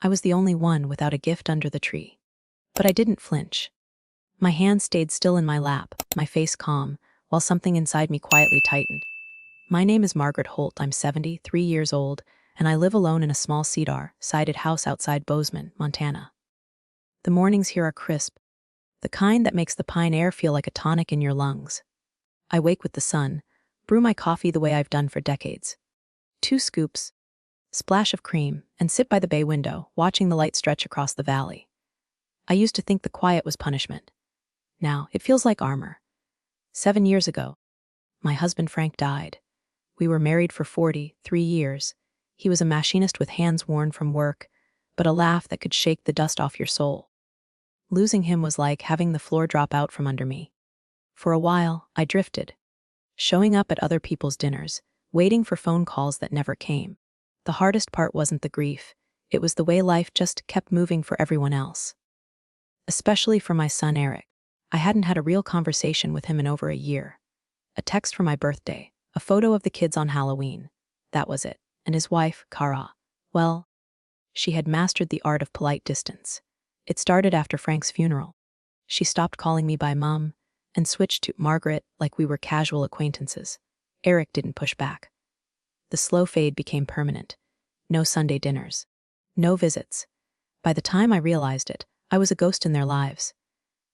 I was the only one without a gift under the tree. But I didn't flinch. My hand stayed still in my lap, my face calm, while something inside me quietly tightened. My name is Margaret Holt. I'm 73 years old, and I live alone in a small cedar-sided house outside Bozeman, Montana. The mornings here are crisp, the kind that makes the pine air feel like a tonic in your lungs. I wake with the sun, brew my coffee the way I've done for decades. 2 scoops, splash of cream, and sit by the bay window, watching the light stretch across the valley. I used to think the quiet was punishment. Now, it feels like armor. 7 years ago, my husband Frank died. We were married for 43 years. He was a machinist with hands worn from work, but a laugh that could shake the dust off your soul. Losing him was like having the floor drop out from under me. For a while, I drifted, showing up at other people's dinners, waiting for phone calls that never came. The hardest part wasn't the grief, it was the way life just kept moving for everyone else. Especially for my son Eric. I hadn't had a real conversation with him in over a year. A text for my birthday, a photo of the kids on Halloween. That was it. And his wife, Kara. Well, she had mastered the art of polite distance. It started after Frank's funeral. She stopped calling me by Mom and switched to Margaret like we were casual acquaintances. Eric didn't push back. The slow fade became permanent. No Sunday dinners. No visits. By the time I realized it, I was a ghost in their lives.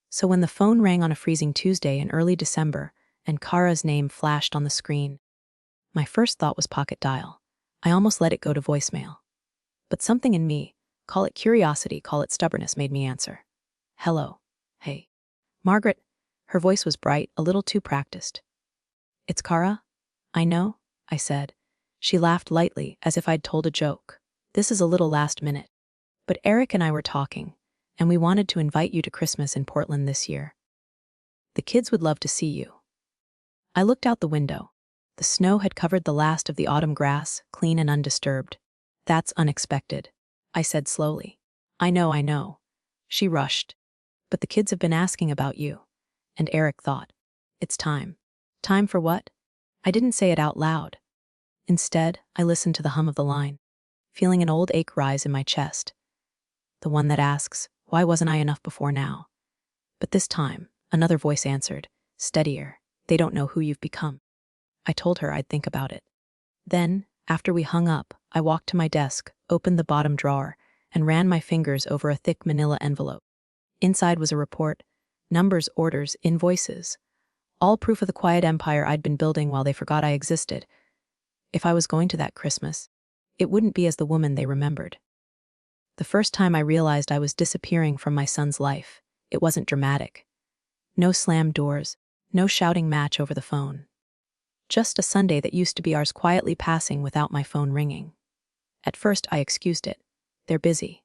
So when the phone rang on a freezing Tuesday in early December and Kara's name flashed on the screen, my first thought was pocket dial. I almost let it go to voicemail. But something in me, call it curiosity, call it stubbornness, made me answer. Hello. Hey. Margaret. Her voice was bright, a little too practiced. It's Kara? I know, I said. She laughed lightly, as if I'd told a joke. This is a little last minute. But Eric and I were talking, and we wanted to invite you to Christmas in Portland this year. The kids would love to see you. I looked out the window. The snow had covered the last of the autumn grass, clean and undisturbed. That's unexpected, I said slowly. I know. She rushed. But the kids have been asking about you. And Eric thought, it's time. Time for what? I didn't say it out loud. Instead, I listened to the hum of the line, feeling an old ache rise in my chest. The one that asks, why wasn't I enough before now? But this time, another voice answered, steadier. They don't know who you've become. I told her I'd think about it. Then, after we hung up, I walked to my desk, opened the bottom drawer, and ran my fingers over a thick manila envelope. Inside was a report, numbers, orders, invoices, all proof of the quiet empire I'd been building while they forgot I existed. If I was going to that Christmas, it wouldn't be as the woman they remembered. The first time I realized I was disappearing from my son's life, it wasn't dramatic. No slammed doors, no shouting match over the phone. Just a Sunday that used to be ours quietly passing without my phone ringing. At first I excused it. They're busy.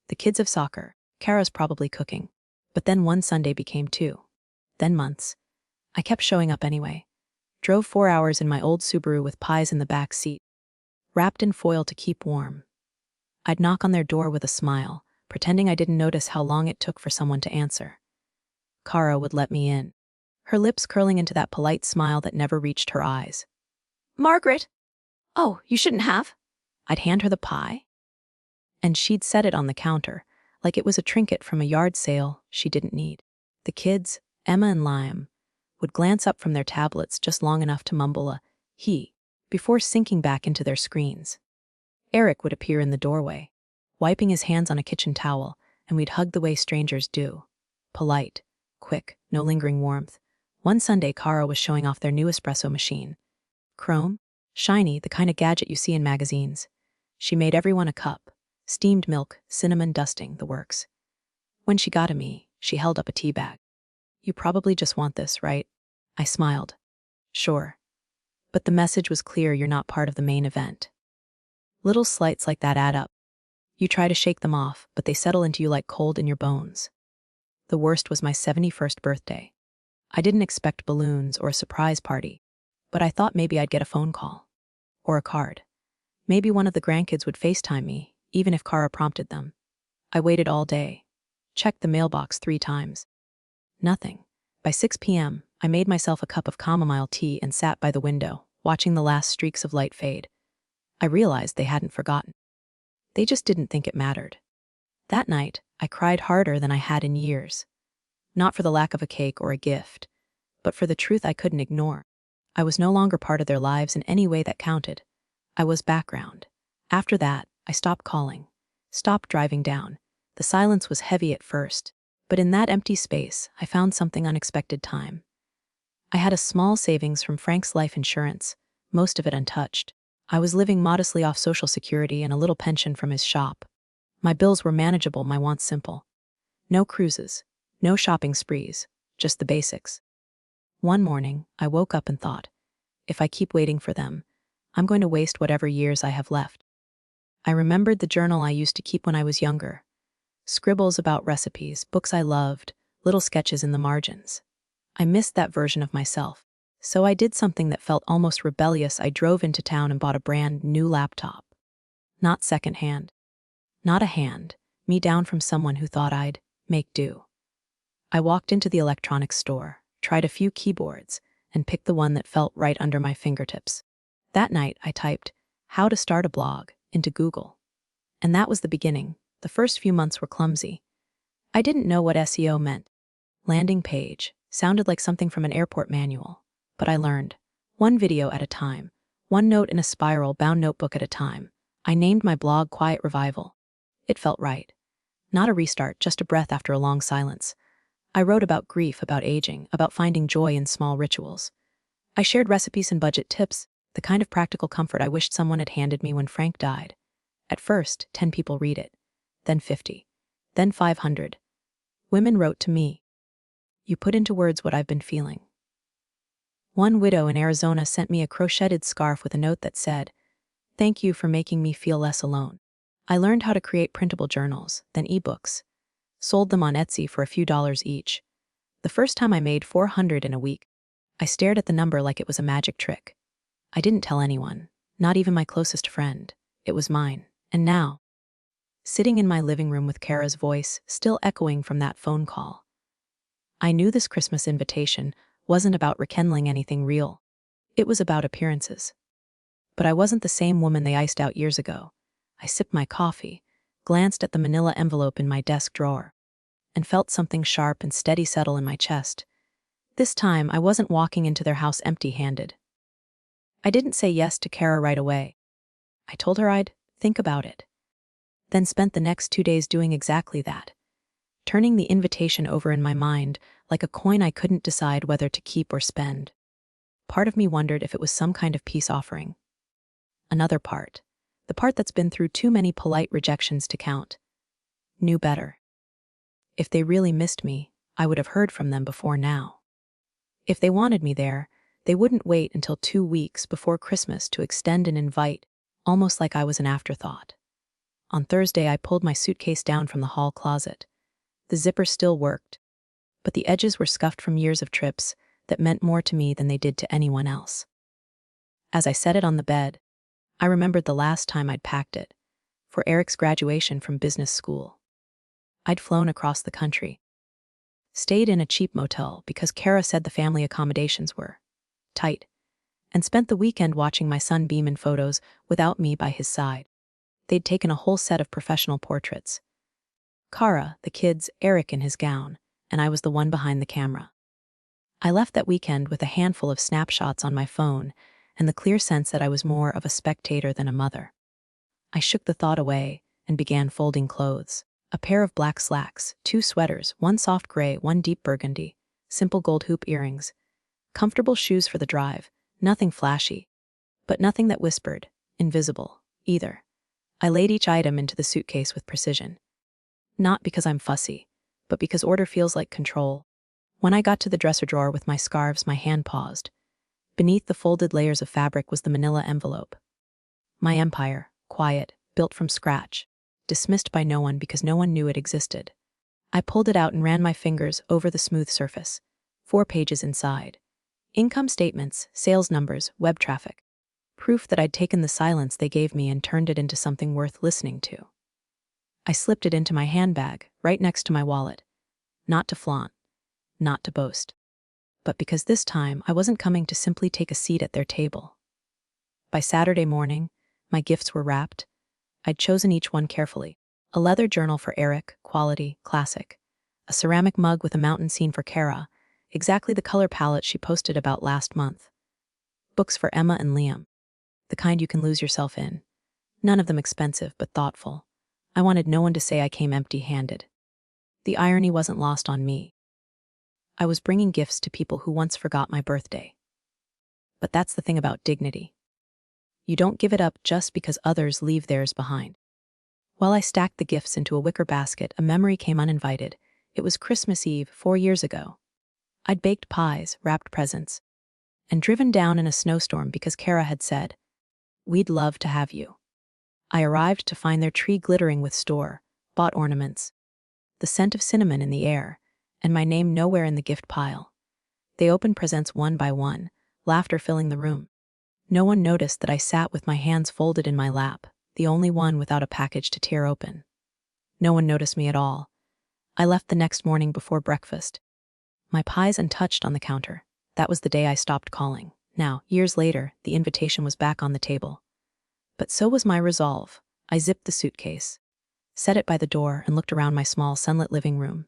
The kids have soccer. Kara's probably cooking. But then one Sunday became 2. Then months. I kept showing up anyway. Drove 4 hours in my old Subaru with pies in the back seat, wrapped in foil to keep warm. I'd knock on their door with a smile, pretending I didn't notice how long it took for someone to answer. Kara would let me in, her lips curling into that polite smile that never reached her eyes. Margaret! Oh, you shouldn't have. I'd hand her the pie, and she'd set it on the counter, like it was a trinket from a yard sale she didn't need. The kids, Emma and Liam, would glance up from their tablets just long enough to mumble a he before sinking back into their screens. Eric would appear in the doorway, wiping his hands on a kitchen towel, and we'd hug the way strangers do. Polite, quick, no lingering warmth. One Sunday, Kara was showing off their new espresso machine. Chrome, shiny, the kind of gadget you see in magazines. She made everyone a cup, steamed milk, cinnamon dusting, the works. When she got to me, she held up a tea bag. You probably just want this, right? I smiled. Sure. But the message was clear, you're not part of the main event. Little slights like that add up. You try to shake them off, but they settle into you like cold in your bones. The worst was my 71st birthday. I didn't expect balloons or a surprise party, but I thought maybe I'd get a phone call. Or a card. Maybe one of the grandkids would FaceTime me, even if Kara prompted them. I waited all day. Checked the mailbox 3 times. Nothing. By 6 p.m., I made myself a cup of chamomile tea and sat by the window, watching the last streaks of light fade. I realized they hadn't forgotten. They just didn't think it mattered. That night, I cried harder than I had in years. Not for the lack of a cake or a gift, but for the truth I couldn't ignore. I was no longer part of their lives in any way that counted. I was background. After that, I stopped calling, stopped driving down. The silence was heavy at first, but in that empty space, I found something unexpected time. I had a small savings from Frank's life insurance, most of it untouched. I was living modestly off Social Security and a little pension from his shop. My bills were manageable, my wants simple. No cruises, no shopping sprees, just the basics. One morning, I woke up and thought, if I keep waiting for them, I'm going to waste whatever years I have left. I remembered the journal I used to keep when I was younger. Scribbles about recipes, books I loved, little sketches in the margins. I missed that version of myself. So I did something that felt almost rebellious. I drove into town and bought a brand new laptop. Not secondhand. Not a hand, me down from someone who thought I'd make do. I walked into the electronics store, tried a few keyboards, and picked the one that felt right under my fingertips. That night, I typed, "How to start a blog," into Google. And that was the beginning. The first few months were clumsy. I didn't know what SEO meant. Landing page sounded like something from an airport manual. But I learned, one video at a time, one note in a spiral-bound notebook at a time. I named my blog Quiet Revival. It felt right. Not a restart, just a breath after a long silence. I wrote about grief, about aging, about finding joy in small rituals. I shared recipes and budget tips, the kind of practical comfort I wished someone had handed me when Frank died. At first, 10 people read it, then 50, then 500. Women wrote to me. "You put into words what I've been feeling." One widow in Arizona sent me a crocheted scarf with a note that said, "Thank you for making me feel less alone." I learned how to create printable journals, then ebooks. Sold them on Etsy for a few dollars each. The first time I made 400 in a week. I stared at the number like it was a magic trick. I didn't tell anyone, not even my closest friend. It was mine. And now, sitting in my living room with Kara's voice still echoing from that phone call, I knew this Christmas invitation wasn't about rekindling anything real. It was about appearances. But I wasn't the same woman they iced out years ago. I sipped my coffee, glanced at the manila envelope in my desk drawer, and felt something sharp and steady settle in my chest. This time, I wasn't walking into their house empty-handed. I didn't say yes to Kara right away. I told her I'd think about it. Then spent the next 2 days doing exactly that, turning the invitation over in my mind like a coin I couldn't decide whether to keep or spend. Part of me wondered if it was some kind of peace offering. Another part, the part that's been through too many polite rejections to count, knew better. If they really missed me, I would have heard from them before now. If they wanted me there, they wouldn't wait until 2 weeks before Christmas to extend an invite, almost like I was an afterthought. On Thursday, I pulled my suitcase down from the hall closet. The zipper still worked, but the edges were scuffed from years of trips that meant more to me than they did to anyone else. As I set it on the bed, I remembered the last time I'd packed it, for Eric's graduation from business school. I'd flown across the country, stayed in a cheap motel because Kara said the family accommodations were tight, and spent the weekend watching my son beam in photos without me by his side. They'd taken a whole set of professional portraits. Kara, the kids, Eric in his gown, and I was the one behind the camera. I left that weekend with a handful of snapshots on my phone and the clear sense that I was more of a spectator than a mother. I shook the thought away and began folding clothes. A pair of black slacks, 2 sweaters, one soft gray, one deep burgundy, simple gold hoop earrings, comfortable shoes for the drive, nothing flashy, but nothing that whispered, invisible, either. I laid each item into the suitcase with precision. Not because I'm fussy, but because order feels like control. When I got to the dresser drawer with my scarves, my hand paused. Beneath the folded layers of fabric was the manila envelope. My empire, quiet, built from scratch, dismissed by no one because no one knew it existed. I pulled it out and ran my fingers over the smooth surface. 4 pages inside. Income statements, sales numbers, web traffic. Proof that I'd taken the silence they gave me and turned it into something worth listening to. I slipped it into my handbag, right next to my wallet. Not to flaunt, not to boast, but because this time I wasn't coming to simply take a seat at their table. By Saturday morning, my gifts were wrapped. I'd chosen each one carefully. A leather journal for Eric, quality, classic. A ceramic mug with a mountain scene for Kara, exactly the color palette she posted about last month. Books for Emma and Liam. The kind you can lose yourself in. None of them expensive, but thoughtful. I wanted no one to say I came empty-handed. The irony wasn't lost on me. I was bringing gifts to people who once forgot my birthday. But that's the thing about dignity. You don't give it up just because others leave theirs behind. While I stacked the gifts into a wicker basket, a memory came uninvited. It was Christmas Eve 4 years ago. I'd baked pies, wrapped presents, and driven down in a snowstorm because Kara had said, "We'd love to have you." I arrived to find their tree glittering with store-bought ornaments, the scent of cinnamon in the air, and my name nowhere in the gift pile. They opened presents one by one, laughter filling the room. No one noticed that I sat with my hands folded in my lap, the only one without a package to tear open. No one noticed me at all. I left the next morning before breakfast. My pies untouched on the counter. That was the day I stopped calling. Now, years later, the invitation was back on the table. But so was my resolve. I zipped the suitcase, set it by the door, and looked around my small, sunlit living room.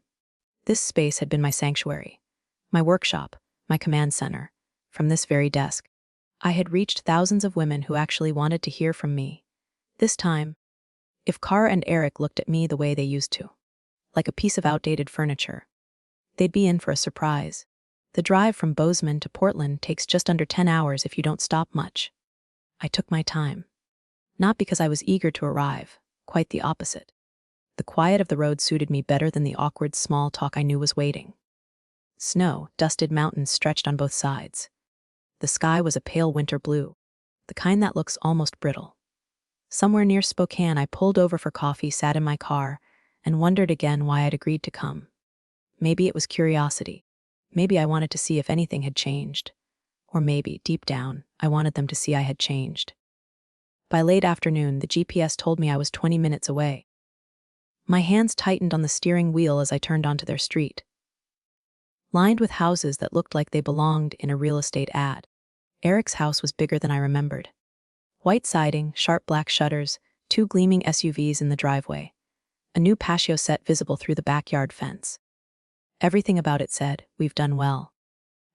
This space had been my sanctuary, my workshop, my command center. From this very desk, I had reached thousands of women who actually wanted to hear from me. This time, if Kara and Eric looked at me the way they used to, like a piece of outdated furniture, they'd be in for a surprise. The drive from Bozeman to Portland takes just under 10 hours if you don't stop much. I took my time. Not because I was eager to arrive, quite the opposite. The quiet of the road suited me better than the awkward small talk I knew was waiting. Snow-dusted mountains stretched on both sides. The sky was a pale winter blue, the kind that looks almost brittle. Somewhere near Spokane, I pulled over for coffee, sat in my car, and wondered again why I'd agreed to come. Maybe it was curiosity. Maybe I wanted to see if anything had changed. Or maybe, deep down, I wanted them to see I had changed. By late afternoon, the GPS told me I was 20 minutes away. My hands tightened on the steering wheel as I turned onto their street, lined with houses that looked like they belonged in a real estate ad. Eric's house was bigger than I remembered. White siding, sharp black shutters, 2 gleaming SUVs in the driveway, a new patio set visible through the backyard fence. Everything about it said, "We've done well."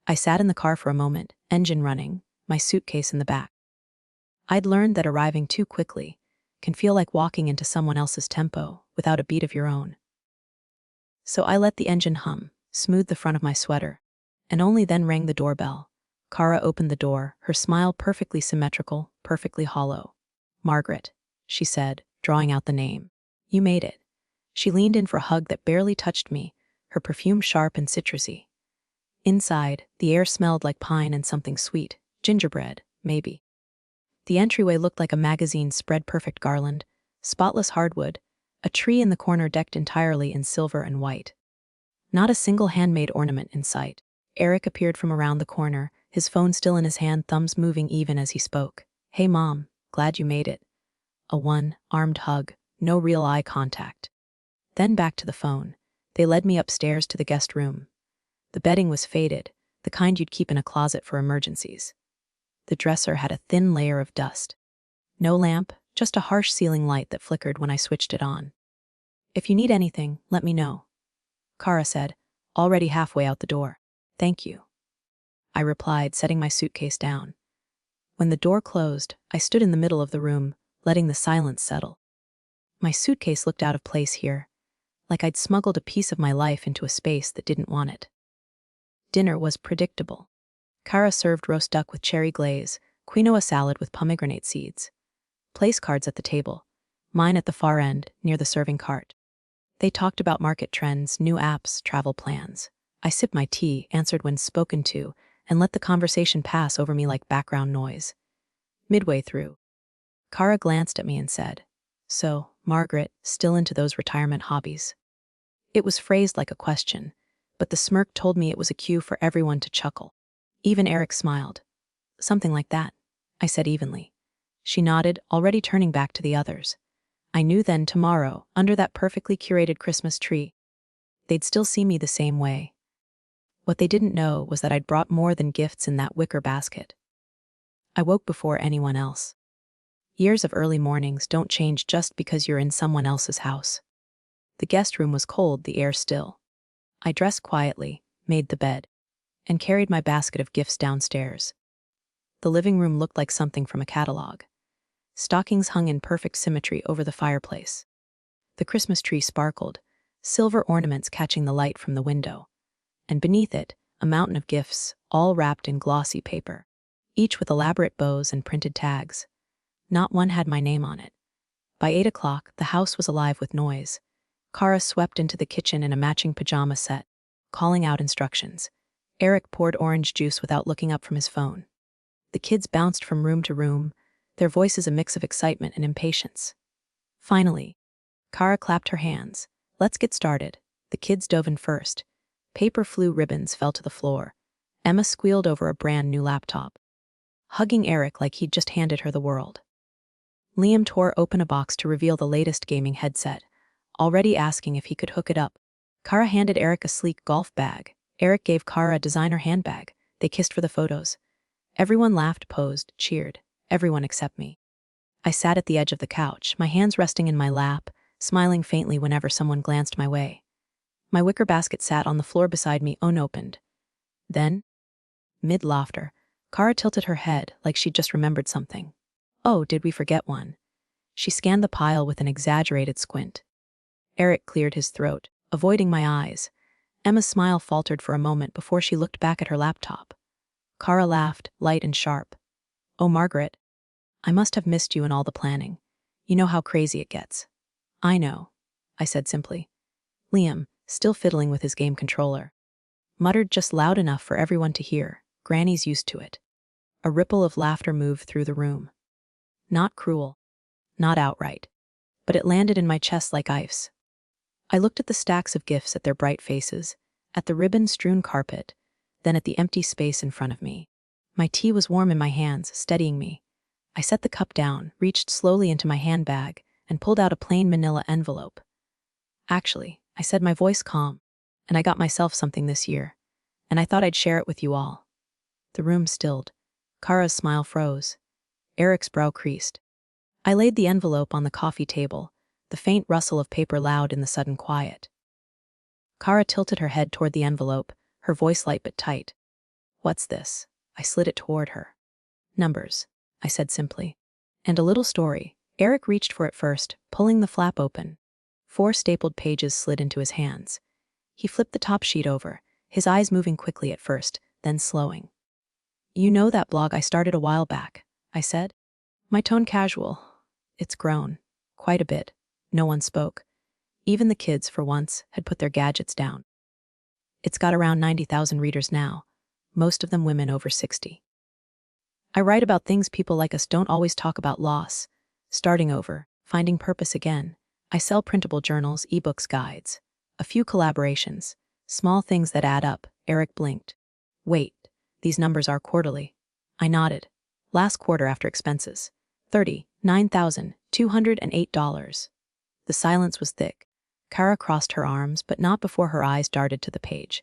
I sat in the car for a moment, engine running, my suitcase in the back. I'd learned that arriving too quickly can feel like walking into someone else's tempo without a beat of your own. So I let the engine hum, smoothed the front of my sweater, and only then rang the doorbell. Kara opened the door, her smile perfectly symmetrical, perfectly hollow. "Margaret," she said, drawing out the name. "You made it." She leaned in for a hug that barely touched me, her perfume sharp and citrusy. Inside, the air smelled like pine and something sweet, gingerbread, maybe. The entryway looked like a magazine spread-perfect garland, spotless hardwood, a tree in the corner decked entirely in silver and white. Not a single handmade ornament in sight. Eric appeared from around the corner, his phone still in his hand, thumbs moving even as he spoke. "Hey Mom, glad you made it." A one-armed hug, no real eye contact. Then back to the phone. They led me upstairs to the guest room. The bedding was faded, the kind you'd keep in a closet for emergencies. The dresser had a thin layer of dust. No lamp, just a harsh ceiling light that flickered when I switched it on. "If you need anything, let me know," Kara said, already halfway out the door. "Thank you," I replied, setting my suitcase down. When the door closed, I stood in the middle of the room, letting the silence settle. My suitcase looked out of place here, like I'd smuggled a piece of my life into a space that didn't want it. Dinner was predictable. Kara served roast duck with cherry glaze, quinoa salad with pomegranate seeds. Place cards at the table, mine at the far end, near the serving cart. They talked about market trends, new apps, travel plans. I sipped my tea, answered when spoken to, and let the conversation pass over me like background noise. Midway through, Kara glanced at me and said, "So, Margaret, still into those retirement hobbies?" It was phrased like a question, but the smirk told me it was a cue for everyone to chuckle. Even Eric smiled. "Something like that," I said evenly. She nodded, already turning back to the others. I knew then tomorrow, under that perfectly curated Christmas tree, they'd still see me the same way. What they didn't know was that I'd brought more than gifts in that wicker basket. I woke before anyone else. Years of early mornings don't change just because you're in someone else's house. The guest room was cold, the air still. I dressed quietly, made the bed, and carried my basket of gifts downstairs. The living room looked like something from a catalog. Stockings hung in perfect symmetry over the fireplace. The Christmas tree sparkled, silver ornaments catching the light from the window. And beneath it, a mountain of gifts, all wrapped in glossy paper, each with elaborate bows and printed tags. Not one had my name on it. By 8 o'clock, the house was alive with noise. Kara swept into the kitchen in a matching pajama set, calling out instructions. Eric poured orange juice without looking up from his phone. The kids bounced from room to room, their voices a mix of excitement and impatience. Finally, Kara clapped her hands. Let's get started. The kids dove in first. Paper flew, ribbons fell to the floor. Emma squealed over a brand new laptop, hugging Eric like he'd just handed her the world. Liam tore open a box to reveal the latest gaming headset, already asking if he could hook it up. Kara handed Eric a sleek golf bag. Eric gave Kara a designer handbag. They kissed for the photos. Everyone laughed, posed, cheered. Everyone except me. I sat at the edge of the couch, my hands resting in my lap, smiling faintly whenever someone glanced my way. My wicker basket sat on the floor beside me, unopened. Then, mid-laughter, Kara tilted her head like she'd just remembered something. Oh, did we forget one? She scanned the pile with an exaggerated squint. Eric cleared his throat, avoiding my eyes. Emma's smile faltered for a moment before she looked back at her laptop. Kara laughed, light and sharp. Oh, Margaret, I must have missed you in all the planning. You know how crazy it gets. I know, I said simply. Liam, still fiddling with his game controller, muttered just loud enough for everyone to hear. Granny's used to it. A ripple of laughter moved through the room. Not cruel, not outright, but it landed in my chest like ice. I looked at the stacks of gifts, at their bright faces, at the ribbon-strewn carpet, then at the empty space in front of me. My tea was warm in my hands, steadying me. I set the cup down, reached slowly into my handbag, and pulled out a plain manila envelope. Actually, I said, my voice calm, and I got myself something this year, and I thought I'd share it with you all. The room stilled. Kara's smile froze. Eric's brow creased. I laid the envelope on the coffee table, the faint rustle of paper loud in the sudden quiet. Kara tilted her head toward the envelope, her voice light but tight. What's this? I slid it toward her. Numbers, I said simply. And a little story. Eric reached for it first, pulling the flap open. 4 stapled pages slid into his hands. He flipped the top sheet over, his eyes moving quickly at first, then slowing. You know that blog I started a while back, I said. My tone casual. It's grown. Quite a bit. No one spoke. Even the kids, for once, had put their gadgets down. It's got around 90,000 readers now, most of them women over 60. I write about things people like us don't always talk about: loss, starting over, finding purpose again. I sell printable journals, ebooks, guides. A few collaborations. Small things that add up. Eric blinked. Wait, these numbers are quarterly. I nodded. Last quarter after expenses. $39,208. The silence was thick. Kara crossed her arms, but not before her eyes darted to the page.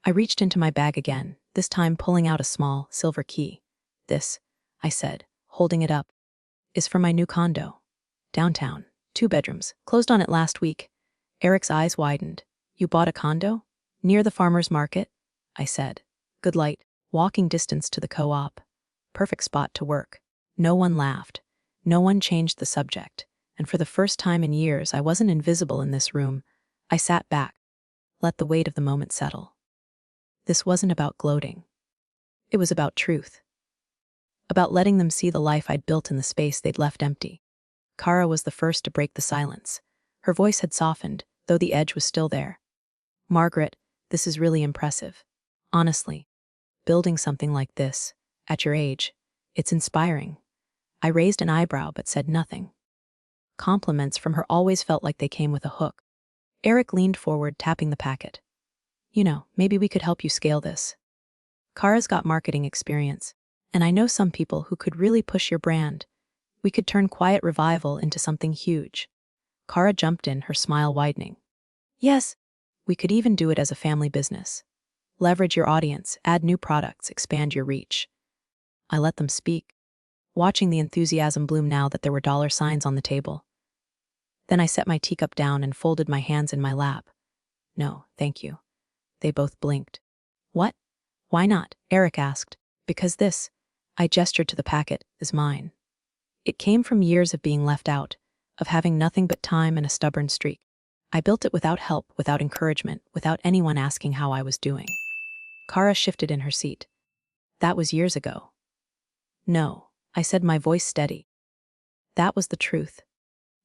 I reached into my bag again, this time pulling out a small, silver key. This, I said, holding it up, is for my new condo. Downtown, 2 bedrooms, closed on it last week. Eric's eyes widened. You bought a condo? Near the farmer's market? I said. Good light, walking distance to the co-op. Perfect spot to work. No one laughed. No one changed the subject. And for the first time in years, I wasn't invisible in this room. I sat back, let the weight of the moment settle. This wasn't about gloating. It was about truth. About letting them see the life I'd built in the space they'd left empty. Kara was the first to break the silence. Her voice had softened, though the edge was still there. Margaret, this is really impressive. Honestly, building something like this, at your age, it's inspiring. I raised an eyebrow but said nothing. Compliments from her always felt like they came with a hook. Eric leaned forward, tapping the packet. You know, maybe we could help you scale this. Kara's got marketing experience, and I know some people who could really push your brand. We could turn Quiet Revival into something huge. Kara jumped in, her smile widening. Yes, we could even do it as a family business. Leverage your audience, add new products, expand your reach. I let them speak. watching the enthusiasm bloom now that there were dollar signs on the table. Then I set my teacup down and folded my hands in my lap. No, thank you. They both blinked. What? Why not? Eric asked. Because this, I gestured to the packet, is mine. It came from years of being left out, of having nothing but time and a stubborn streak. I built it without help, without encouragement, without anyone asking how I was doing. Kara shifted in her seat. That was years ago. No, I said, my voice steady. That was the truth.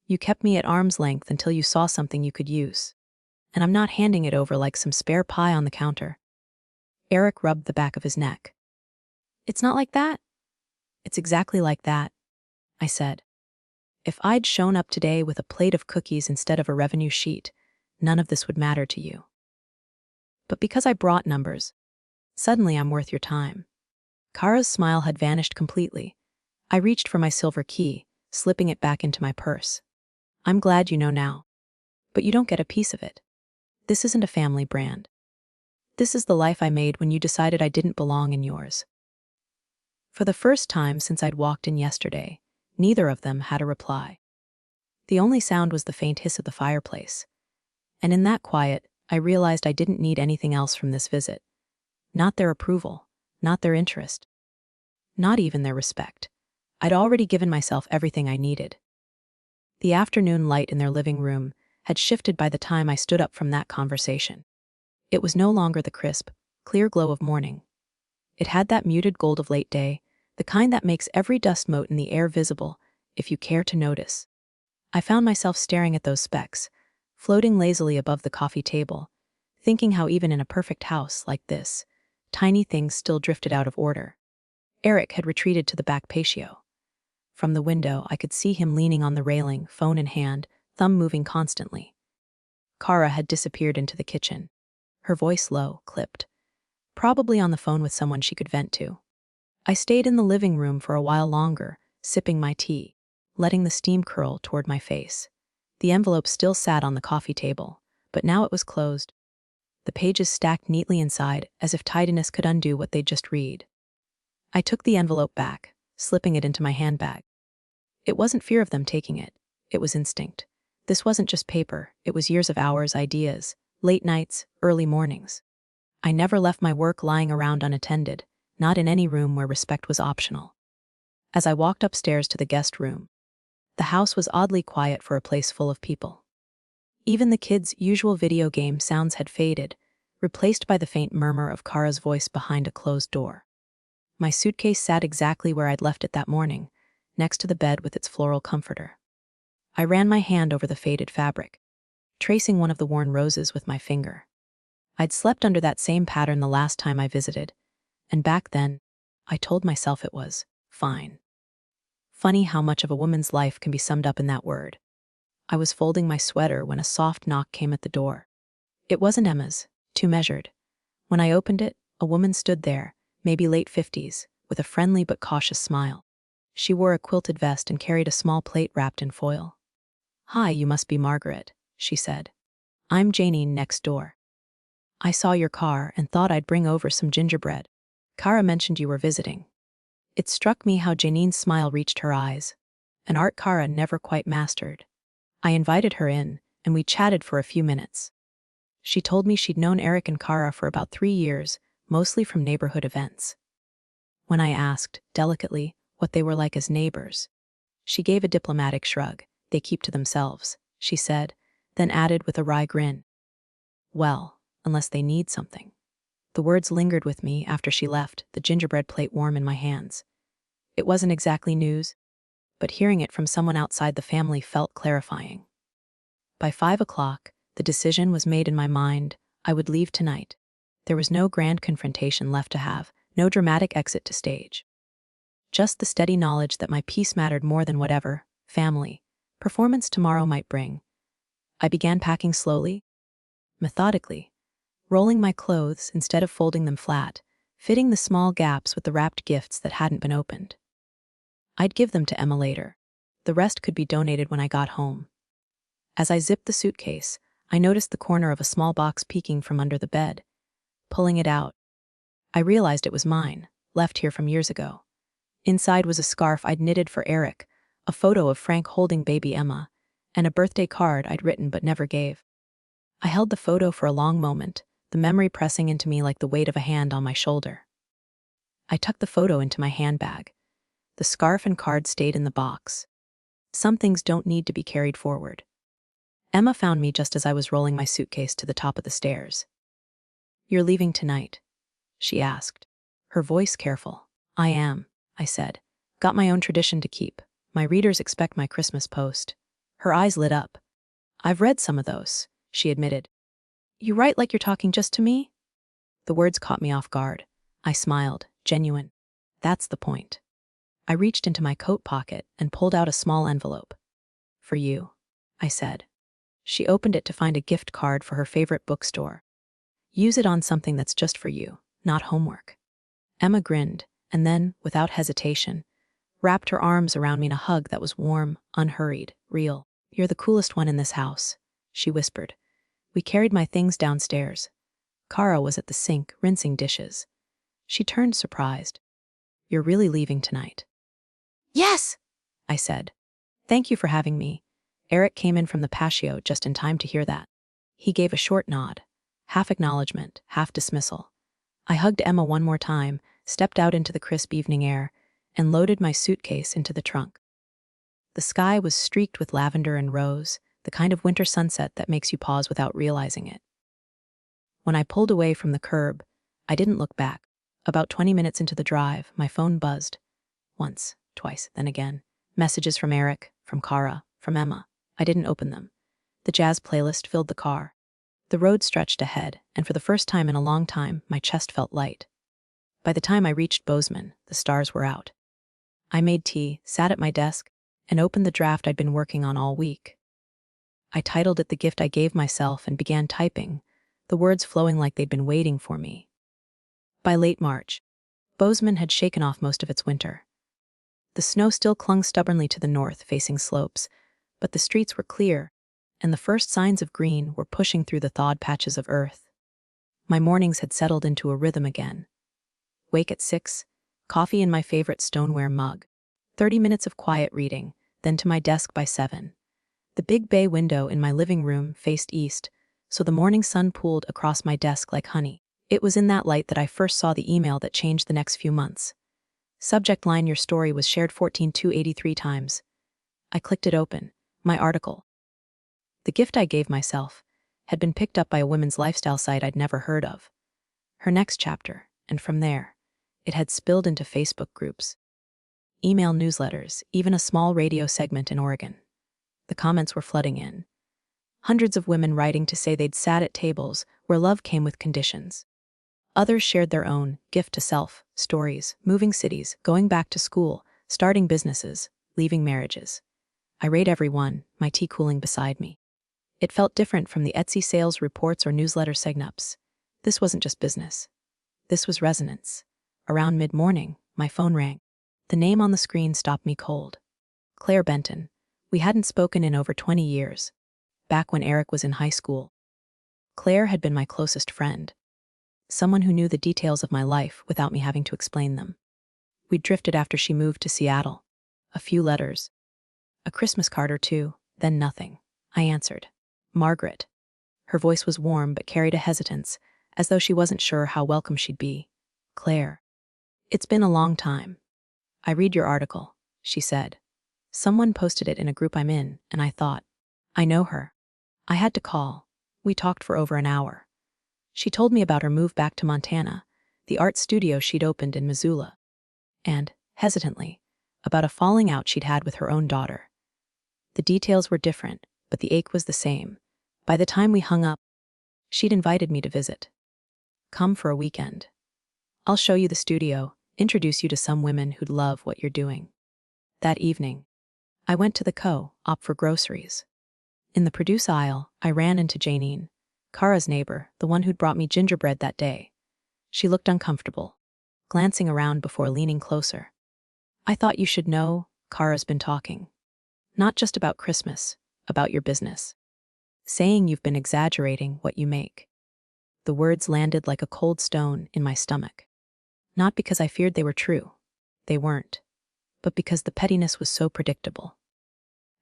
You kept me at arm's length until you saw something you could use. And I'm not handing it over like some spare pie on the counter. Eric rubbed the back of his neck. It's not like that. It's exactly like that, I said. If I'd shown up today with a plate of cookies instead of a revenue sheet, none of this would matter to you. But because I brought numbers, suddenly I'm worth your time. Kara's smile had vanished completely. I reached for my silver key, slipping it back into my purse. I'm glad you know now. But you don't get a piece of it. This isn't a family brand. This is the life I made when you decided I didn't belong in yours. For the first time since I'd walked in yesterday, neither of them had a reply. The only sound was the faint hiss of the fireplace. And in that quiet, I realized I didn't need anything else from this visit. Not their approval, not their interest, not even their respect. I'd already given myself everything I needed. The afternoon light in their living room had shifted by the time I stood up from that conversation. It was no longer the crisp, clear glow of morning. It had that muted gold of late day, the kind that makes every dust mote in the air visible, if you care to notice. I found myself staring at those specks, floating lazily above the coffee table, thinking how even in a perfect house like this, tiny things still drifted out of order. Eric had retreated to the back patio. From the window, I could see him leaning on the railing, phone in hand, thumb moving constantly. Kara had disappeared into the kitchen, her voice low, clipped, probably on the phone with someone she could vent to. I stayed in the living room for a while longer, sipping my tea, letting the steam curl toward my face. The envelope still sat on the coffee table, but now it was closed. The pages stacked neatly inside, as if tidiness could undo what they'd just read. I took the envelope back, slipping it into my handbag. It wasn't fear of them taking it. It was instinct. This wasn't just paper. It was years of hours, ideas, late nights, early mornings. I never left my work lying around unattended, not in any room where respect was optional. As I walked upstairs to the guest room, the house was oddly quiet for a place full of people. Even the kids' usual video game sounds had faded, replaced by the faint murmur of Kara's voice behind a closed door. My suitcase sat exactly where I'd left it that morning, next to the bed with its floral comforter. I ran my hand over the faded fabric, tracing one of the worn roses with my finger. I'd slept under that same pattern the last time I visited, and back then, I told myself it was fine. Funny how much of a woman's life can be summed up in that word. I was folding my sweater when a soft knock came at the door. It wasn't Emma's, too measured. When I opened it, a woman stood there, maybe late 50s, with a friendly but cautious smile. She wore a quilted vest and carried a small plate wrapped in foil. "Hi, you must be Margaret," she said. "I'm Janine next door. I saw your car and thought I'd bring over some gingerbread. Kara mentioned you were visiting." It struck me how Janine's smile reached her eyes, an art Kara never quite mastered. I invited her in, and we chatted for a few minutes. She told me she'd known Eric and Kara for about 3 years, mostly from neighborhood events. When I asked, delicately, what they were like as neighbors, she gave a diplomatic shrug. "They keep to themselves," she said, then added with a wry grin, "Well, unless they need something." The words lingered with me after she left, the gingerbread plate warm in my hands. It wasn't exactly news, but hearing it from someone outside the family felt clarifying. By 5 o'clock, the decision was made in my mind. I would leave tonight. There was no grand confrontation left to have, no dramatic exit to stage. Just the steady knowledge that my peace mattered more than whatever, family, performance tomorrow might bring. I began packing slowly, methodically, rolling my clothes instead of folding them flat, fitting the small gaps with the wrapped gifts that hadn't been opened. I'd give them to Emma later. The rest could be donated when I got home. As I zipped the suitcase, I noticed the corner of a small box peeking from under the bed. Pulling it out, I realized it was mine, left here from years ago. Inside was a scarf I'd knitted for Eric, a photo of Frank holding baby Emma, and a birthday card I'd written but never gave. I held the photo for a long moment, the memory pressing into me like the weight of a hand on my shoulder. I tucked the photo into my handbag. The scarf and card stayed in the box. Some things don't need to be carried forward. Emma found me just as I was rolling my suitcase to the top of the stairs. "You're leaving tonight?" she asked, her voice careful. "I am," I said. "Got my own tradition to keep. My readers expect my Christmas post." Her eyes lit up. "I've read some of those," she admitted. "You write like you're talking just to me?" The words caught me off guard. I smiled, genuine. "That's the point." I reached into my coat pocket and pulled out a small envelope. "For you," I said. She opened it to find a gift card for her favorite bookstore. "Use it on something that's just for you, not homework." Emma grinned, and then, without hesitation, wrapped her arms around me in a hug that was warm, unhurried, real. "You're the coolest one in this house," she whispered. We carried my things downstairs. Kara was at the sink, rinsing dishes. She turned surprised. "You're really leaving tonight?" "Yes," I said. "Thank you for having me." Eric came in from the patio just in time to hear that. He gave a short nod, half acknowledgement, half dismissal. I hugged Emma one more time, stepped out into the crisp evening air, and loaded my suitcase into the trunk. The sky was streaked with lavender and rose, the kind of winter sunset that makes you pause without realizing it. When I pulled away from the curb, I didn't look back. About 20 minutes into the drive, my phone buzzed. Once, twice, then again. Messages from Eric, from Kara, from Emma. I didn't open them. The jazz playlist filled the car. The road stretched ahead, and for the first time in a long time, my chest felt light. By the time I reached Bozeman, the stars were out. I made tea, sat at my desk, and opened the draft I'd been working on all week. I titled it "The Gift I Gave Myself" and began typing, the words flowing like they'd been waiting for me. By late March, Bozeman had shaken off most of its winter. The snow still clung stubbornly to the north-facing slopes, but the streets were clear, and the first signs of green were pushing through the thawed patches of earth. My mornings had settled into a rhythm again. Wake at 6, coffee in my favorite stoneware mug, 30 minutes of quiet reading, then to my desk by 7. The big bay window in my living room faced east, so the morning sun pooled across my desk like honey. It was in that light that I first saw the email that changed the next few months. Subject line: "Your story was shared 14,283 times." I clicked it open. My article. "The Gift I Gave Myself" had been picked up by a women's lifestyle site I'd never heard of. Her next chapter, and from there, it had spilled into Facebook groups, email newsletters, even a small radio segment in Oregon. The comments were flooding in. Hundreds of women writing to say they'd sat at tables where love came with conditions. Others shared their own gift to self stories, moving cities, going back to school, starting businesses, leaving marriages. I read every one, my tea cooling beside me. It felt different from the Etsy sales reports or newsletter sign-ups. This wasn't just business. This was resonance. Around mid-morning, my phone rang. The name on the screen stopped me cold. Claire Benton. We hadn't spoken in over 20 years. Back when Eric was in high school. Claire had been my closest friend. Someone who knew the details of my life without me having to explain them. We'd drifted after she moved to Seattle. A few letters. A Christmas card or two, then nothing. I answered. "Margaret." Her voice was warm but carried a hesitance, as though she wasn't sure how welcome she'd be. "Claire. It's been a long time." "I read your article," she said. "Someone posted it in a group I'm in, and I thought, I know her." I had to call. We talked for over an hour. She told me about her move back to Montana, the art studio she'd opened in Missoula, and, hesitantly, about a falling out she'd had with her own daughter. The details were different, but the ache was the same. By the time we hung up, she'd invited me to visit. "Come for a weekend. I'll show you the studio, introduce you to some women who'd love what you're doing." That evening, I went to the co-op for groceries. In the produce aisle, I ran into Janine, Kara's neighbor, the one who'd brought me gingerbread that day. She looked uncomfortable, glancing around before leaning closer. "I thought you should know, Kara's been talking. Not just about Christmas, about your business. Saying you've been exaggerating what you make." The words landed like a cold stone in my stomach. Not because I feared they were true. They weren't. but because the pettiness was so predictable.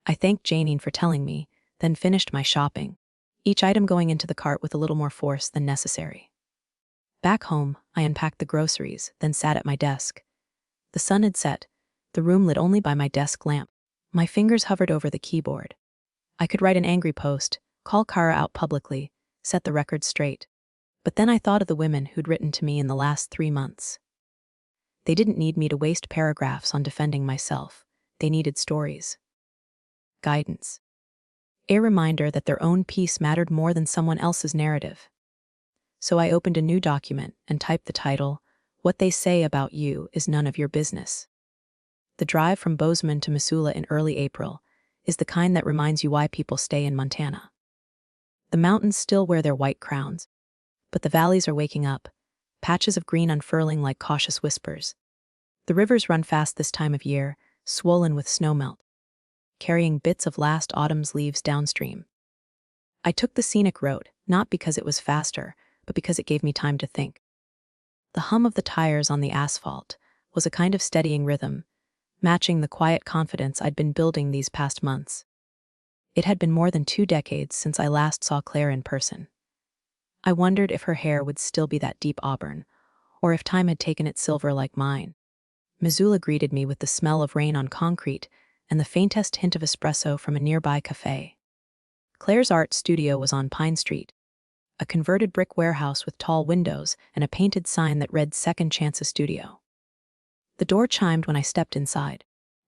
I thanked Janine for telling me, then finished my shopping, each item going into the cart with a little more force than necessary. Back home, I unpacked the groceries, then sat at my desk. The sun had set, the room lit only by my desk lamp. My fingers hovered over the keyboard. I could write an angry post, call Kara out publicly, set the record straight. But then I thought of the women who'd written to me in the last 3 months. They didn't need me to waste paragraphs on defending myself. They needed stories. Guidance. A reminder that their own piece mattered more than someone else's narrative. So I opened a new document and typed the title, "What They Say About You Is None of Your Business." The drive from Bozeman to Missoula in early April is the kind that reminds you why people stay in Montana. The mountains still wear their white crowns, but the valleys are waking up, patches of green unfurling like cautious whispers. The rivers run fast this time of year, swollen with snowmelt, carrying bits of last autumn's leaves downstream. I took the scenic road, not because it was faster, but because it gave me time to think. The hum of the tires on the asphalt was a kind of steadying rhythm, matching the quiet confidence I'd been building these past months. It had been more than 2 decades since I last saw Claire in person. I wondered if her hair would still be that deep auburn, or if time had taken it silver like mine. Missoula greeted me with the smell of rain on concrete and the faintest hint of espresso from a nearby cafe. Claire's art studio was on Pine Street, a converted brick warehouse with tall windows and a painted sign that read Second Chances Studio. The door chimed when I stepped inside,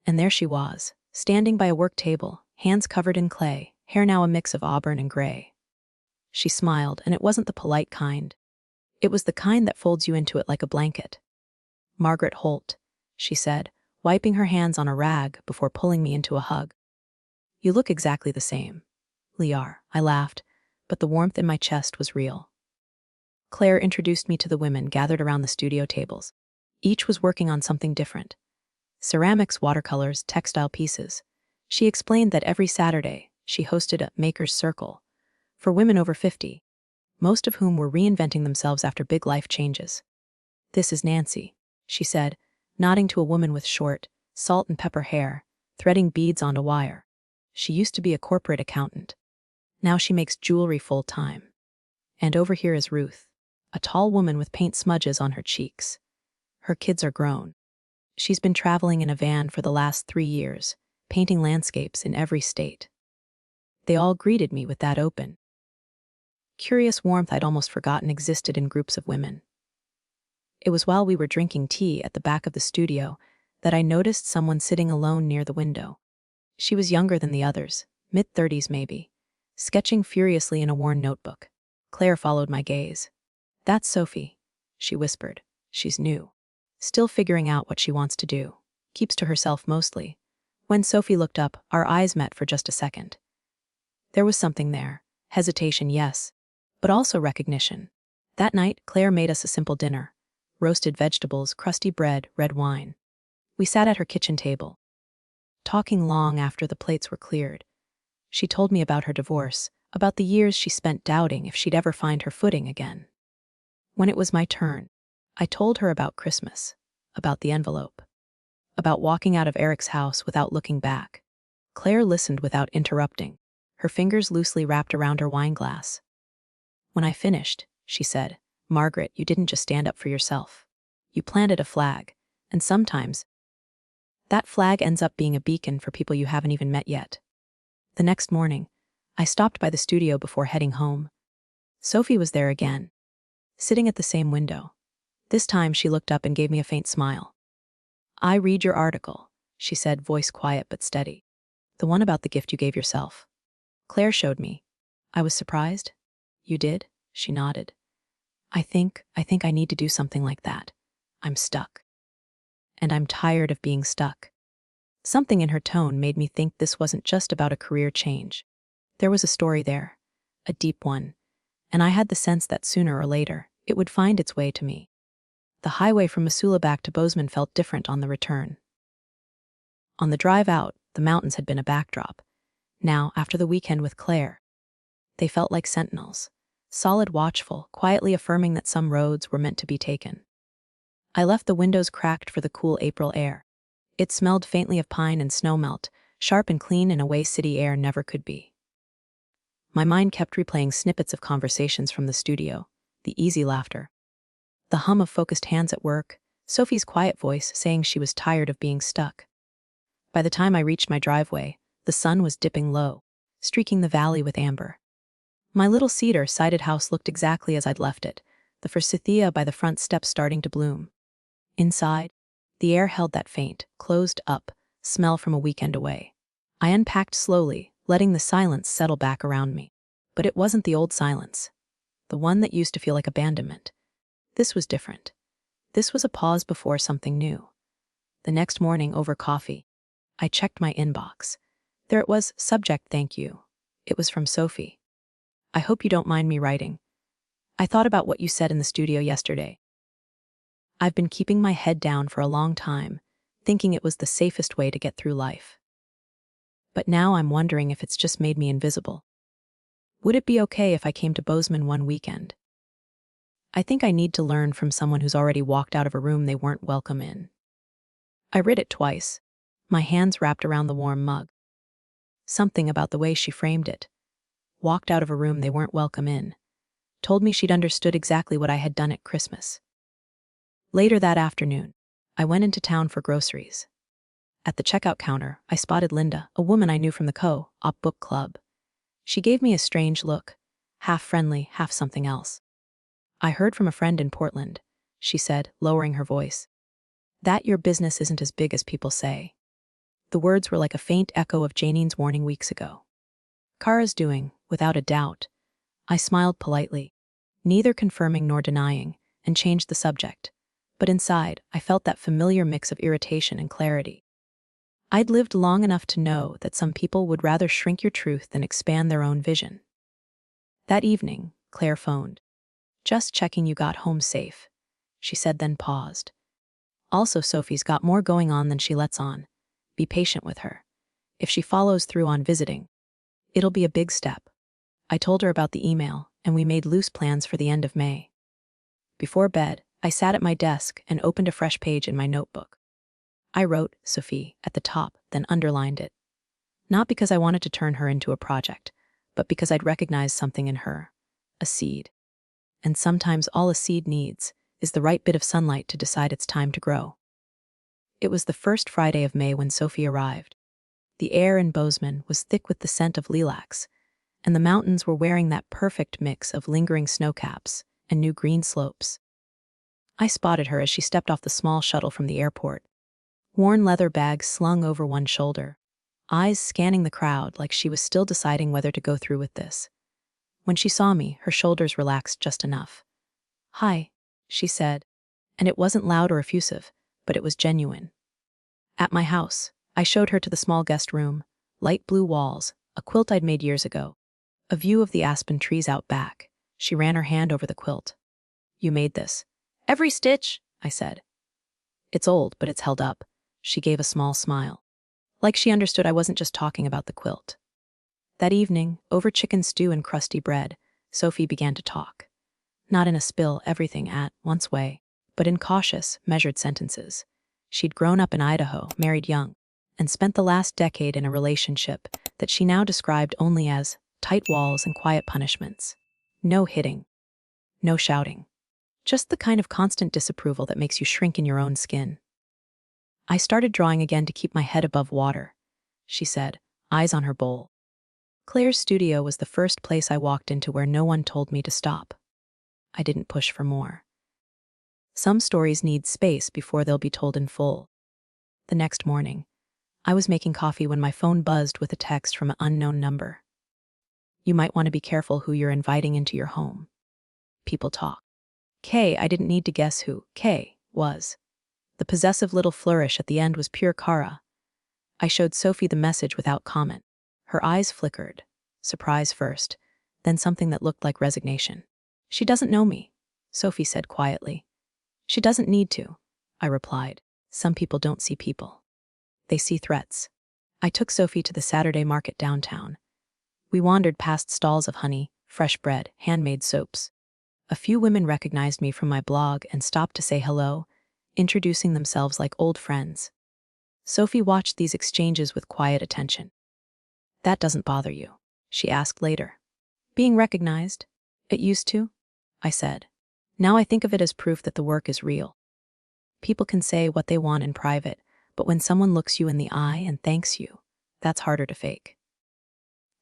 and there she was, standing by a work table, hands covered in clay, hair now a mix of auburn and gray. She smiled, and it wasn't the polite kind. It was the kind that folds you into it like a blanket. "Margaret Holt," she said, wiping her hands on a rag before pulling me into a hug. "You look exactly the same." "Liar," I laughed, but the warmth in my chest was real. Claire introduced me to the women gathered around the studio tables. Each was working on something different. Ceramics, watercolors, textile pieces. She explained that every Saturday she hosted a Maker's Circle for women over 50, most of whom were reinventing themselves after big life changes. "This is Nancy," she said, nodding to a woman with short, salt and pepper hair, threading beads onto wire. She used to be a corporate accountant. Now she makes jewelry full-time. And over here is Ruth, a tall woman with paint smudges on her cheeks. Her kids are grown. She's been traveling in a van for the last 3 years, painting landscapes in every state. They all greeted me with that open, curious warmth I'd almost forgotten existed in groups of women. It was while we were drinking tea at the back of the studio that I noticed someone sitting alone near the window. She was younger than the others, mid-30s maybe, sketching furiously in a worn notebook. Claire followed my gaze. "That's Sophie," she whispered. "She's new. Still figuring out what she wants to do. Keeps to herself mostly." When Sophie looked up, our eyes met for just a second. There was something there. Hesitation, yes, but also recognition. That night, Claire made us a simple dinner. Roasted vegetables, crusty bread, red wine. We sat at her kitchen table, talking long after the plates were cleared. She told me about her divorce, about the years she spent doubting if she'd ever find her footing again. When it was my turn, I told her about Christmas, about the envelope, about walking out of Eric's house without looking back. Claire listened without interrupting, her fingers loosely wrapped around her wine glass. When I finished, she said, "Margaret, you didn't just stand up for yourself. You planted a flag, and sometimes that flag ends up being a beacon for people you haven't even met yet." The next morning, I stopped by the studio before heading home. Sophie was there again, sitting at the same window. This time she looked up and gave me a faint smile. "I read your article," she said, voice quiet but steady. "The one about the gift you gave yourself." Claire showed me. I was surprised. "You did?" She nodded. I think I need to do something like that. I'm stuck. And I'm tired of being stuck." Something in her tone made me think this wasn't just about a career change. There was a story there, a deep one, and I had the sense that sooner or later, it would find its way to me. The highway from Missoula back to Bozeman felt different on the return. On the drive out, the mountains had been a backdrop. Now, after the weekend with Claire, they felt like sentinels, solid, watchful, quietly affirming that some roads were meant to be taken. I left the windows cracked for the cool April air. It smelled faintly of pine and snowmelt, sharp and clean in a way city air never could be. My mind kept replaying snippets of conversations from the studio, the easy laughter, the hum of focused hands at work, Sophie's quiet voice saying she was tired of being stuck. By the time I reached my driveway, the sun was dipping low, streaking the valley with amber. My little cedar-sided house looked exactly as I'd left it, the forsythia by the front steps starting to bloom. Inside, the air held that faint, closed-up smell from a weekend away. I unpacked slowly, letting the silence settle back around me. But it wasn't the old silence, the one that used to feel like abandonment. This was different. This was a pause before something new. The next morning, over coffee, I checked my inbox. There it was, subject thank you. It was from Sophie. I hope you don't mind me writing. I thought about what you said in the studio yesterday. I've been keeping my head down for a long time, thinking it was the safest way to get through life. But now I'm wondering if it's just made me invisible. Would it be okay if I came to Bozeman one weekend? I think I need to learn from someone who's already walked out of a room they weren't welcome in. I read it twice, my hands wrapped around the warm mug. Something about the way she framed it. Walked out of a room they weren't welcome in. Told me she'd understood exactly what I had done at Christmas. Later that afternoon, I went into town for groceries. At the checkout counter, I spotted Linda, a woman I knew from the co-op book club. She gave me a strange look, half friendly, half something else. I heard from a friend in Portland, she said, lowering her voice, that your business isn't as big as people say. The words were like a faint echo of Janine's warning weeks ago. Kara's doing, without a doubt. I smiled politely, neither confirming nor denying, and changed the subject. But inside, I felt that familiar mix of irritation and clarity. I'd lived long enough to know that some people would rather shrink your truth than expand their own vision. That evening, Claire phoned. Just checking you got home safe, she said, then paused. Also, Sophie's got more going on than she lets on. Be patient with her. If she follows through on visiting, it'll be a big step. I told her about the email, and we made loose plans for the end of May. Before bed, I sat at my desk and opened a fresh page in my notebook. I wrote Sophie at the top, then underlined it. Not because I wanted to turn her into a project, but because I'd recognized something in her, a seed. And sometimes all a seed needs is the right bit of sunlight to decide it's time to grow. It was the first Friday of May when Sophie arrived. The air in Bozeman was thick with the scent of lilacs, and the mountains were wearing that perfect mix of lingering snowcaps and new green slopes. I spotted her as she stepped off the small shuttle from the airport, worn leather bag slung over one shoulder, eyes scanning the crowd like she was still deciding whether to go through with this. When she saw me, her shoulders relaxed just enough. "Hi," she said, and it wasn't loud or effusive, but it was genuine. At my house, I showed her to the small guest room, light blue walls, a quilt I'd made years ago, a view of the aspen trees out back. She ran her hand over the quilt. "You made this." "Every stitch," I said. "It's old, but it's held up." She gave a small smile, like she understood I wasn't just talking about the quilt. That evening, over chicken stew and crusty bread, Sophie began to talk. Not in a spill everything at once way, but in cautious, measured sentences. She'd grown up in Idaho, married young, and spent the last decade in a relationship that she now described only as tight walls and quiet punishments. No hitting. No shouting. Just the kind of constant disapproval that makes you shrink in your own skin. "I started drawing again to keep my head above water," she said, eyes on her bowl. Claire's studio was the first place I walked into where no one told me to stop. I didn't push for more. Some stories need space before they'll be told in full. The next morning, I was making coffee when my phone buzzed with a text from an unknown number. "You might want to be careful who you're inviting into your home. People talk." I didn't need to guess who K was. The possessive little flourish at the end was pure Kara. I showed Sophie the message without comment. Her eyes flickered, surprise first, then something that looked like resignation. "She doesn't know me," Sophie said quietly. "She doesn't need to," I replied. "Some people don't see people. They see threats." I took Sophie to the Saturday market downtown. We wandered past stalls of honey, fresh bread, handmade soaps. A few women recognized me from my blog and stopped to say hello, introducing themselves like old friends. Sophie watched these exchanges with quiet attention. "That doesn't bother you?" she asked later. "Being recognized? It used to," I said. "Now I think of it as proof that the work is real. People can say what they want in private, but when someone looks you in the eye and thanks you, that's harder to fake."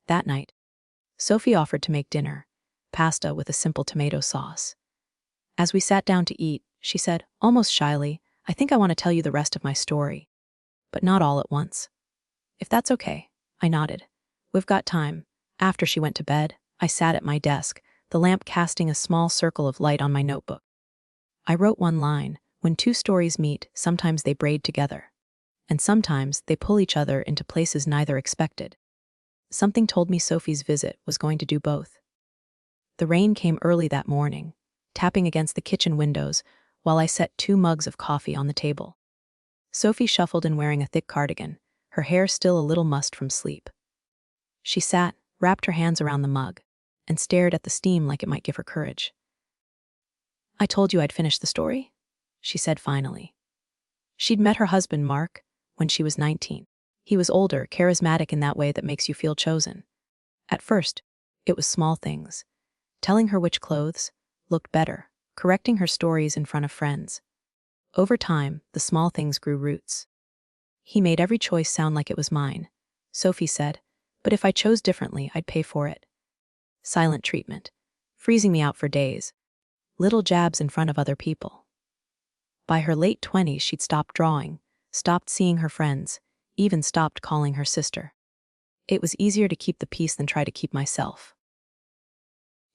That night, Sophie offered to make dinner, pasta with a simple tomato sauce. As we sat down to eat, she said, almost shyly, "I think I want to tell you the rest of my story, but not all at once." "If that's okay," I nodded. "We've got time." After she went to bed, I sat at my desk, the lamp casting a small circle of light on my notebook. I wrote one line: "When two stories meet, sometimes they braid together, and sometimes they pull each other into places neither expected." Something told me Sophie's visit was going to do both. The rain came early that morning, tapping against the kitchen windows while I set 2 mugs of coffee on the table. Sophie shuffled in wearing a thick cardigan, her hair still a little mussed from sleep. She sat, wrapped her hands around the mug, and stared at the steam like it might give her courage. "I told you I'd finish the story," she said finally. She'd met her husband, Mark, when she was 19. He was older, charismatic in that way that makes you feel chosen. At first, it was small things. Telling her which clothes looked better, correcting her stories in front of friends. Over time, the small things grew roots. "He made every choice sound like it was mine," Sophie said, "but if I chose differently, I'd pay for it." Silent treatment, freezing me out for days, little jabs in front of other people. By her late 20s, she'd stopped drawing, stopped seeing her friends, even stopped calling her sister. It was easier to keep the peace than try to keep myself.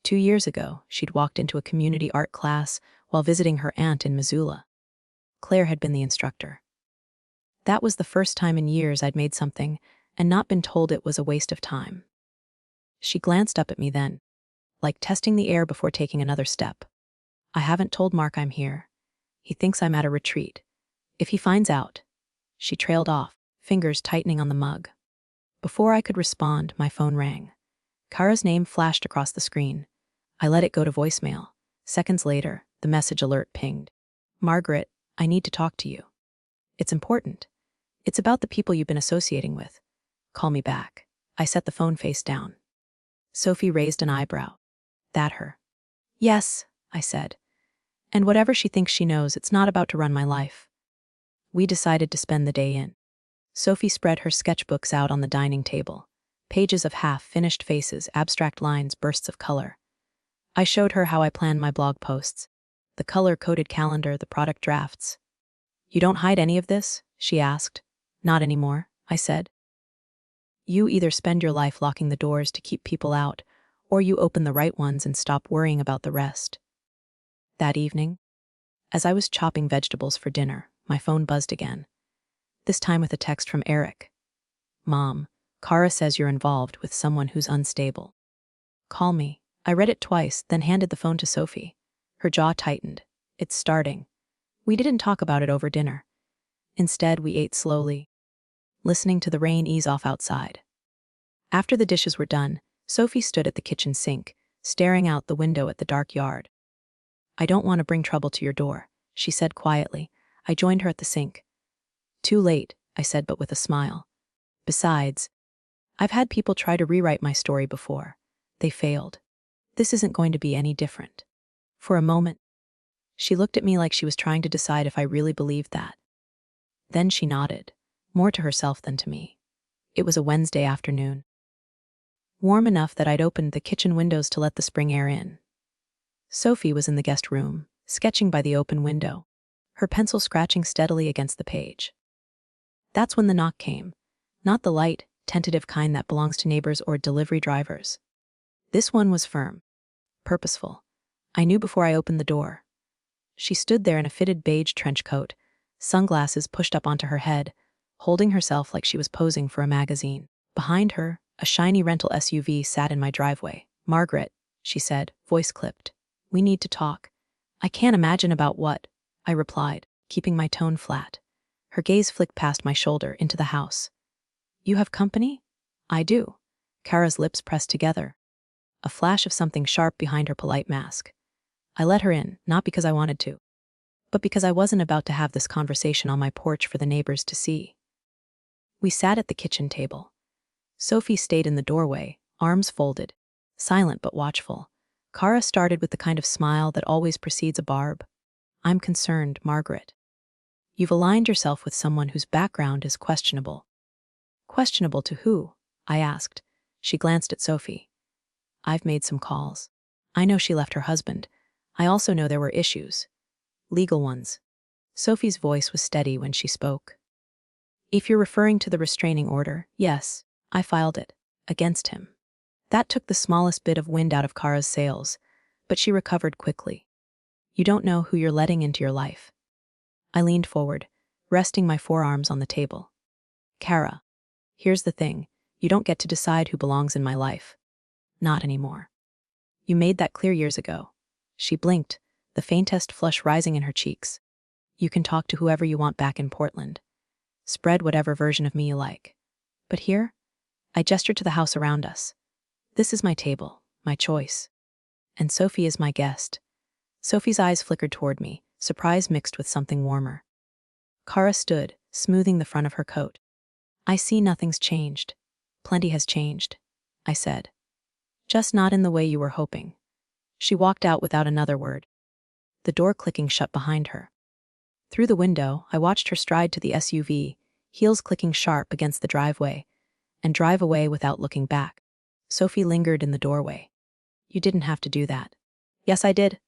2 years ago, she'd walked into a community art class while visiting her aunt in Missoula. Claire had been the instructor. That was the first time in years I'd made something and not been told it was a waste of time. She glanced up at me then, like testing the air before taking another step. "I haven't told Mark I'm here. He thinks I'm at a retreat. If he finds out..." She trailed off, fingers tightening on the mug. Before I could respond, my phone rang. Kara's name flashed across the screen. I let it go to voicemail. Seconds later, the message alert pinged. "Margaret, I need to talk to you. It's important. It's about the people you've been associating with. Call me back." I set the phone face down. Sophie raised an eyebrow. "That her?" "Yes," I said. "And whatever she thinks she knows, it's not about to run my life." We decided to spend the day in. Sophie spread her sketchbooks out on the dining table. Pages of half-finished faces, abstract lines, bursts of color. I showed her how I planned my blog posts. The color-coded calendar, the product drafts. "You don't hide any of this?" she asked. "Not anymore," I said. "You either spend your life locking the doors to keep people out, or you open the right ones and stop worrying about the rest." That evening, as I was chopping vegetables for dinner, my phone buzzed again. This time with a text from Eric. "Mom, Kara says you're involved with someone who's unstable. Call me." I read it twice, then handed the phone to Sophie. Her jaw tightened. "It's starting." We didn't talk about it over dinner. Instead, we ate slowly, listening to the rain ease off outside. After the dishes were done, Sophie stood at the kitchen sink, staring out the window at the dark yard. "I don't want to bring trouble to your door," she said quietly. I joined her at the sink. "Too late," I said, but with a smile. "Besides, I've had people try to rewrite my story before. They failed. This isn't going to be any different." For a moment, she looked at me like she was trying to decide if I really believed that. Then she nodded, more to herself than to me. It was a Wednesday afternoon, warm enough that I'd opened the kitchen windows to let the spring air in. Sophie was in the guest room, sketching by the open window, her pencil scratching steadily against the page. That's when the knock came, not the light, tentative kind that belongs to neighbors or delivery drivers. This one was firm, purposeful. I knew before I opened the door. She stood there in a fitted beige trench coat, sunglasses pushed up onto her head, holding herself like she was posing for a magazine. Behind her, a shiny rental SUV sat in my driveway. "Margaret," she said, voice clipped. "We need to talk." "I can't imagine about what," I replied, keeping my tone flat. Her gaze flicked past my shoulder into the house. "You have company?" "I do." Kara's lips pressed together, a flash of something sharp behind her polite mask. I let her in, not because I wanted to, but because I wasn't about to have this conversation on my porch for the neighbors to see. We sat at the kitchen table. Sophie stayed in the doorway, arms folded, silent but watchful. Kara started with the kind of smile that always precedes a barb. "I'm concerned, Margaret. You've aligned yourself with someone whose background is questionable." "Questionable to who?" I asked. She glanced at Sophie. "I've made some calls. I know she left her husband. I also know there were issues. Legal ones." Sophie's voice was steady when she spoke. "If you're referring to the restraining order, yes, I filed it. Against him." That took the smallest bit of wind out of Kara's sails, but she recovered quickly. "You don't know who you're letting into your life." I leaned forward, resting my forearms on the table. "Kara, here's the thing. You don't get to decide who belongs in my life. Not anymore. You made that clear years ago." She blinked, the faintest flush rising in her cheeks. "You can talk to whoever you want back in Portland. Spread whatever version of me you like. But here," I gestured to the house around us, "this is my table, my choice. And Sophie is my guest." Sophie's eyes flickered toward me, surprise mixed with something warmer. Kara stood, smoothing the front of her coat. "I see nothing's changed. Plenty has changed," I said. "Just not in the way you were hoping." She walked out without another word, the door clicking shut behind her. Through the window, I watched her stride to the SUV, heels clicking sharp against the driveway, and drive away without looking back. Sophie lingered in the doorway. "You didn't have to do that." "Yes, I did,"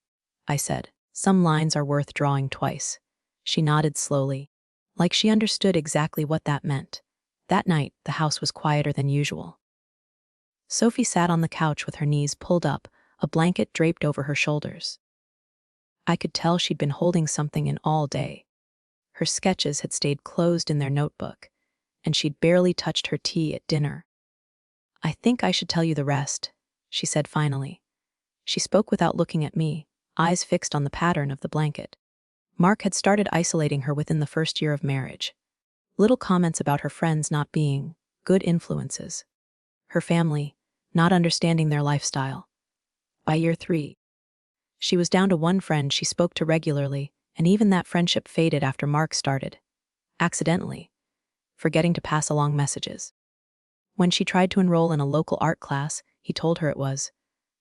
I said. "Some lines are worth drawing twice." She nodded slowly, like she understood exactly what that meant. That night, the house was quieter than usual. Sophie sat on the couch with her knees pulled up, a blanket draped over her shoulders. I could tell she'd been holding something in all day. Her sketches had stayed closed in their notebook, and she'd barely touched her tea at dinner. "I think I should tell you the rest," she said finally. She spoke without looking at me, eyes fixed on the pattern of the blanket. Mark had started isolating her within the first year of marriage. Little comments about her friends not being good influences. Her family, not understanding their lifestyle. By year 3, she was down to one friend she spoke to regularly, and even that friendship faded after Mark started. Accidentally. Forgetting to pass along messages. When she tried to enroll in a local art class, he told her it was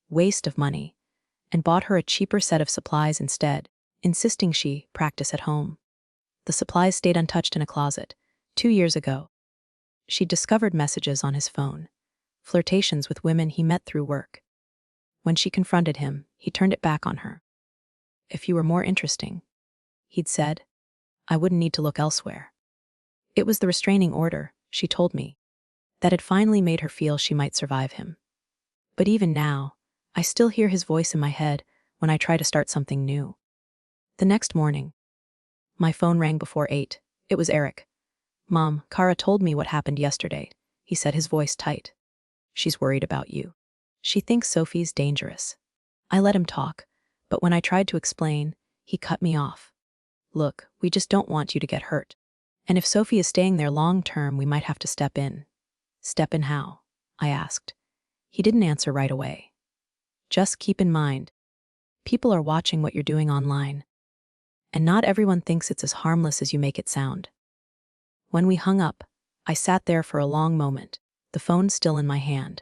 waste of money, and bought her a cheaper set of supplies instead, insisting she practice at home. The supplies stayed untouched in a closet. 2 years ago, she discovered messages on his phone, flirtations with women he met through work. When she confronted him, he turned it back on her. "If you were more interesting," he'd said, "I wouldn't need to look elsewhere." It was the restraining order, she told me, that had finally made her feel she might survive him. But even now, I still hear his voice in my head when I try to start something new. The next morning, my phone rang before 8. It was Eric. "Mom, Kara told me what happened yesterday," he said, his voice tight. "She's worried about you. She thinks Sophie's dangerous." I let him talk, but when I tried to explain, he cut me off. "Look, we just don't want you to get hurt. And if Sophie is staying there long term, we might have to step in." "Step in how?" I asked. He didn't answer right away. "Just keep in mind, people are watching what you're doing online. And not everyone thinks it's as harmless as you make it sound." When we hung up, I sat there for a long moment, the phone still in my hand.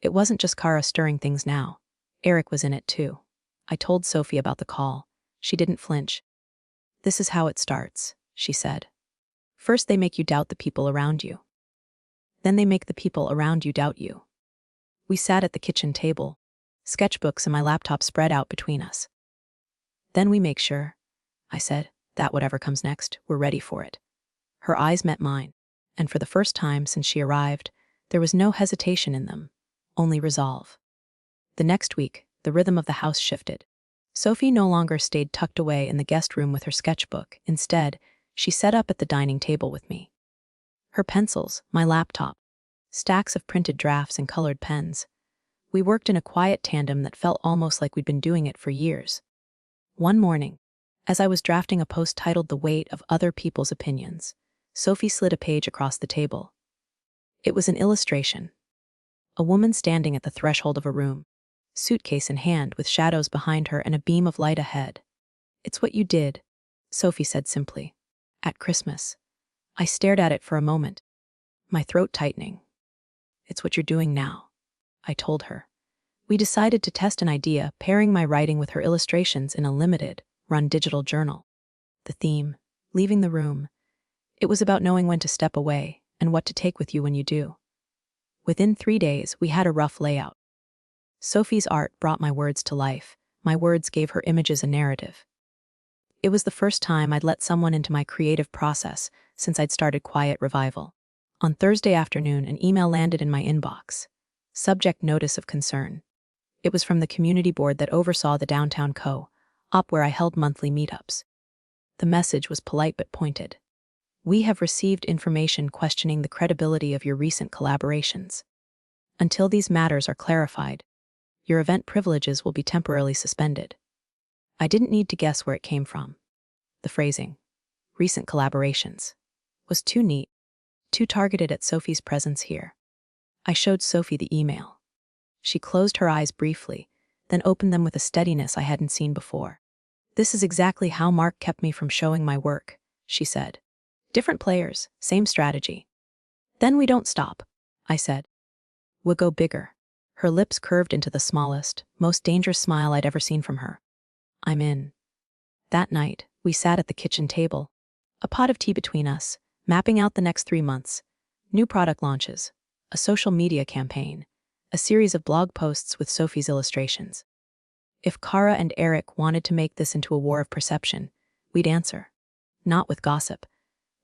It wasn't just Kara stirring things now. Eric was in it too. I told Sophie about the call. She didn't flinch. "This is how it starts," she said. "First they make you doubt the people around you. Then they make the people around you doubt you." We sat at the kitchen table, sketchbooks and my laptop spread out between us. "Then we make sure," I said, "that whatever comes next, we're ready for it." Her eyes met mine, and for the first time since she arrived, there was no hesitation in them, only resolve. The next week, the rhythm of the house shifted. Sophie no longer stayed tucked away in the guest room with her sketchbook. Instead, she sat up at the dining table with me. Her pencils, my laptop, stacks of printed drafts and colored pens. We worked in a quiet tandem that felt almost like we'd been doing it for years. One morning, as I was drafting a post titled "The Weight of Other People's Opinions," Sophie slid a page across the table. It was an illustration. A woman standing at the threshold of a room, suitcase in hand with shadows behind her and a beam of light ahead. "It's what you did," Sophie said simply, "at Christmas." I stared at it for a moment, my throat tightening. "It's what you're doing now," I told her. We decided to test an idea, pairing my writing with her illustrations in a limited-run digital journal. The theme, leaving the room. It was about knowing when to step away and what to take with you when you do. Within 3 days, we had a rough layout. Sophie's art brought my words to life. My words gave her images a narrative. It was the first time I'd let someone into my creative process since I'd started Quiet Revival. On Thursday afternoon, an email landed in my inbox. Subject: notice of concern. It was from the community board that oversaw the downtown co-op where I held monthly meetups. The message was polite but pointed. "We have received information questioning the credibility of your recent collaborations. Until these matters are clarified, your event privileges will be temporarily suspended." I didn't need to guess where it came from. The phrasing, "recent collaborations," was too neat, too targeted at Sophie's presence here. I showed Sophie the email. She closed her eyes briefly, then opened them with a steadiness I hadn't seen before. "This is exactly how Mark kept me from showing my work," she said. "Different players, same strategy." "Then we don't stop," I said. "We'll go bigger." Her lips curved into the smallest, most dangerous smile I'd ever seen from her. "I'm in." That night, we sat at the kitchen table, a pot of tea between us, mapping out the next 3 months. New product launches, a social media campaign, a series of blog posts with Sophie's illustrations. If Kara and Eric wanted to make this into a war of perception, we'd answer. Not with gossip,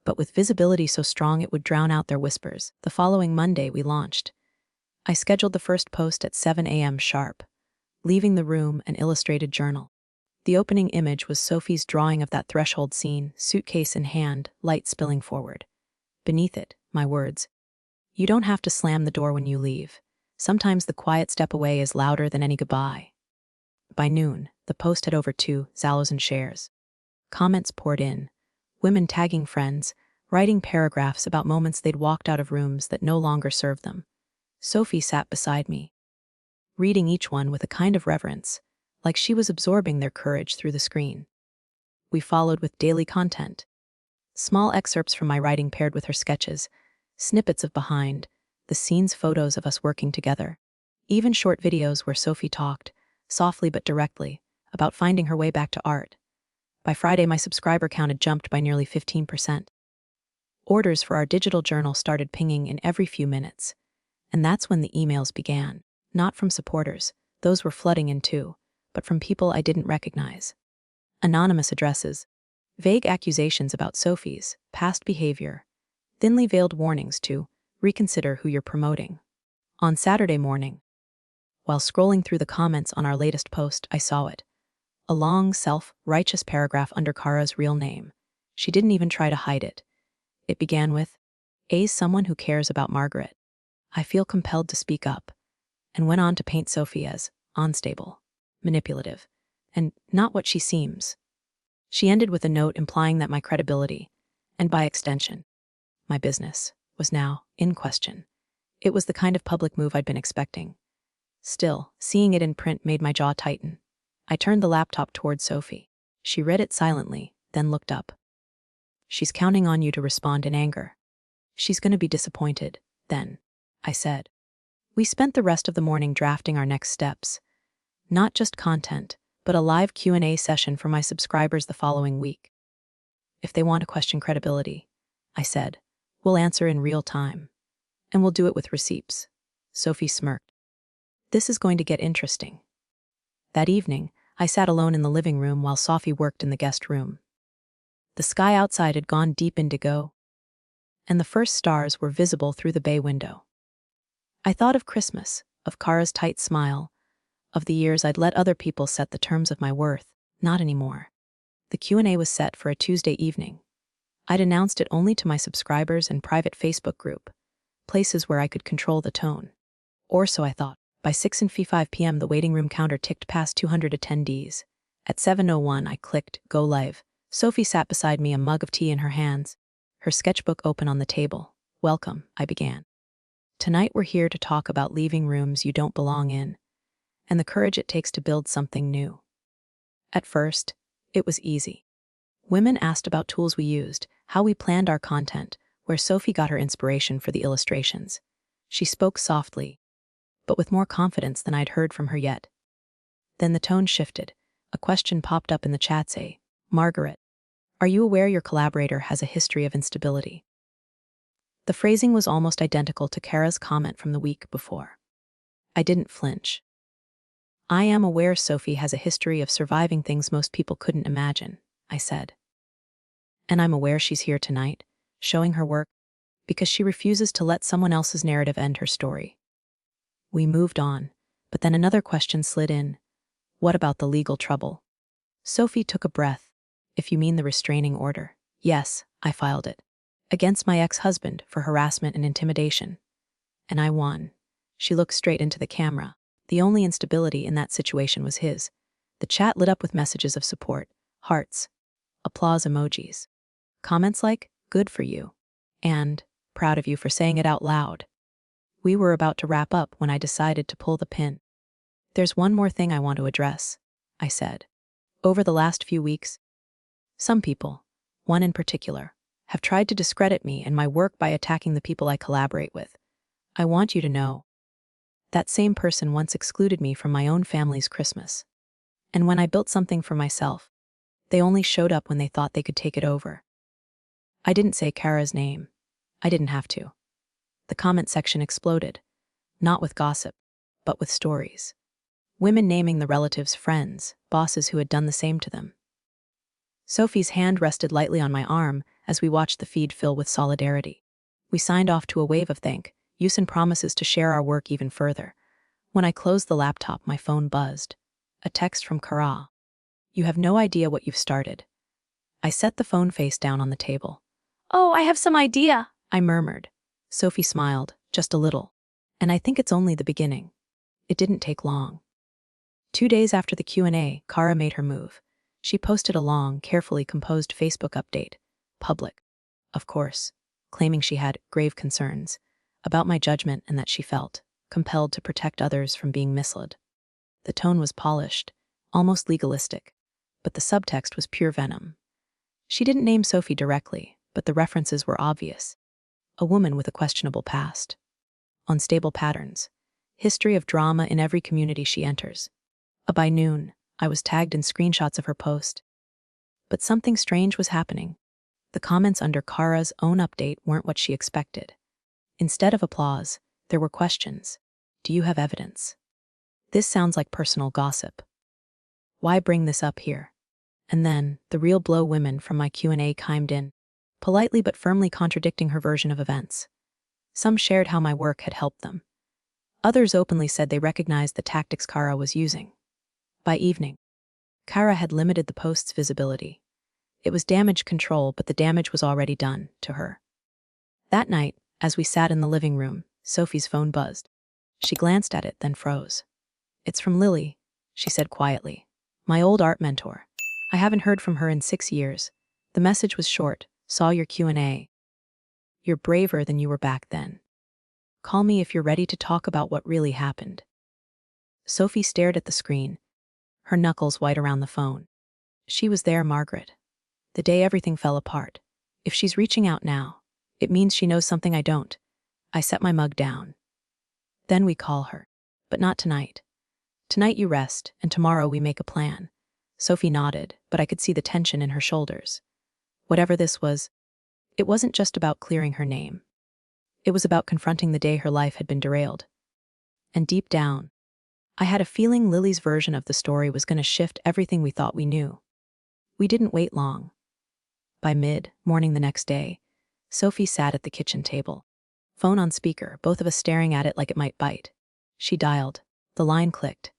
but with visibility so strong it would drown out their whispers. The following Monday, we launched. I scheduled the first post at 7 a.m. sharp, leaving the room an illustrated journal. The opening image was Sophie's drawing of that threshold scene, suitcase in hand, light spilling forward. Beneath it, my words. "You don't have to slam the door when you leave. Sometimes the quiet step away is louder than any goodbye." By noon, the post had over 2,000 shares. Comments poured in, women tagging friends, writing paragraphs about moments they'd walked out of rooms that no longer served them. Sophie sat beside me, reading each one with a kind of reverence, like she was absorbing their courage through the screen. We followed with daily content. Small excerpts from my writing paired with her sketches, snippets of behind the scenes photos of us working together, even short videos where Sophie talked, softly but directly, about finding her way back to art. By Friday, my subscriber count had jumped by nearly 15%. Orders for our digital journal started pinging in every few minutes, and that's when the emails began. Not from supporters, those were flooding in too, but from people I didn't recognize. Anonymous addresses, vague accusations about Sophie's past behavior, thinly veiled warnings to reconsider who you're promoting. On Saturday morning, while scrolling through the comments on our latest post, I saw it. A long, self-righteous paragraph under Kara's real name. She didn't even try to hide it. It began with, "A's someone who cares about Margaret. I feel compelled to speak up," and went on to paint Sophie as unstable, manipulative, and not what she seems. She ended with a note implying that my credibility, and by extension, my business, was now in question. It was the kind of public move I'd been expecting. Still, seeing it in print made my jaw tighten. I turned the laptop toward Sophie. She read it silently, then looked up. "She's counting on you to respond in anger. She's going to be disappointed, then," I said. We spent the rest of the morning drafting our next steps. Not just content, but a live Q&A session for my subscribers the following week. "If they want to question credibility," I said, "we'll answer in real time. And we'll do it with receipts." Sophie smirked. "This is going to get interesting." That evening, I sat alone in the living room while Sophie worked in the guest room. The sky outside had gone deep indigo, and the first stars were visible through the bay window. I thought of Christmas, of Kara's tight smile, of the years I'd let other people set the terms of my worth. Not anymore. The Q&A was set for a Tuesday evening. I'd announced it only to my subscribers and private Facebook group, places where I could control the tone. Or so I thought. By 6:05 p.m. the waiting room counter ticked past 200 attendees. At 7:01 I clicked Go Live. Sophie sat beside me, a mug of tea in her hands, her sketchbook open on the table. "Welcome," I began. "Tonight we're here to talk about leaving rooms you don't belong in, and the courage it takes to build something new." At first, it was easy. Women asked about tools we used, how we planned our content, where Sophie got her inspiration for the illustrations. She spoke softly, but with more confidence than I'd heard from her yet. Then the tone shifted. A question popped up in the chat say, "Margaret, are you aware your collaborator has a history of instability?" The phrasing was almost identical to Kara's comment from the week before. I didn't flinch. "I am aware Sophie has a history of surviving things most people couldn't imagine," I said. "And I'm aware she's here tonight, showing her work, because she refuses to let someone else's narrative end her story." We moved on, but then another question slid in. "What about the legal trouble?" Sophie took a breath. "If you mean the restraining order." "Yes, I filed it. Against my ex-husband for harassment and intimidation. And I won." She looked straight into the camera. The only instability in that situation was his. The chat lit up with messages of support, hearts, applause emojis. Comments like, "Good for you," and "Proud of you for saying it out loud." We were about to wrap up when I decided to pull the pin. "There's one more thing I want to address," I said. "Over the last few weeks, some people, one in particular, have tried to discredit me and my work by attacking the people I collaborate with. I want you to know that same person once excluded me from my own family's Christmas. And when I built something for myself, they only showed up when they thought they could take it over." I didn't say Kara's name. I didn't have to. The comment section exploded, not with gossip, but with stories. Women naming the relatives, friends, bosses who had done the same to them. Sophie's hand rested lightly on my arm as we watched the feed fill with solidarity. We signed off to a wave of thank yous and promises to share our work even further. When I closed the laptop, my phone buzzed. A text from Kara. "You have no idea what you've started." I set the phone face down on the table. "Oh, I have some idea," I murmured. Sophie smiled, just a little. "And I think it's only the beginning." It didn't take long. 2 days after the Q&A, Kara made her move. She posted a long, carefully composed Facebook update, public, of course, claiming she had grave concerns about my judgment and that she felt compelled to protect others from being misled. The tone was polished, almost legalistic, but the subtext was pure venom. She didn't name Sophie directly, but the references were obvious. A woman with a questionable past. Unstable patterns. History of drama in every community she enters. By noon, I was tagged in screenshots of her post. But something strange was happening. The comments under Kara's own update weren't what she expected. Instead of applause, there were questions. "Do you have evidence? This sounds like personal gossip. Why bring this up here?" And then, the real blow, women from my Q&A chimed in, politely but firmly contradicting her version of events. Some shared how my work had helped them. Others openly said they recognized the tactics Kara was using. By evening, Kara had limited the post's visibility. It was damage control, but the damage was already done to her. That night, as we sat in the living room, Sophie's phone buzzed. She glanced at it, then froze. "It's from Lily," she said quietly. "My old art mentor. I haven't heard from her in 6 years. The message was short. Saw your Q&A. You're braver than you were back then. Call me if you're ready to talk about what really happened." Sophie stared at the screen, her knuckles white around the phone. She was there, Margaret. The day everything fell apart. If she's reaching out now, it means she knows something I don't. I set my mug down. "Then we call her. But not tonight. Tonight you rest, and tomorrow we make a plan." Sophie nodded, but I could see the tension in her shoulders. Whatever this was, it wasn't just about clearing her name. It was about confronting the day her life had been derailed. And deep down, I had a feeling Lily's version of the story was going to shift everything we thought we knew. We didn't wait long. By mid-morning the next day, Sophie sat at the kitchen table, phone on speaker, both of us staring at it like it might bite. She dialed. The line clicked.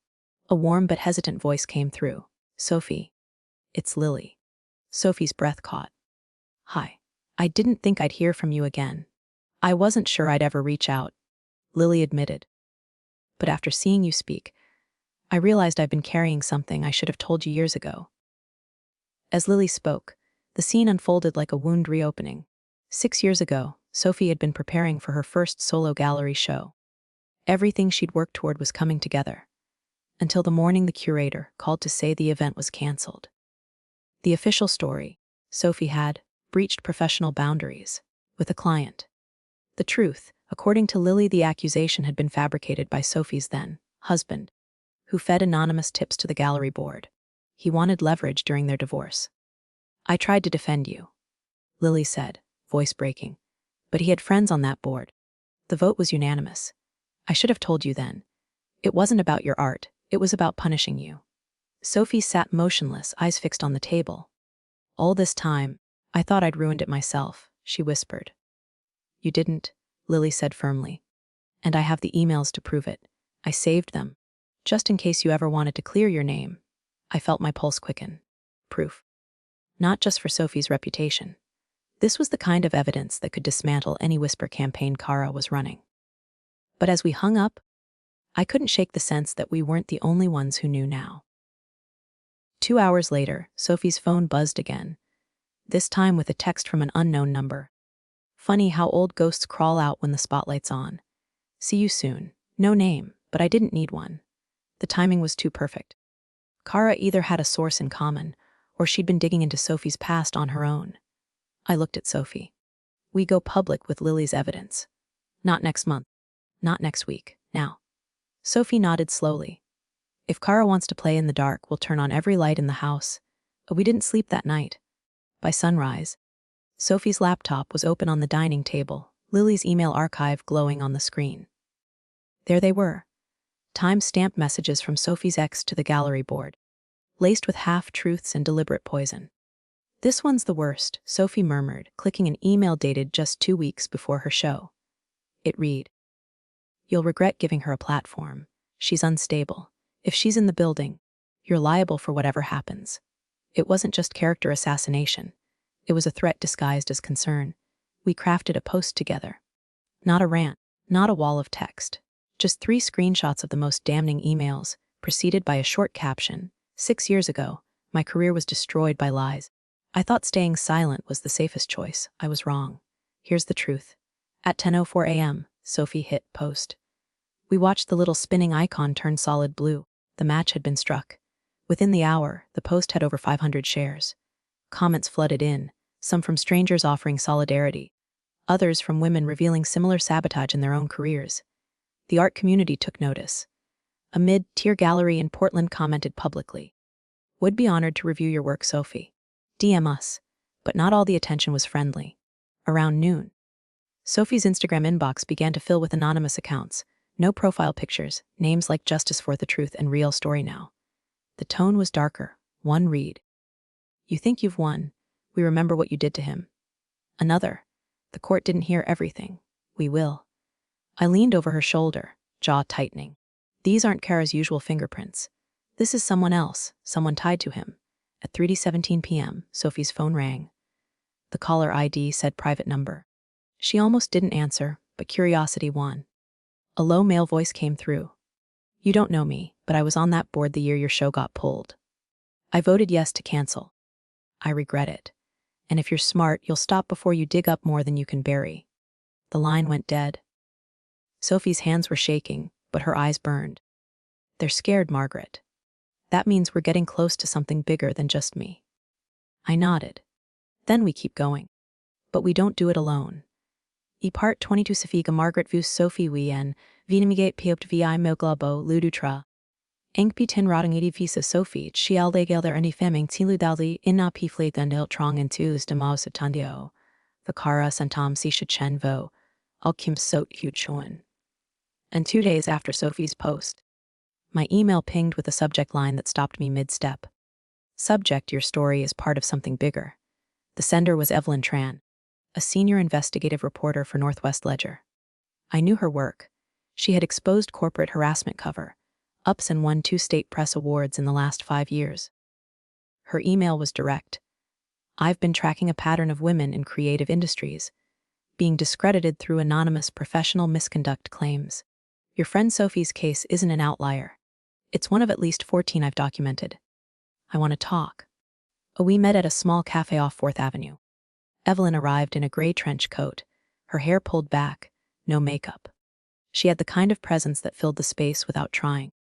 A warm but hesitant voice came through. "Sophie, it's Lily." Sophie's breath caught. "Hi. I didn't think I'd hear from you again. I wasn't sure I'd ever reach out," Lily admitted. "But after seeing you speak, I realized I've been carrying something I should have told you years ago." As Lily spoke, the scene unfolded like a wound reopening. 6 years ago, Sophie had been preparing for her first solo gallery show. Everything she'd worked toward was coming together, until the morning the curator called to say the event was canceled. The official story: Sophie had breached professional boundaries. with a client. The truth, according to Lily, the accusation had been fabricated by Sophie's then husband, who fed anonymous tips to the gallery board. He wanted leverage during their divorce. I tried to defend you, Lily said, voice breaking. But he had friends on that board. The vote was unanimous. I should have told you then. It wasn't about your art, it was about punishing you. Sophie sat motionless, eyes fixed on the table. All this time, I thought I'd ruined it myself, she whispered. You didn't, Lily said firmly. And I have the emails to prove it. I saved them, just in case you ever wanted to clear your name. I felt my pulse quicken. Proof. Not just for Sophie's reputation. This was the kind of evidence that could dismantle any whisper campaign Kara was running. But as we hung up, I couldn't shake the sense that we weren't the only ones who knew now. 2 hours later, Sophie's phone buzzed again, this time with a text from an unknown number. Funny how old ghosts crawl out when the spotlight's on. See you soon. No name, but I didn't need one. The timing was too perfect. Kara either had a source in common, or she'd been digging into Sophie's past on her own. I looked at Sophie. We go public with Lily's evidence. Not next month. Not next week. Now. Sophie nodded slowly. If Kara wants to play in the dark, we'll turn on every light in the house. We didn't sleep that night. By sunrise, Sophie's laptop was open on the dining table, Lily's email archive glowing on the screen. There they were. Time-stamped messages from Sophie's ex to the gallery board, laced with half-truths and deliberate poison. This one's the worst, Sophie murmured, clicking an email dated just 2 weeks before her show. It read, You'll regret giving her a platform. She's unstable. If she's in the building, you're liable for whatever happens. It wasn't just character assassination. It was a threat disguised as concern. We crafted a post together. Not a rant, not a wall of text. Just 3 screenshots of the most damning emails, preceded by a short caption. 6 years ago, my career was destroyed by lies. I thought staying silent was the safest choice. I was wrong. Here's the truth. At 10:04 a.m., Sophie hit post. We watched the little spinning icon turn solid blue. The match had been struck. Within the hour, the post had over 500 shares. Comments flooded in, some from strangers offering solidarity, others from women revealing similar sabotage in their own careers. The art community took notice. A mid-tier gallery in Portland commented publicly, Would be honored to review your work, Sophie. DM us. But not all the attention was friendly. Around noon, Sophie's Instagram inbox began to fill with anonymous accounts. No profile pictures, names like Justice for the Truth and Real Story Now. The tone was darker. One read, You think you've won. We remember what you did to him. Another, The court didn't hear everything. We will. I leaned over her shoulder, jaw tightening. These aren't Kara's usual fingerprints. This is someone else, someone tied to him. At 3:17 p.m., Sophie's phone rang. The caller ID said private number. She almost didn't answer, but curiosity won. A low male voice came through. You don't know me, but I was on that board the year your show got pulled. I voted yes to cancel. I regret it. And if you're smart, you'll stop before you dig up more than you can bury. The line went dead. Sophie's hands were shaking, but her eyes burned. They're scared, Margaret. That means we're getting close to something bigger than just me. I nodded. Then we keep going. But we don't do it alone. I part 22 Safiga Margaret vus Sophie wien, vinamigate piopt vi moglabo ludutra. Engpi tin rotting visa Sophie, chial legel there any femming tiludali inna pifle thundil trong entus demos atundio. The Kara santam si chen vo, al kim sot hu choen. And 2 days after Sophie's post, my email pinged with a subject line that stopped me mid-step. Subject, your story is part of something bigger. The sender was Evelyn Tran, a senior investigative reporter for Northwest Ledger. I knew her work. She had exposed corporate harassment cover, ups and won 2 state press awards in the last 5 years. Her email was direct. I've been tracking a pattern of women in creative industries, being discredited through anonymous professional misconduct claims. Your friend Sophie's case isn't an outlier. It's one of at least 14 I've documented. I want to talk. We met at a small cafe off 4th Avenue. Evelyn arrived in a gray trench coat, her hair pulled back, no makeup. She had the kind of presence that filled the space without trying.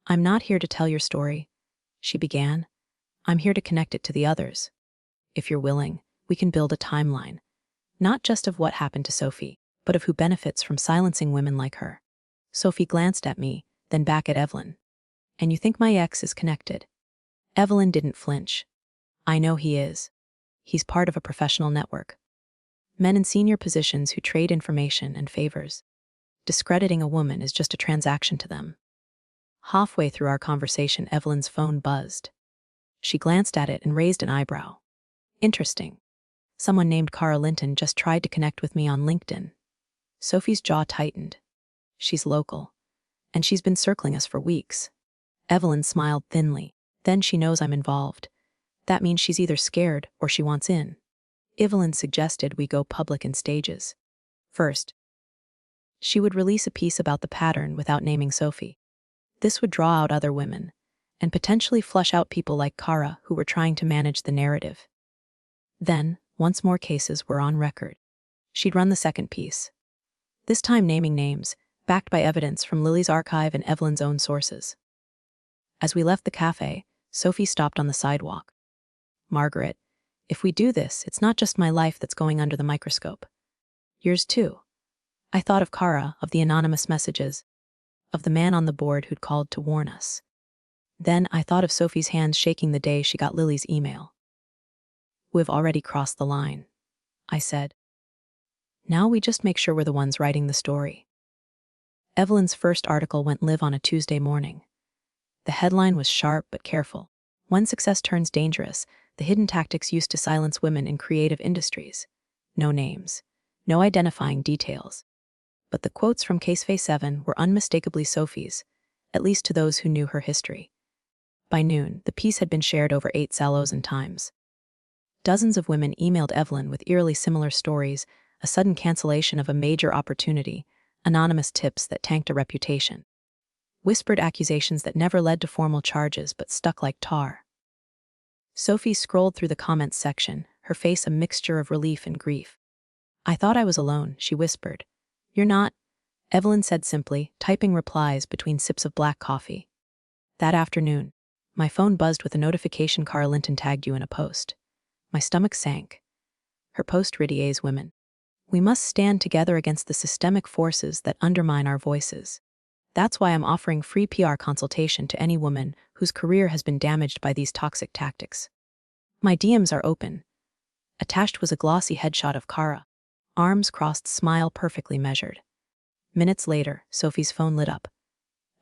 I'm not here to tell your story, she began. I'm here to connect it to the others. If you're willing, we can build a timeline. Not just of what happened to Sophie, but of who benefits from silencing women like her. Sophie glanced at me, then back at Evelyn. And you think my ex is connected? Evelyn didn't flinch. I know he is. He's part of a professional network. Men in senior positions who trade information and favors. Discrediting a woman is just a transaction to them. Halfway through our conversation, Evelyn's phone buzzed. She glanced at it and raised an eyebrow. Interesting. Someone named Cara Linton just tried to connect with me on LinkedIn. Sophie's jaw tightened. She's local, and she's been circling us for weeks. Evelyn smiled thinly. Then she knows I'm involved. That means she's either scared or she wants in. Evelyn suggested we go public in stages. First, she would release a piece about the pattern without naming Sophie. This would draw out other women, and potentially flush out people like Cara who were trying to manage the narrative. Then, once more cases were on record, she'd run the second piece. This time naming names, backed by evidence from Lily's archive and Evelyn's own sources. As we left the cafe, Sophie stopped on the sidewalk. Margaret, if we do this, it's not just my life that's going under the microscope. Yours too. I thought of Cara, of the anonymous messages, of the man on the board who'd called to warn us. Then I thought of Sophie's hands shaking the day she got Lily's email. We've already crossed the line, I said. Now we just make sure we're the ones writing the story. Evelyn's first article went live on a Tuesday morning. The headline was sharp but careful. When success turns dangerous, the hidden tactics used to silence women in creative industries. No names, no identifying details. But the quotes from Case Face 7 were unmistakably Sophie's, at least to those who knew her history. By noon, the piece had been shared over 8 silos and times. Dozens of women emailed Evelyn with eerily similar stories, a sudden cancellation of a major opportunity, anonymous tips that tanked a reputation. Whispered accusations that never led to formal charges but stuck like tar. Sophie scrolled through the comments section, her face a mixture of relief and grief. I thought I was alone, she whispered. You're not, Evelyn said simply, typing replies between sips of black coffee. That afternoon, my phone buzzed with a notification Cara Linton tagged you in a post. My stomach sank. Her post read EA's women. We must stand together against the systemic forces that undermine our voices. That's why I'm offering free PR consultation to any woman whose career has been damaged by these toxic tactics. My DMs are open. Attached was a glossy headshot of Cara, arms crossed, smile perfectly measured. Minutes later, Sophie's phone lit up.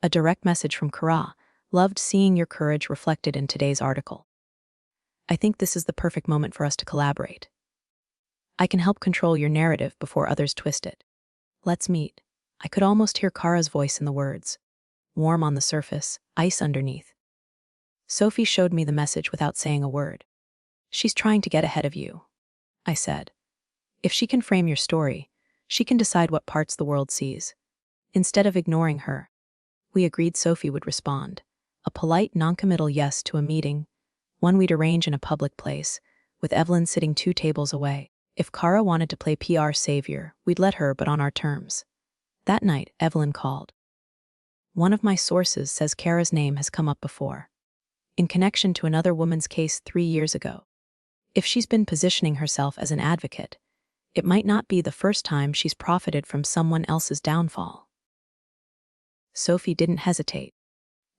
A direct message from Cara, loved seeing your courage reflected in today's article. I think this is the perfect moment for us to collaborate. I can help control your narrative before others twist it. Let's meet. I could almost hear Cara's voice in the words. Warm on the surface, ice underneath. Sophie showed me the message without saying a word. She's trying to get ahead of you, I said. If she can frame your story, she can decide what parts the world sees. Instead of ignoring her, we agreed Sophie would respond. A polite, noncommittal yes to a meeting, one we'd arrange in a public place, with Evelyn sitting 2 tables away. If Cara wanted to play PR savior, we'd let her, but on our terms. That night, Evelyn called. One of my sources says Cara's name has come up before, in connection to another woman's case 3 years ago. If she's been positioning herself as an advocate, it might not be the first time she's profited from someone else's downfall. Sophie didn't hesitate.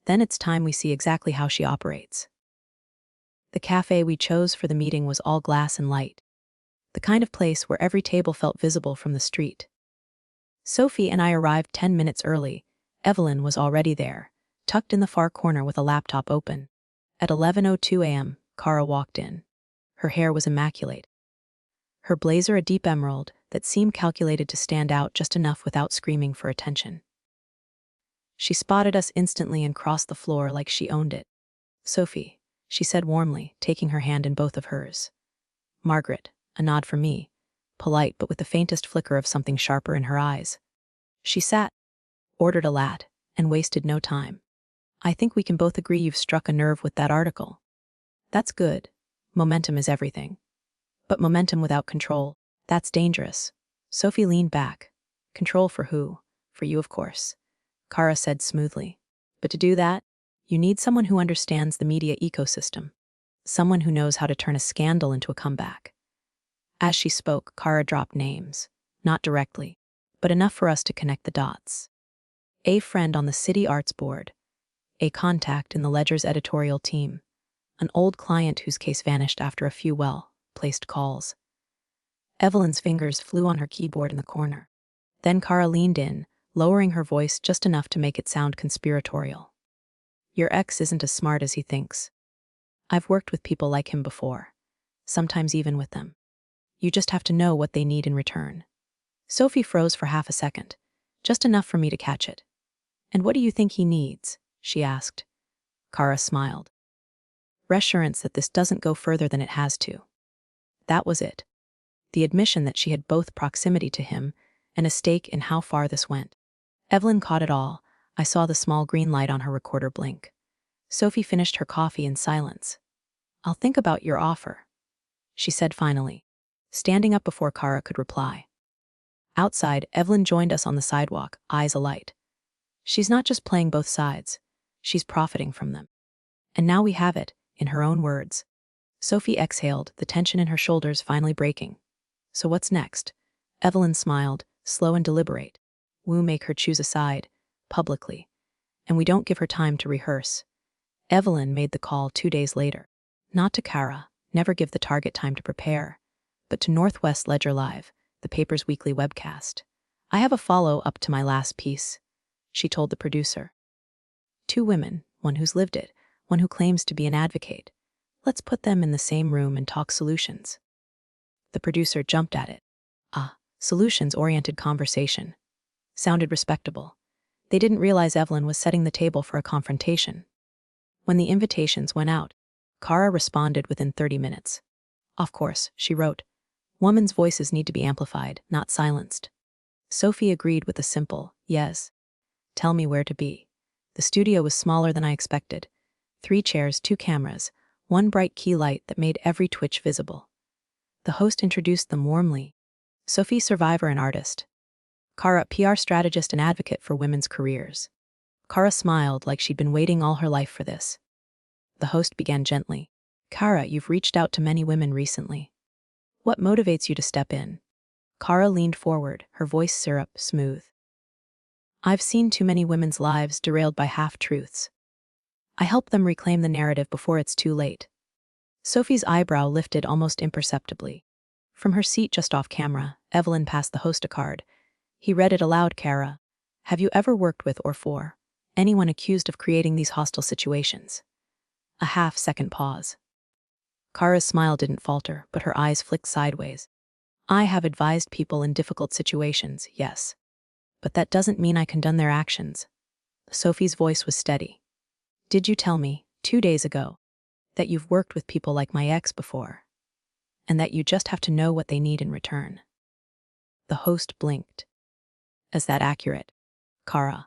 Then it's time we see exactly how she operates. The cafe we chose for the meeting was all glass and light, the kind of place where every table felt visible from the street. Sophie and I arrived 10 minutes early. Evelyn was already there, tucked in the far corner with a laptop open. At 11:02 a.m., Cara walked in. Her hair was immaculate. Her blazer a deep emerald that seemed calculated to stand out just enough without screaming for attention. She spotted us instantly and crossed the floor like she owned it. Sophie, she said warmly, taking her hand in both of hers. Margaret, a nod from me, polite but with the faintest flicker of something sharper in her eyes. She sat, ordered a latte, and wasted no time. I think we can both agree you've struck a nerve with that article. That's good. Momentum is everything. But momentum without control, that's dangerous. Sophie leaned back. Control for who? For you, of course. Cara said smoothly. But to do that, you need someone who understands the media ecosystem. Someone who knows how to turn a scandal into a comeback. As she spoke, Kara dropped names. Not directly, but enough for us to connect the dots. A friend on the city arts board. A contact in the Ledger's editorial team. An old client whose case vanished after a few well-placed calls. Evelyn's fingers flew on her keyboard in the corner. Then Kara leaned in, lowering her voice just enough to make it sound conspiratorial. Your ex isn't as smart as he thinks. I've worked with people like him before, sometimes even with them. You just have to know what they need in return. Sophie froze for half a second, just enough for me to catch it. And what do you think he needs? She asked. Kara smiled. Reassurance that this doesn't go further than it has to. That was it. The admission that she had both proximity to him and a stake in how far this went. Evelyn caught it all. I saw the small green light on her recorder blink. Sophie finished her coffee in silence. I'll think about your offer, she said finally, standing up before Kara could reply. Outside, Evelyn joined us on the sidewalk, eyes alight. She's not just playing both sides. She's profiting from them. And now we have it, in her own words. Sophie exhaled, the tension in her shoulders finally breaking. So what's next? Evelyn smiled, slow and deliberate. We'll make her choose a side, publicly. And we don't give her time to rehearse. Evelyn made the call 2 days later. Not to Kara, never give the target time to prepare, but to Northwest Ledger Live, the paper's weekly webcast. I have a follow-up to my last piece, she told the producer. 2 women, one who's lived it, one who claims to be an advocate. Let's put them in the same room and talk solutions. The producer jumped at it. Solutions-oriented conversation. Sounded respectable. They didn't realize Evelyn was setting the table for a confrontation. When the invitations went out, Kara responded within 30 minutes. Of course, she wrote. Women's voices need to be amplified, not silenced. Sophie agreed with a simple, yes. Tell me where to be. The studio was smaller than I expected. 3 chairs, 2 cameras, 1 bright key light that made every twitch visible. The host introduced them warmly. Sophie, survivor and artist. Kara, PR strategist and advocate for women's careers. Kara smiled like she'd been waiting all her life for this. The host began gently. Kara, you've reached out to many women recently. What motivates you to step in? Kara leaned forward, her voice syrup smooth. I've seen too many women's lives derailed by half-truths. I help them reclaim the narrative before it's too late. Sophie's eyebrow lifted almost imperceptibly. From her seat just off camera, Evelyn passed the host a card. He read it aloud. Kara, have you ever worked with or for anyone accused of creating these hostile situations? A half-second pause. Kara's smile didn't falter, but her eyes flicked sideways. I have advised people in difficult situations, yes. But that doesn't mean I condone their actions. Sophie's voice was steady. Did you tell me, 2 days ago, that you've worked with people like my ex before? And that you just have to know what they need in return? The host blinked. Is that accurate? Kara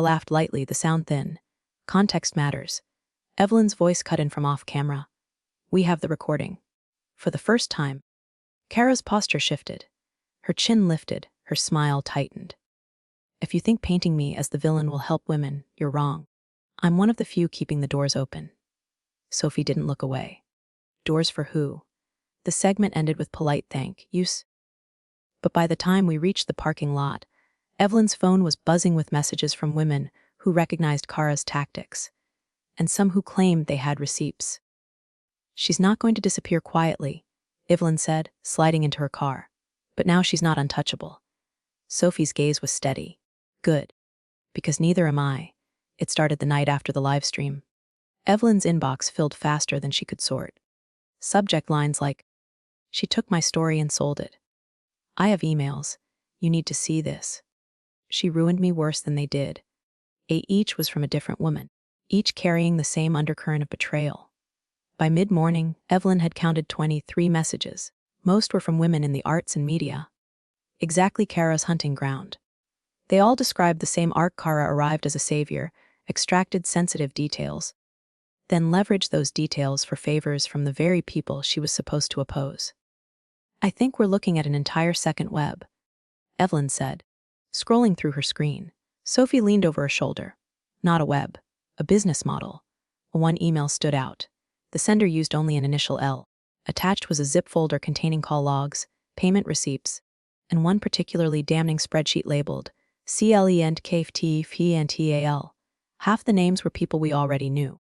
laughed lightly, the sound thin. Context matters. Evelyn's voice cut in from off camera. We have the recording. For the first time, Kara's posture shifted. Her chin lifted, her smile tightened. If you think painting me as the villain will help women, you're wrong. I'm one of the few keeping the doors open. Sophie didn't look away. Doors for who? The segment ended with polite thank yous. But by the time we reached the parking lot, Evelyn's phone was buzzing with messages from women who recognized Kara's tactics, and some who claimed they had receipts. She's not going to disappear quietly, Evelyn said, sliding into her car. But now she's not untouchable. Sophie's gaze was steady. Good. Because neither am I. It started the night after the live stream. Evelyn's inbox filled faster than she could sort. Subject lines like, she took my story and sold it. I have emails. You need to see this. She ruined me worse than they did. Each was from a different woman, each carrying the same undercurrent of betrayal. By mid-morning, Evelyn had counted 23 messages. Most were from women in the arts and media. Exactly Kara's hunting ground. They all described the same arc. Kara arrived as a savior, extracted sensitive details, then leveraged those details for favors from the very people she was supposed to oppose. I think we're looking at an entire second web, Evelyn said, scrolling through her screen. Sophie leaned over her shoulder. Not a web, a business model. One email stood out. The sender used only an initial L. Attached was a zip folder containing call logs, payment receipts, and one particularly damning spreadsheet labeled CLENTKFTFENTAL. Half the names were people we already knew.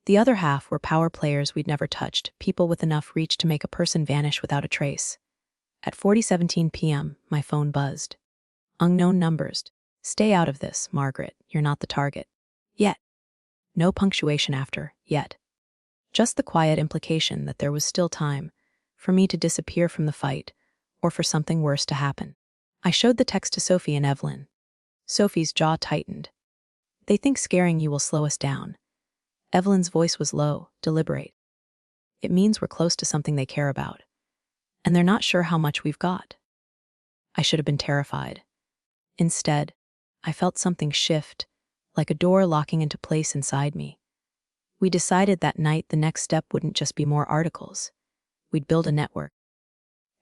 The other half were power players we'd never touched, people with enough reach to make a person vanish without a trace. At 40:17 p.m., my phone buzzed. Unknown numbers. Stay out of this, Margaret. You're not the target. Yet. No punctuation after, yet. Just the quiet implication that there was still time for me to disappear from the fight, or for something worse to happen. I showed the text to Sophie and Evelyn. Sophie's jaw tightened. They think scaring you will slow us down. Evelyn's voice was low, deliberate. It means we're close to something they care about. And they're not sure how much we've got. I should have been terrified. Instead, I felt something shift, like a door locking into place inside me. We decided that night the next step wouldn't just be more articles. We'd build a network.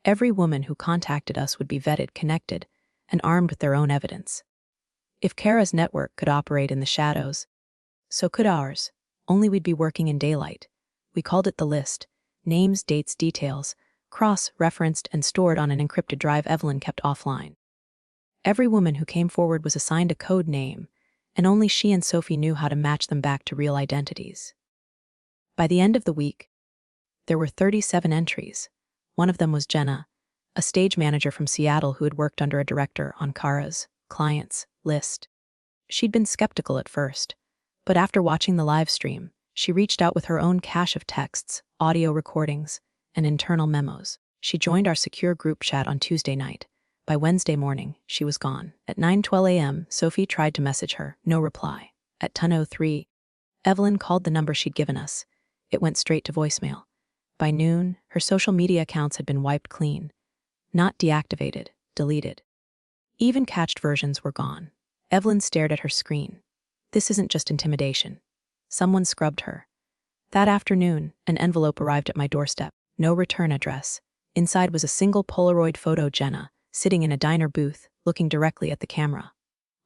Every woman who contacted us would be vetted, connected, and armed with their own evidence. If Kara's network could operate in the shadows, so could ours, only we'd be working in daylight. We called it the list. Names, dates, details, cross-referenced and stored on an encrypted drive Evelyn kept offline. Every woman who came forward was assigned a code name, and only she and Sophie knew how to match them back to real identities. By the end of the week, there were 37 entries. One of them was Jenna, a stage manager from Seattle who had worked under a director on Kara's clients list. She'd been skeptical at first, but after watching the live stream, she reached out with her own cache of texts, audio recordings, and internal memos. She joined our secure group chat on Tuesday night. By Wednesday morning, she was gone. At 9:12 a.m., Sophie tried to message her. No reply. At 10:03, Evelyn called the number she'd given us. It went straight to voicemail. By noon, her social media accounts had been wiped clean. Not deactivated, deleted. Even cached versions were gone. Evelyn stared at her screen. This isn't just intimidation. Someone scrubbed her. That afternoon, an envelope arrived at my doorstep. No return address. Inside was a single Polaroid photo Jenna, sitting in a diner booth, looking directly at the camera.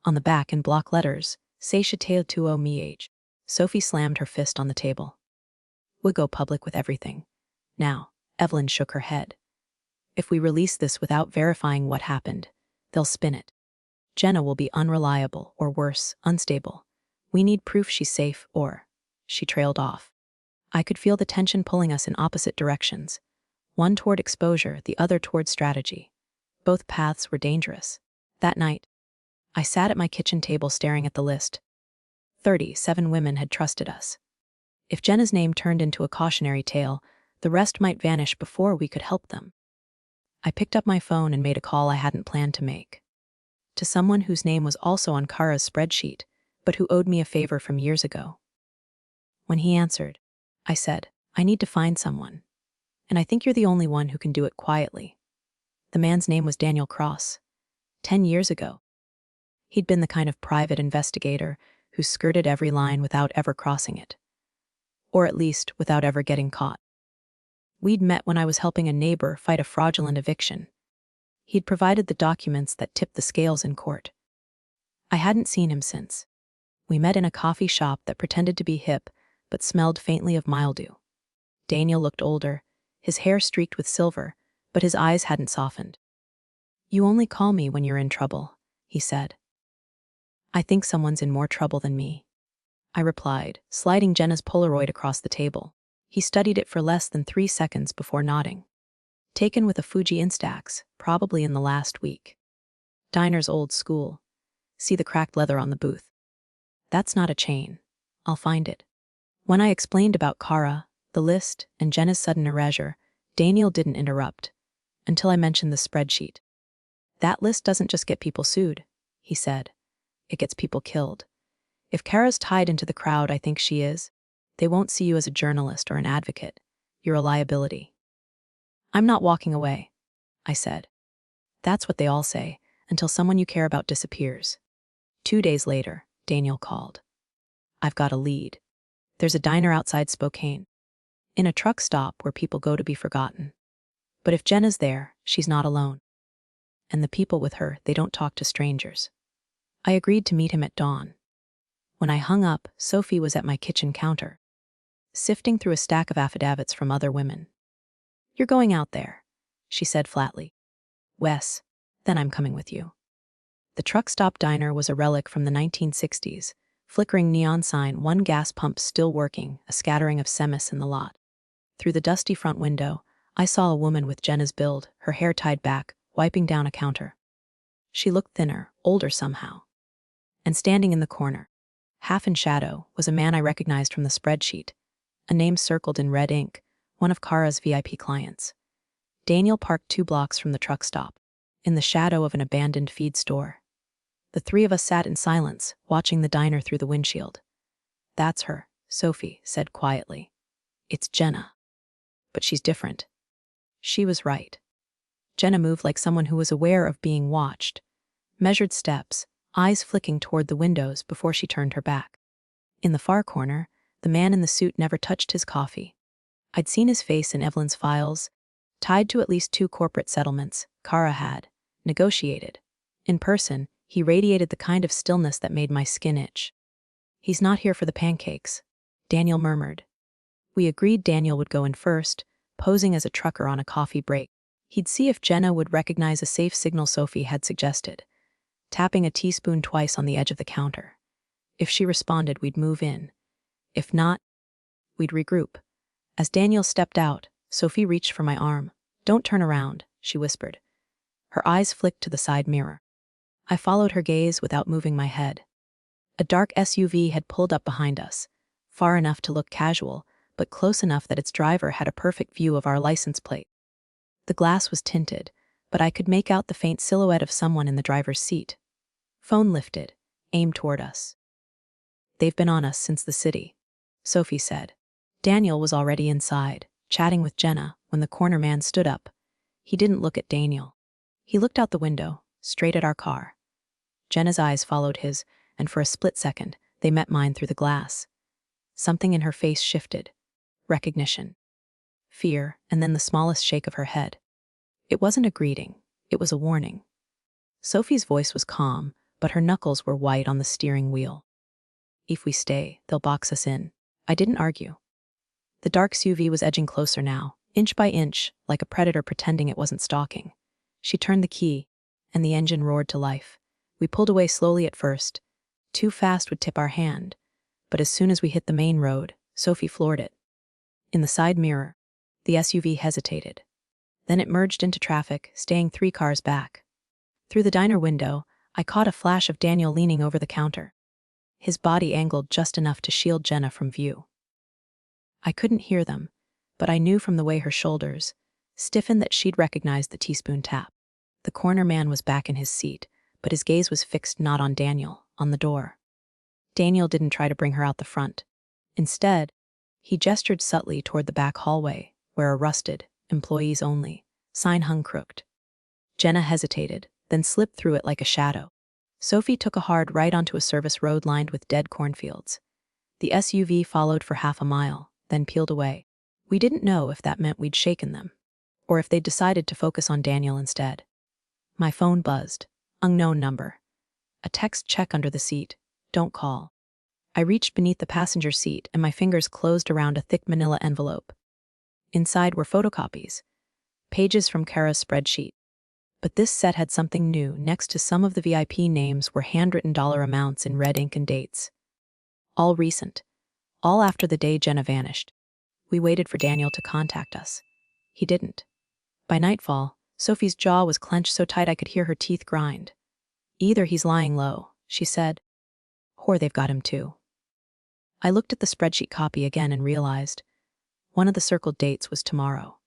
On the back, in block letters, "Say Chateau Tuo Miage." Sophie slammed her fist on the table. We'll go public with everything. Now, Evelyn shook her head. If we release this without verifying what happened, they'll spin it. Jenna will be unreliable, or worse, unstable. We need proof she's safe, or... She trailed off. I could feel the tension pulling us in opposite directions. One toward exposure, the other toward strategy. Both paths were dangerous. That night, I sat at my kitchen table staring at the list. 37 women had trusted us. If Jenna's name turned into a cautionary tale, the rest might vanish before we could help them. I picked up my phone and made a call I hadn't planned to make. To someone whose name was also on Kara's spreadsheet, but who owed me a favor from years ago. When he answered, I said, I need to find someone. And I think you're the only one who can do it quietly. The man's name was Daniel Cross. 10 years ago. He'd been the kind of private investigator who skirted every line without ever crossing it. Or at least without ever getting caught. We'd met when I was helping a neighbor fight a fraudulent eviction. He'd provided the documents that tipped the scales in court. I hadn't seen him since. We met in a coffee shop that pretended to be hip, but smelled faintly of mildew. Daniel looked older, his hair streaked with silver, but his eyes hadn't softened. You only call me when you're in trouble, he said. I think someone's in more trouble than me, I replied, sliding Jenna's Polaroid across the table. He studied it for less than 3 seconds before nodding. Taken with a Fuji Instax, probably in the last week. Diner's old school. See the cracked leather on the booth. That's not a chain. I'll find it. When I explained about Kara, the list, and Jenna's sudden erasure, Daniel didn't interrupt, until I mentioned the spreadsheet. That list doesn't just get people sued, he said. It gets people killed. If Kara's tied into the crowd I think she is, they won't see you as a journalist or an advocate. You're a liability. I'm not walking away, I said. That's what they all say, until someone you care about disappears. 2 days later, Daniel called. I've got a lead. There's a diner outside Spokane. In a truck stop where people go to be forgotten. But if Jenna's there, she's not alone. And the people with her, they don't talk to strangers. I agreed to meet him at dawn. When I hung up, Sophie was at my kitchen counter, sifting through a stack of affidavits from other women. You're going out there, she said flatly. Wes, then I'm coming with you. The truck stop diner was a relic from the 1960s. Flickering neon sign, one gas pump still working, a scattering of semis in the lot. Through the dusty front window, I saw a woman with Jenna's build, her hair tied back, wiping down a counter. She looked thinner, older somehow. And standing in the corner, half in shadow, was a man I recognized from the spreadsheet, a name circled in red ink, one of Kara's VIP clients. Daniel parked 2 blocks from the truck stop, in the shadow of an abandoned feed store. The 3 of us sat in silence, watching the diner through the windshield. That's her, Sophie said quietly. It's Jenna. But she's different. She was right. Jenna moved like someone who was aware of being watched, measured steps, eyes flicking toward the windows before she turned her back. In the far corner, the man in the suit never touched his coffee. I'd seen his face in Evelyn's files, tied to at least 2 corporate settlements Kara had negotiated. In person, he radiated the kind of stillness that made my skin itch. He's not here for the pancakes, Daniel murmured. We agreed Daniel would go in first, posing as a trucker on a coffee break. He'd see if Jenna would recognize a safe signal Sophie had suggested, tapping a teaspoon twice on the edge of the counter. If she responded, we'd move in. If not, we'd regroup. As Daniel stepped out, Sophie reached for my arm. Don't turn around, she whispered. Her eyes flicked to the side mirror. I followed her gaze without moving my head. A dark SUV had pulled up behind us, far enough to look casual, but close enough that its driver had a perfect view of our license plate. The glass was tinted, but I could make out the faint silhouette of someone in the driver's seat. Phone lifted, aimed toward us. They've been on us since the city, Sophie said. Daniel was already inside, chatting with Jenna, when the corner man stood up. He didn't look at Daniel. He looked out the window, straight at our car. Jenna's eyes followed his, and for a split second, they met mine through the glass. Something in her face shifted. Recognition. Fear, and then the smallest shake of her head. It wasn't a greeting, it was a warning. Sophie's voice was calm, but her knuckles were white on the steering wheel. If we stay, they'll box us in. I didn't argue. The dark SUV was edging closer now, inch by inch, like a predator pretending it wasn't stalking. She turned the key, and the engine roared to life. We pulled away slowly at first. Too fast would tip our hand, but as soon as we hit the main road, Sophie floored it. In the side mirror, the SUV hesitated. Then it merged into traffic, staying 3 cars back. Through the diner window, I caught a flash of Daniel leaning over the counter. His body angled just enough to shield Jenna from view. I couldn't hear them, but I knew from the way her shoulders stiffened that she'd recognized the teaspoon tap. The corner man was back in his seat, but his gaze was fixed not on Daniel, on the door. Daniel didn't try to bring her out the front. Instead, he gestured subtly toward the back hallway, where a rusted, employees only, sign hung crooked. Jenna hesitated, then slipped through it like a shadow. Sophie took a hard right onto a service road lined with dead cornfields. The SUV followed for half a mile, then peeled away. We didn't know if that meant we'd shaken them, or if they'd decided to focus on Daniel instead. My phone buzzed. Unknown number. A text check under the seat. Don't call. I reached beneath the passenger seat and my fingers closed around a thick manila envelope. Inside were photocopies, pages from Kara's spreadsheet. But this set had something new. Next to some of the VIP names were handwritten dollar amounts in red ink and dates. All recent. All after the day Jenna vanished. We waited for Daniel to contact us. He didn't. By nightfall, Sophie's jaw was clenched so tight I could hear her teeth grind. Either he's lying low, she said, or they've got him too. I looked at the spreadsheet copy again and realized one of the circled dates was tomorrow,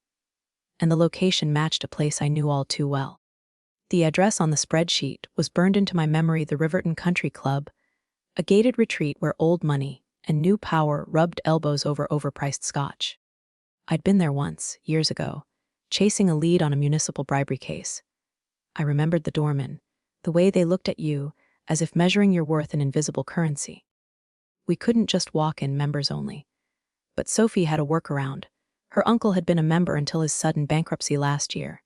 and the location matched a place I knew all too well. The address on the spreadsheet was burned into my memory: the Riverton Country Club, a gated retreat where old money and new power rubbed elbows over overpriced scotch. I'd been there once, years ago, chasing a lead on a municipal bribery case. I remembered the doorman, the way they looked at you as if measuring your worth in invisible currency. We couldn't just walk in, members only. But Sophie had a workaround. Her uncle had been a member until his sudden bankruptcy last year.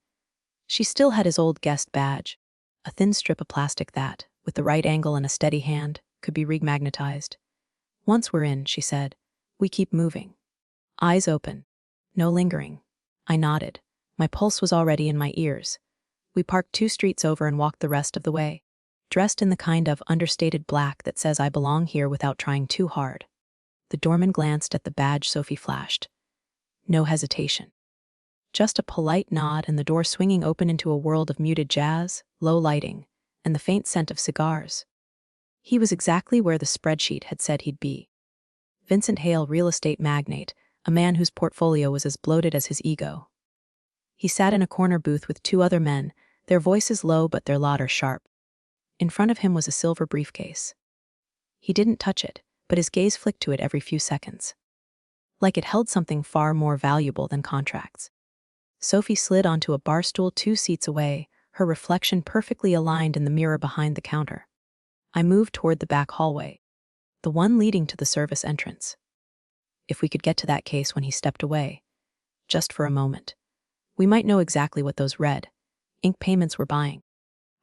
She still had his old guest badge, a thin strip of plastic that, with the right angle and a steady hand, could be remagnetized. Once we're in, she said, we keep moving. Eyes open. No lingering. I nodded. My pulse was already in my ears. We parked 2 streets over and walked the rest of the way, dressed in the kind of understated black that says I belong here without trying too hard. The doorman glanced at the badge Sophie flashed. No hesitation. Just a polite nod and the door swinging open into a world of muted jazz, low lighting, and the faint scent of cigars. He was exactly where the spreadsheet had said he'd be. Vincent Hale, real estate magnate, a man whose portfolio was as bloated as his ego. He sat in a corner booth with 2 other men, their voices low but their laughter sharp. In front of him was a silver briefcase. He didn't touch it, but his gaze flicked to it every few seconds. Like it held something far more valuable than contracts. Sophie slid onto a bar stool 2 seats away, her reflection perfectly aligned in the mirror behind the counter. I moved toward the back hallway, the one leading to the service entrance. If we could get to that case when he stepped away, just for a moment, we might know exactly what those red ink payments were buying.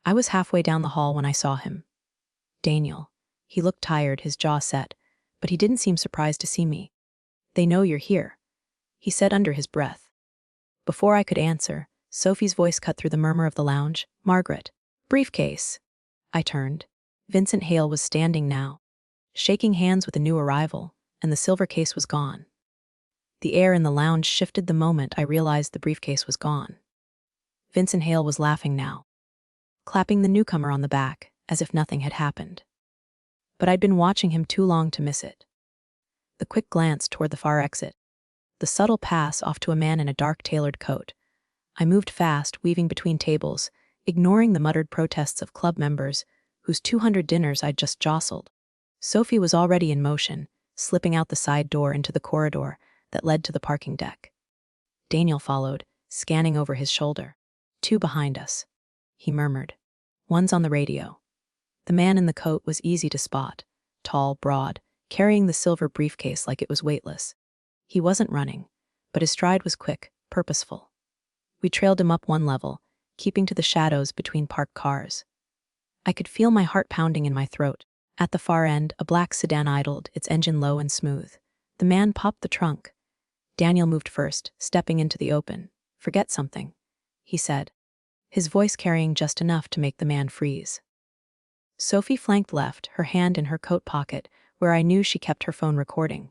I was halfway down the hall when I saw him. Daniel. He looked tired, his jaw set, but he didn't seem surprised to see me. "They know you're here," he said under his breath. Before I could answer, Sophie's voice cut through the murmur of the lounge. "Margaret." "Briefcase." I turned. Vincent Hale was standing now, shaking hands with the new arrival, and the silver case was gone. The air in the lounge shifted the moment I realized the briefcase was gone. Vincent Hale was laughing now, clapping the newcomer on the back, as if nothing had happened. But I'd been watching him too long to miss it. The quick glance toward the far exit, the subtle pass off to a man in a dark tailored coat. I moved fast, weaving between tables, ignoring the muttered protests of club members, whose 200 dinners I'd just jostled. Sophie was already in motion, slipping out the side door into the corridor that led to the parking deck. Daniel followed, scanning over his shoulder. "2 behind us," he murmured. "One's on the radio." The man in the coat was easy to spot, tall, broad, carrying the silver briefcase like it was weightless. He wasn't running, but his stride was quick, purposeful. We trailed him up 1 level, keeping to the shadows between parked cars. I could feel my heart pounding in my throat. At the far end, a black sedan idled, its engine low and smooth. The man popped the trunk. Daniel moved first, stepping into the open. "Forget something," he said, his voice carrying just enough to make the man freeze. Sophie flanked left, her hand in her coat pocket, where I knew she kept her phone recording.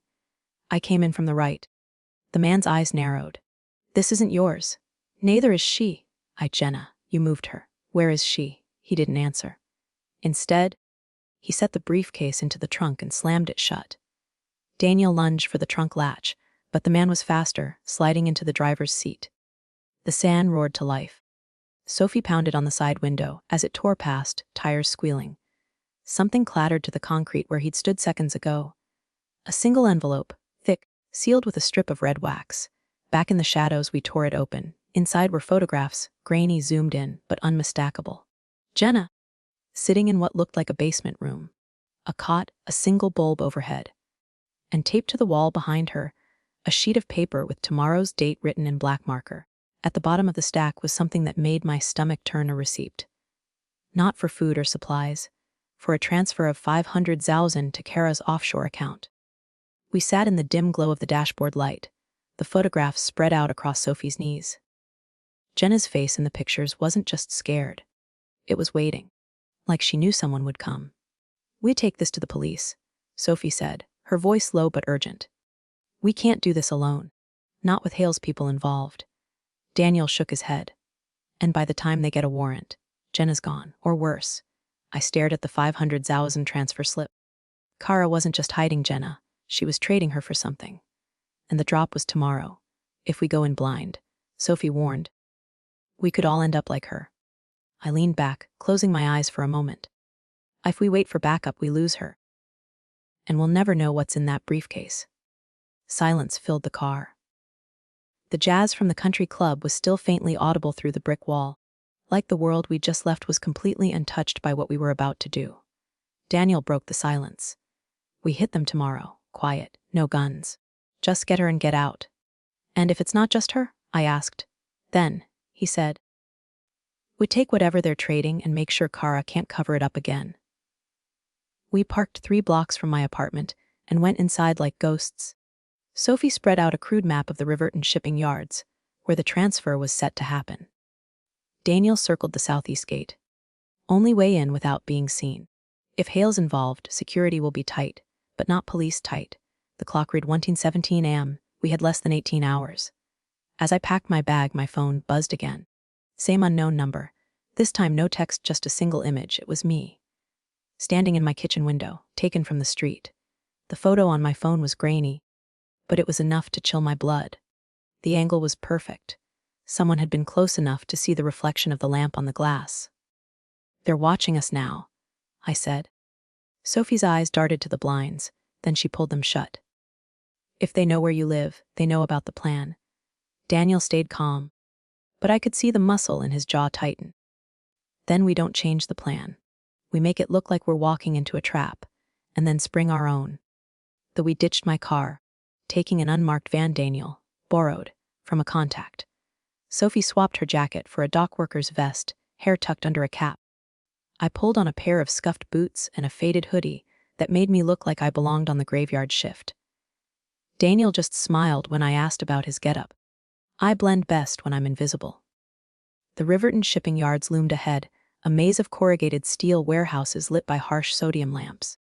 I came in from the right. The man's eyes narrowed. "This isn't yours." "Neither is she." "Jenna, you moved her." "Where is she?" He didn't answer. Instead, he set the briefcase into the trunk and slammed it shut. Daniel lunged for the trunk latch, but the man was faster, sliding into the driver's seat. The sedan roared to life. Sophie pounded on the side window as it tore past, tires squealing. Something clattered to the concrete where he'd stood seconds ago. A single envelope, thick, sealed with a strip of red wax. Back in the shadows, we tore it open. Inside were photographs, grainy, zoomed in, but unmistakable. Jenna, sitting in what looked like a basement room. A cot, a single bulb overhead. And taped to the wall behind her, a sheet of paper with tomorrow's date written in black marker. At the bottom of the stack was something that made my stomach turn, a receipt. Not for food or supplies, for a transfer of 500,000 to Kara's offshore account. We sat in the dim glow of the dashboard light, the photographs spread out across Sophie's knees. Jenna's face in the pictures wasn't just scared. It was waiting, like she knew someone would come. "We take this to the police," Sophie said, her voice low but urgent. "We can't do this alone, not with Hale's people involved." Daniel shook his head. "And by the time they get a warrant, Jenna's gone, or worse." I stared at the 500,000 transfer slip. Kara wasn't just hiding Jenna, she was trading her for something. And the drop was tomorrow. If we go in blind, Sophie warned, we could all end up like her. I leaned back, closing my eyes for a moment. If we wait for backup, we lose her. And we'll never know what's in that briefcase. Silence filled the car. The jazz from the country club was still faintly audible through the brick wall. Like the world we'd just left was completely untouched by what we were about to do. Daniel broke the silence. "We hit them tomorrow. Quiet. No guns. Just get her and get out." "And if it's not just her?" I asked. "Then," he said, "we take whatever they're trading and make sure Kara can't cover it up again." We parked 3 blocks from my apartment and went inside like ghosts. Sophie spread out a crude map of the Riverton shipping yards, where the transfer was set to happen. Daniel circled the southeast gate. Only way in without being seen. If Hale's involved, security will be tight, but not police tight. The clock read 17:17 a.m. We had less than 18 hours. As I packed my bag, my phone buzzed again. Same unknown number. This time no text, just a single image. It was me. Standing in my kitchen window, taken from the street. The photo on my phone was grainy, but it was enough to chill my blood. The angle was perfect. Someone had been close enough to see the reflection of the lamp on the glass. "They're watching us now," I said. Sophie's eyes darted to the blinds, then she pulled them shut. "If they know where you live, they know about the plan." Daniel stayed calm, but I could see the muscle in his jaw tighten. "Then we don't change the plan. We make it look like we're walking into a trap, and then spring our own." Though we ditched my car, taking an unmarked van Daniel borrowed from a contact. Sophie swapped her jacket for a dockworker's vest, hair tucked under a cap. I pulled on a pair of scuffed boots and a faded hoodie that made me look like I belonged on the graveyard shift. Daniel just smiled when I asked about his getup. I blend best when I'm invisible. The Riverton shipping yards loomed ahead, a maze of corrugated steel warehouses lit by harsh sodium lamps.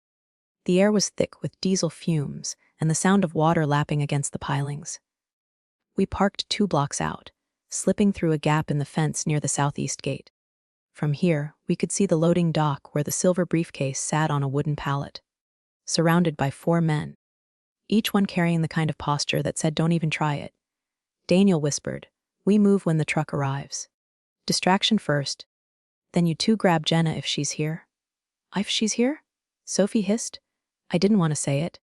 The air was thick with diesel fumes and the sound of water lapping against the pilings. We parked 2 blocks out, slipping through a gap in the fence near the southeast gate. From here, we could see the loading dock where the silver briefcase sat on a wooden pallet, surrounded by 4 men, each one carrying the kind of posture that said, "Don't even try it." Daniel whispered, "We move when the truck arrives. Distraction first. Then you 2 grab Jenna if she's here." "If she's here?" Sophie hissed. I didn't want to say it,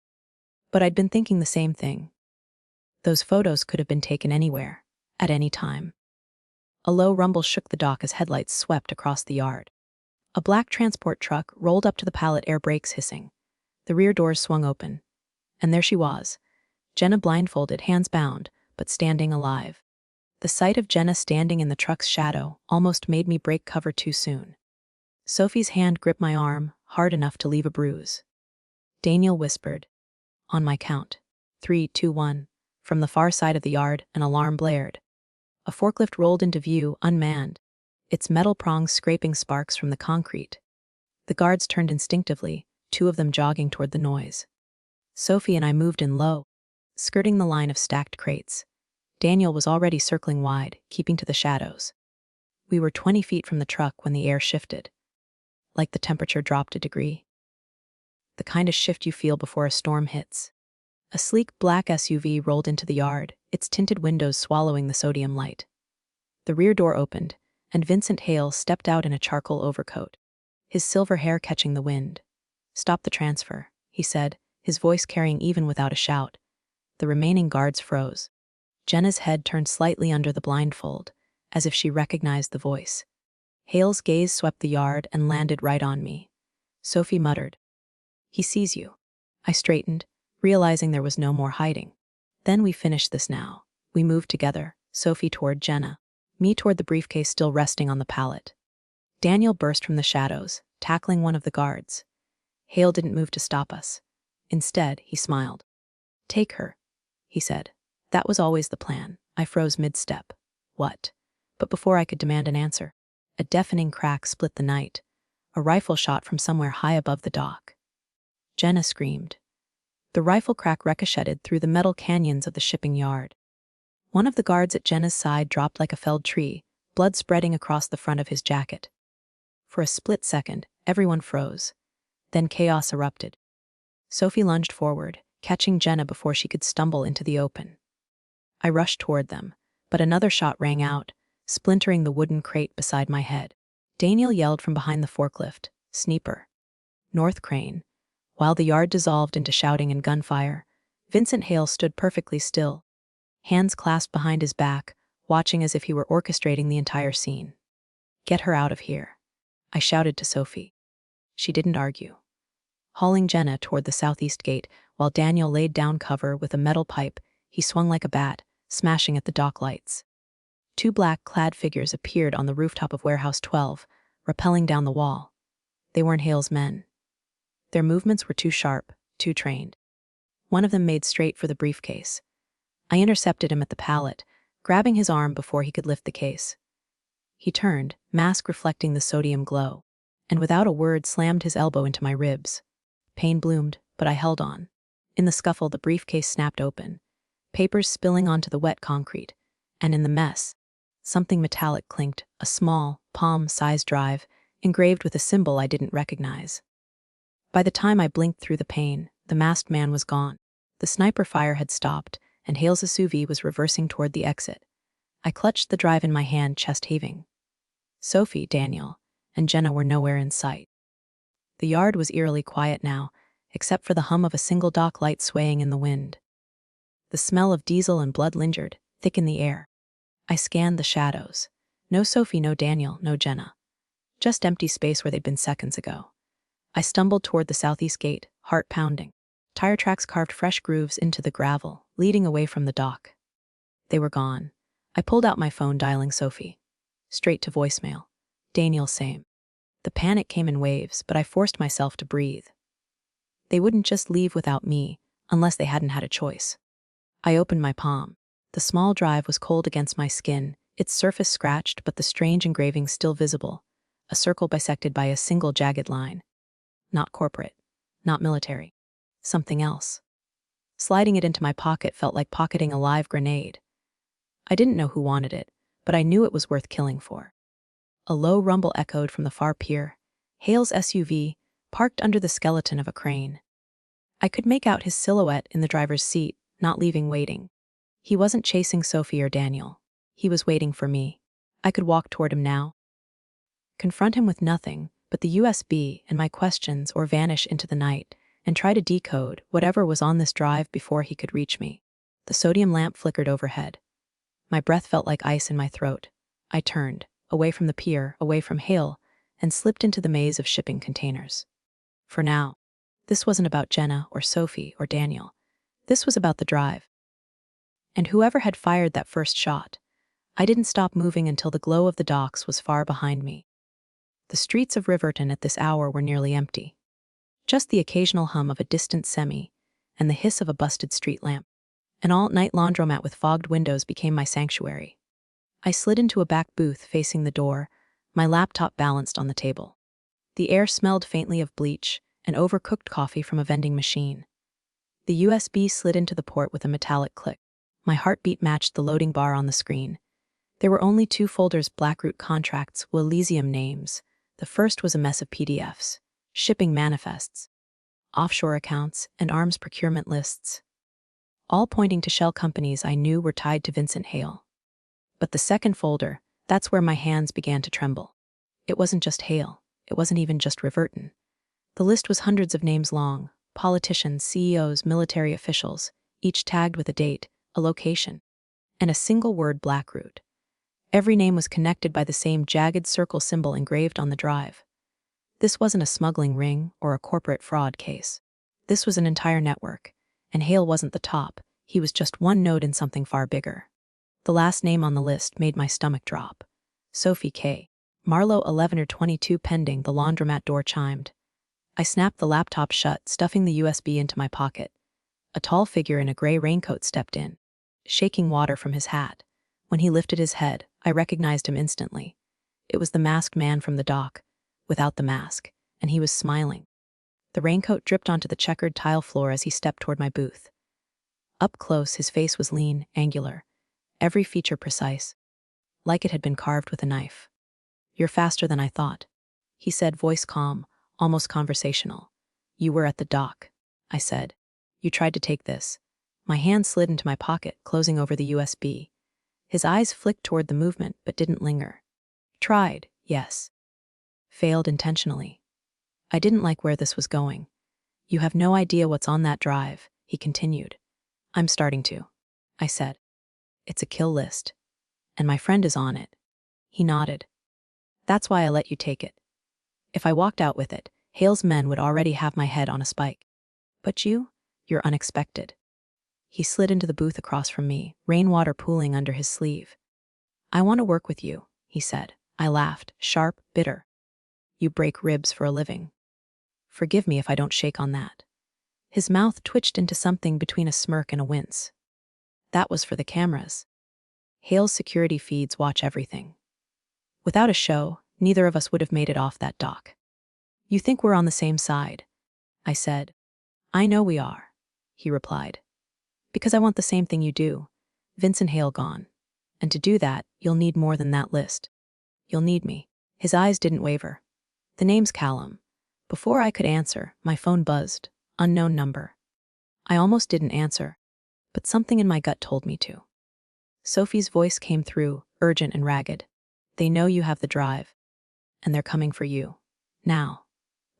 but I'd been thinking the same thing. Those photos could have been taken anywhere, at any time. A low rumble shook the dock as headlights swept across the yard. A black transport truck rolled up to the pallet, air brakes hissing. The rear doors swung open, and there she was, Jenna blindfolded, hands bound, but standing alive. The sight of Jenna standing in the truck's shadow almost made me break cover too soon. Sophie's hand gripped my arm, hard enough to leave a bruise. Daniel whispered, "On my count. 3, 2, 1. From the far side of the yard, an alarm blared. A forklift rolled into view, unmanned, its metal prongs scraping sparks from the concrete. The guards turned instinctively, 2 of them jogging toward the noise. Sophie and I moved in low, skirting the line of stacked crates. Daniel was already circling wide, keeping to the shadows. We were 20 feet from the truck when the air shifted, like the temperature dropped a degree. The kind of shift you feel before a storm hits. A sleek black SUV rolled into the yard, its tinted windows swallowing the sodium light. The rear door opened, and Vincent Hale stepped out in a charcoal overcoat, his silver hair catching the wind. "Stop the transfer," he said, his voice carrying even without a shout. The remaining guards froze. Jenna's head turned slightly under the blindfold, as if she recognized the voice. Hale's gaze swept the yard and landed right on me. Sophie muttered, "He sees you." I straightened, realizing there was no more hiding. "Then we finish this now." We moved together, Sophie toward Jenna, me toward the briefcase still resting on the pallet. Daniel burst from the shadows, tackling one of the guards. Hale didn't move to stop us. Instead, he smiled. "Take her," he said. "That was always the plan." I froze mid-step. What? But before I could demand an answer, a deafening crack split the night, a rifle shot from somewhere high above the dock. Jenna screamed. The rifle crack ricocheted through the metal canyons of the shipping yard. One of the guards at Jenna's side dropped like a felled tree, blood spreading across the front of his jacket. For a split second, everyone froze. Then chaos erupted. Sophie lunged forward, catching Jenna before she could stumble into the open. I rushed toward them, but another shot rang out, splintering the wooden crate beside my head. Daniel yelled from behind the forklift, "Sniper! North Crane!" While the yard dissolved into shouting and gunfire, Vincent Hale stood perfectly still, hands clasped behind his back, watching as if he were orchestrating the entire scene. "Get her out of here," I shouted to Sophie. She didn't argue. Hauling Jenna toward the southeast gate, while Daniel laid down cover with a metal pipe, he swung like a bat, smashing at the dock lights. 2 black-clad figures appeared on the rooftop of Warehouse 12, rappelling down the wall. They weren't Hale's men. Their movements were too sharp, too trained. One of them made straight for the briefcase. I intercepted him at the pallet, grabbing his arm before he could lift the case. He turned, mask reflecting the sodium glow, and without a word slammed his elbow into my ribs. Pain bloomed, but I held on. In the scuffle, the briefcase snapped open, papers spilling onto the wet concrete, and in the mess, something metallic clinked, a small, palm-sized drive, engraved with a symbol I didn't recognize. By the time I blinked through the pain, the masked man was gone. The sniper fire had stopped, and Hale's SUV was reversing toward the exit. I clutched the drive in my hand, chest heaving. Sophie, Daniel, and Jenna were nowhere in sight. The yard was eerily quiet now, except for the hum of a single dock light swaying in the wind. The smell of diesel and blood lingered, thick in the air. I scanned the shadows. No Sophie, no Daniel, no Jenna. Just empty space where they'd been seconds ago. I stumbled toward the southeast gate, heart pounding. Tire tracks carved fresh grooves into the gravel, leading away from the dock. They were gone. I pulled out my phone, dialing Sophie. Straight to voicemail. Daniel, same. The panic came in waves, but I forced myself to breathe. They wouldn't just leave without me, unless they hadn't had a choice. I opened my palm. The small drive was cold against my skin, its surface scratched but the strange engraving still visible, a circle bisected by a single jagged line. Not corporate, not military. Something else. Sliding it into my pocket felt like pocketing a live grenade. I didn't know who wanted it, but I knew it was worth killing for. A low rumble echoed from the far pier. Hale's SUV, parked under the skeleton of a crane. I could make out his silhouette in the driver's seat, not leaving waiting. He wasn't chasing Sophie or Daniel. He was waiting for me. I could walk toward him now. Confront him with nothing but the USB and my questions, or vanish into the night and try to decode whatever was on this drive before he could reach me. The sodium lamp flickered overhead. My breath felt like ice in my throat. I turned, away from the pier, away from Hale, and slipped into the maze of shipping containers. For now, this wasn't about Jenna or Sophie or Daniel. This was about the drive. And whoever had fired that first shot, I didn't stop moving until the glow of the docks was far behind me. The streets of Riverton at this hour were nearly empty. Just the occasional hum of a distant semi and the hiss of a busted street lamp. An all-night laundromat with fogged windows became my sanctuary. I slid into a back booth facing the door, my laptop balanced on the table. The air smelled faintly of bleach and overcooked coffee from a vending machine. The USB slid into the port with a metallic click. My heartbeat matched the loading bar on the screen. There were only 2 folders, Blackroot contracts, Elysium names. The first was a mess of PDFs, shipping manifests, offshore accounts, and arms procurement lists, all pointing to shell companies I knew were tied to Vincent Hale. But the second folder, that's where my hands began to tremble. It wasn't just Hale. It wasn't even just Riverton. The list was hundreds of names long, politicians, CEOs, military officials, each tagged with a date, a location, and a single word, Blackroot. Every name was connected by the same jagged circle symbol engraved on the drive. This wasn't a smuggling ring or a corporate fraud case. This was an entire network, and Hale wasn't the top. He was just one node in something far bigger. The last name on the list made my stomach drop. Sophie K. Marlowe, 11 or 22 pending. The laundromat door chimed. I snapped the laptop shut, stuffing the USB into my pocket. A tall figure in a gray raincoat stepped in, shaking water from his hat. When he lifted his head, I recognized him instantly. It was the masked man from the dock, without the mask, and he was smiling. The raincoat dripped onto the checkered tile floor as he stepped toward my booth. Up close, his face was lean, angular, every feature precise, like it had been carved with a knife. "You're faster than I thought," he said, voice calm, almost conversational. "You were at the dock," I said. "You tried to take this." My hand slid into my pocket, closing over the USB. His eyes flicked toward the movement, but didn't linger. "Tried, yes. Failed intentionally." I didn't like where this was going. "You have no idea what's on that drive," he continued. "I'm starting to," I said. "It's a kill list. And my friend is on it." He nodded. "That's why I let you take it. If I walked out with it, Hale's men would already have my head on a spike. But you're unexpected." He slid into the booth across from me, rainwater pooling under his sleeve. "I want to work with you," he said. I laughed, sharp, bitter. "You break ribs for a living. Forgive me if I don't shake on that." His mouth twitched into something between a smirk and a wince. "That was for the cameras." Hale's security feeds watch everything. Without a show, neither of us would have made it off that dock. You think we're on the same side? I said. I know we are, he replied. Because I want the same thing you do. Vince and Hale gone. And to do that, you'll need more than that list. You'll need me. His eyes didn't waver. The name's Callum. Before I could answer, my phone buzzed. Unknown number. I almost didn't answer, but something in my gut told me to. Sophie's voice came through, urgent and ragged. They know you have the drive, and they're coming for you. Now.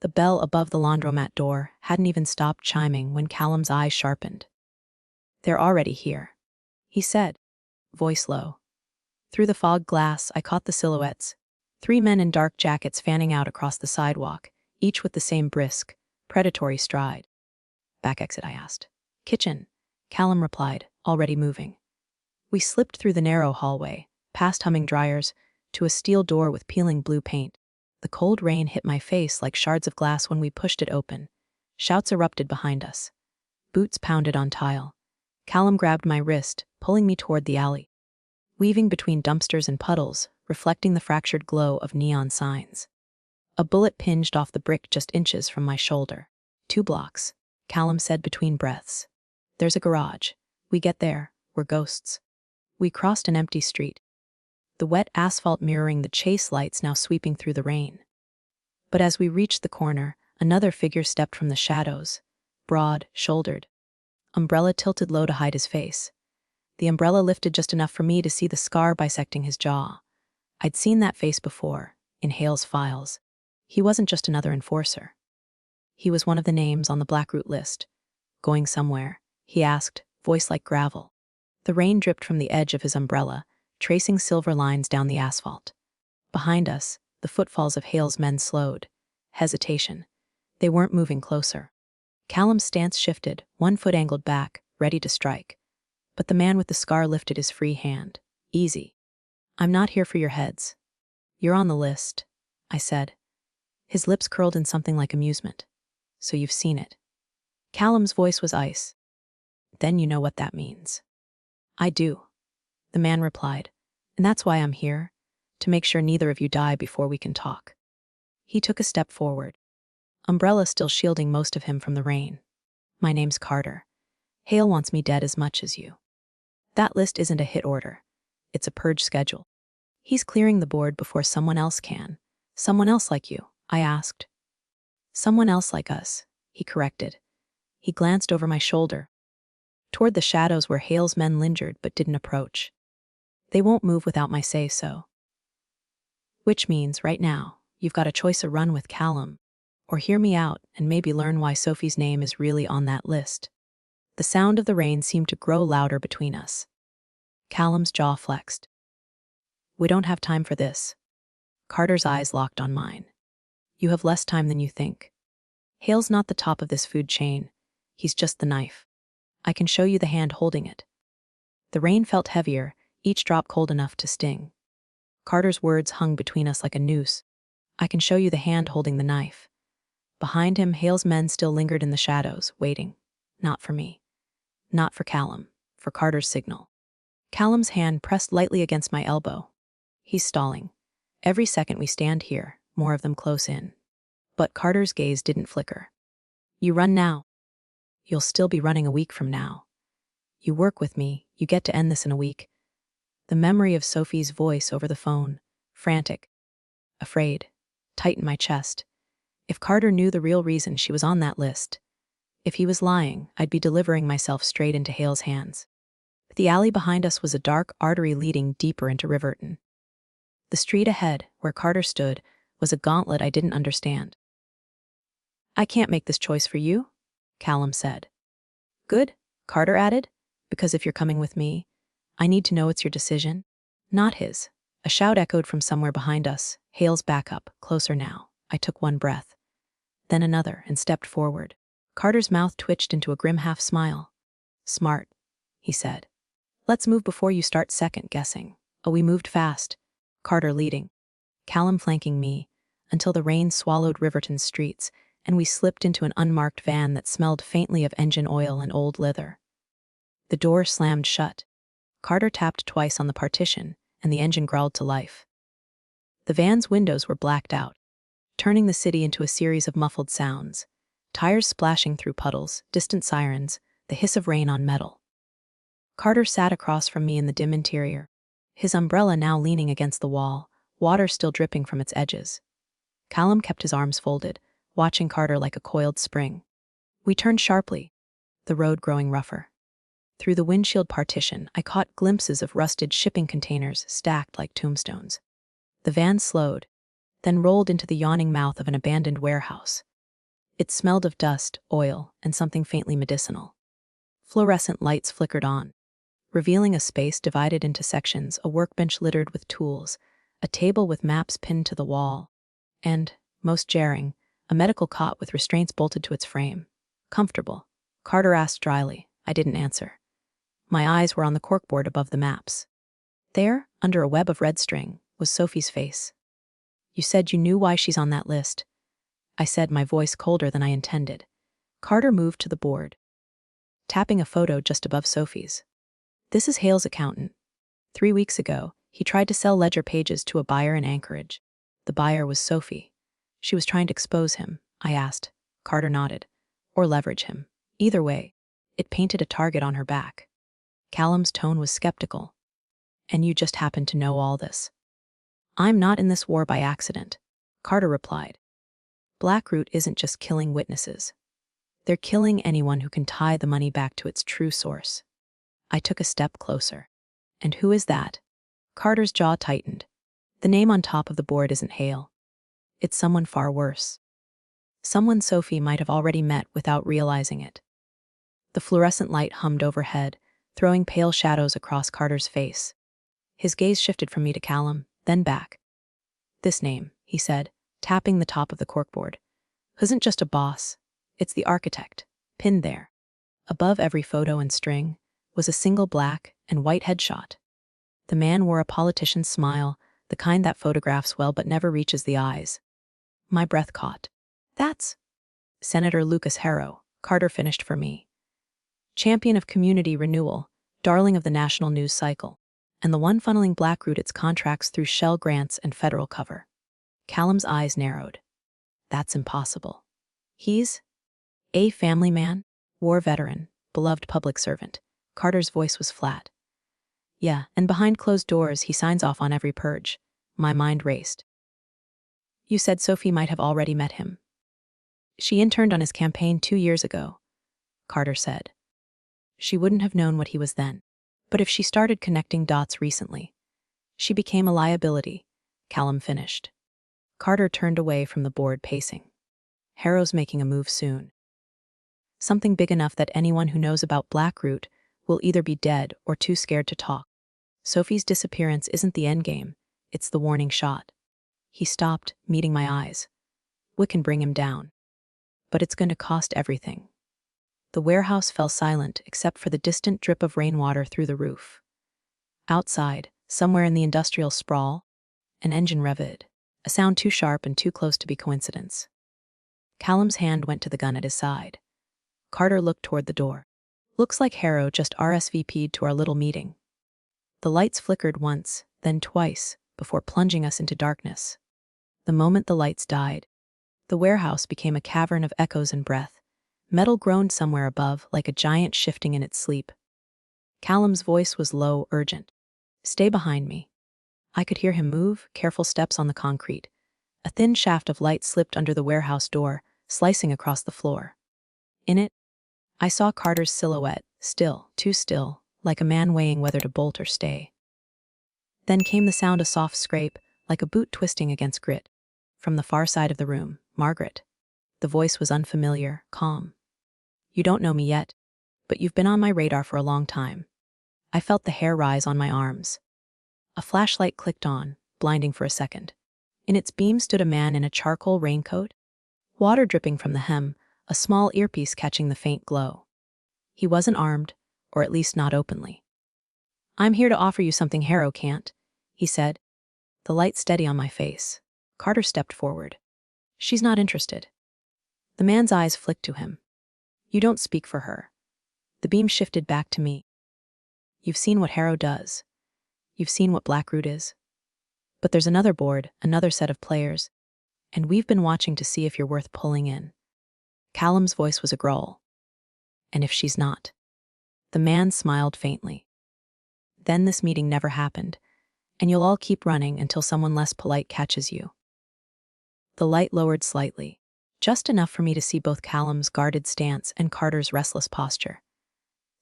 The bell above the laundromat door hadn't even stopped chiming when Callum's eyes sharpened. They're already here, he said, voice low. Through the fog glass, I caught the silhouettes. 3 men in dark jackets fanning out across the sidewalk, each with the same brisk, predatory stride. Back exit, I asked. Kitchen, Callum replied, already moving. We slipped through the narrow hallway, past humming dryers, to a steel door with peeling blue paint. The cold rain hit my face like shards of glass when we pushed it open. Shouts erupted behind us. Boots pounded on tile. Callum grabbed my wrist, pulling me toward the alley. Weaving between dumpsters and puddles, reflecting the fractured glow of neon signs. A bullet pinged off the brick just inches from my shoulder. 2 blocks, Callum said between breaths. There's a garage. We get there, we're ghosts. We crossed an empty street. The wet asphalt mirroring the chase lights now sweeping through the rain. But as we reached the corner, another figure stepped from the shadows, broad, shouldered. Umbrella tilted low to hide his face. The umbrella lifted just enough for me to see the scar bisecting his jaw. I'd seen that face before, in Hale's files. He wasn't just another enforcer. He was one of the names on the Blackroot list. Going somewhere, he asked, voice like gravel. The rain dripped from the edge of his umbrella, tracing silver lines down the asphalt. Behind us, the footfalls of Hale's men slowed. Hesitation. They weren't moving closer. Callum's stance shifted, 1 foot angled back, ready to strike. But the man with the scar lifted his free hand. Easy. I'm not here for your heads. You're on the list, I said. His lips curled in something like amusement. So you've seen it. Callum's voice was ice. Then you know what that means. I do, the man replied, and that's why I'm here, to make sure neither of you die before we can talk. He took a step forward, umbrella still shielding most of him from the rain. My name's Carter. Hale wants me dead as much as you. That list isn't a hit order. It's a purge schedule. He's clearing the board before someone else can. Someone else like you, I asked. Someone else like us, he corrected. He glanced over my shoulder, toward the shadows where Hale's men lingered but didn't approach. They won't move without my say-so. Which means, right now, you've got a choice: a run with Callum, or hear me out and maybe learn why Sophie's name is really on that list. The sound of the rain seemed to grow louder between us. Callum's jaw flexed. We don't have time for this. Carter's eyes locked on mine. You have less time than you think. Hale's not the top of this food chain. He's just the knife. I can show you the hand holding it. The rain felt heavier, each drop cold enough to sting. Carter's words hung between us like a noose. I can show you the hand holding the knife. Behind him, Hale's men still lingered in the shadows, waiting. Not for me. Not for Callum. For Carter's signal. Callum's hand pressed lightly against my elbow. He's stalling. Every second we stand here, more of them close in. But Carter's gaze didn't flicker. You run now. You'll still be running a week from now. You work with me, you get to end this in a week. The memory of Sophie's voice over the phone, frantic, afraid, tightened my chest. If Carter knew the real reason she was on that list, if he was lying, I'd be delivering myself straight into Hale's hands. But the alley behind us was a dark artery leading deeper into Riverton. The street ahead, where Carter stood, was a gauntlet I didn't understand. I can't make this choice for you, Callum said. Good, Carter added, because if you're coming with me, I need to know it's your decision, not his. A shout echoed from somewhere behind us. Hale's back up, closer now. I took one breath, then another, and stepped forward. Carter's mouth twitched into a grim half-smile. Smart, he said. Let's move before you start second-guessing. Oh, we moved fast, Carter leading, Callum flanking me, until the rain swallowed Riverton's streets, and we slipped into an unmarked van that smelled faintly of engine oil and old leather. The door slammed shut. Carter tapped twice on the partition, and the engine growled to life. The van's windows were blacked out, turning the city into a series of muffled sounds. Tires splashing through puddles, distant sirens, the hiss of rain on metal. Carter sat across from me in the dim interior, his umbrella now leaning against the wall, water still dripping from its edges. Callum kept his arms folded, watching Carter like a coiled spring. We turned sharply, the road growing rougher. Through the windshield partition, I caught glimpses of rusted shipping containers stacked like tombstones. The van slowed, then rolled into the yawning mouth of an abandoned warehouse. It smelled of dust, oil, and something faintly medicinal. Fluorescent lights flickered on, revealing a space divided into sections, a workbench littered with tools, a table with maps pinned to the wall, and, most jarring, a medical cot with restraints bolted to its frame. Comfortable? Carter asked dryly. I didn't answer. My eyes were on the corkboard above the maps. There, under a web of red string, was Sophie's face. You said you knew why she's on that list. I said, my voice colder than I intended. Carter moved to the board, tapping a photo just above Sophie's. This is Hale's accountant. 3 weeks ago, he tried to sell ledger pages to a buyer in Anchorage. The buyer was Sophie. She was trying to expose him, I asked. Carter nodded. Or leverage him. Either way, it painted a target on her back. Callum's tone was skeptical. And you just happen to know all this. I'm not in this war by accident, Carter replied. Blackroot isn't just killing witnesses. They're killing anyone who can tie the money back to its true source. I took a step closer. And who is that? Carter's jaw tightened. The name on top of the board isn't Hale. It's someone far worse. Someone Sophie might have already met without realizing it. The fluorescent light hummed overhead, throwing pale shadows across Carter's face. His gaze shifted from me to Callum, then back. This name, he said, tapping the top of the corkboard, isn't just a boss, it's the architect, pinned there. Above every photo and string was a single black and white headshot. The man wore a politician's smile, the kind that photographs well but never reaches the eyes. My breath caught. That's Senator Lucas Harrow, Carter finished for me. Champion of community renewal, darling of the national news cycle, and the one funneling Blackroot its contracts through Shell grants and federal cover. Callum's eyes narrowed. That's impossible. He's a family man, war veteran, beloved public servant. Carter's voice was flat. Yeah, and behind closed doors he signs off on every purge. My mind raced. You said Sophie might have already met him. She interned on his campaign 2 years ago, Carter said. She wouldn't have known what he was then. But if she started connecting dots recently, she became a liability, Callum finished. Carter turned away from the board, pacing. Harrow's making a move soon. Something big enough that anyone who knows about Blackroot will either be dead or too scared to talk. Sophie's disappearance isn't the endgame, it's the warning shot. He stopped, meeting my eyes. We can bring him down. But it's going to cost everything. The warehouse fell silent except for the distant drip of rainwater through the roof. Outside, somewhere in the industrial sprawl, an engine revved, a sound too sharp and too close to be coincidence. Callum's hand went to the gun at his side. Carter looked toward the door. Looks like Harrow just RSVP'd to our little meeting. The lights flickered once, then twice, before plunging us into darkness. The moment the lights died, the warehouse became a cavern of echoes and breath. Metal groaned somewhere above, like a giant shifting in its sleep. Callum's voice was low, urgent. Stay behind me. I could hear him move, careful steps on the concrete. A thin shaft of light slipped under the warehouse door, slicing across the floor. In it, I saw Carter's silhouette, still, too still, like a man weighing whether to bolt or stay. Then came the sound, a soft scrape, like a boot twisting against grit. From the far side of the room, Margaret. The voice was unfamiliar, calm. You don't know me yet, but you've been on my radar for a long time. I felt the hair rise on my arms. A flashlight clicked on, blinding for a second. In its beam stood a man in a charcoal raincoat, water dripping from the hem, a small earpiece catching the faint glow. He wasn't armed, or at least not openly. I'm here to offer you something Harrow can't, he said. The light steady on my face. Carter stepped forward. She's not interested. The man's eyes flicked to him. You don't speak for her. The beam shifted back to me. You've seen what Harrow does. You've seen what Blackroot is. But there's another board, another set of players, and we've been watching to see if you're worth pulling in." Callum's voice was a growl. "And if she's not?" The man smiled faintly. "Then this meeting never happened, and you'll all keep running until someone less polite catches you." The light lowered slightly, just enough for me to see both Callum's guarded stance and Carter's restless posture.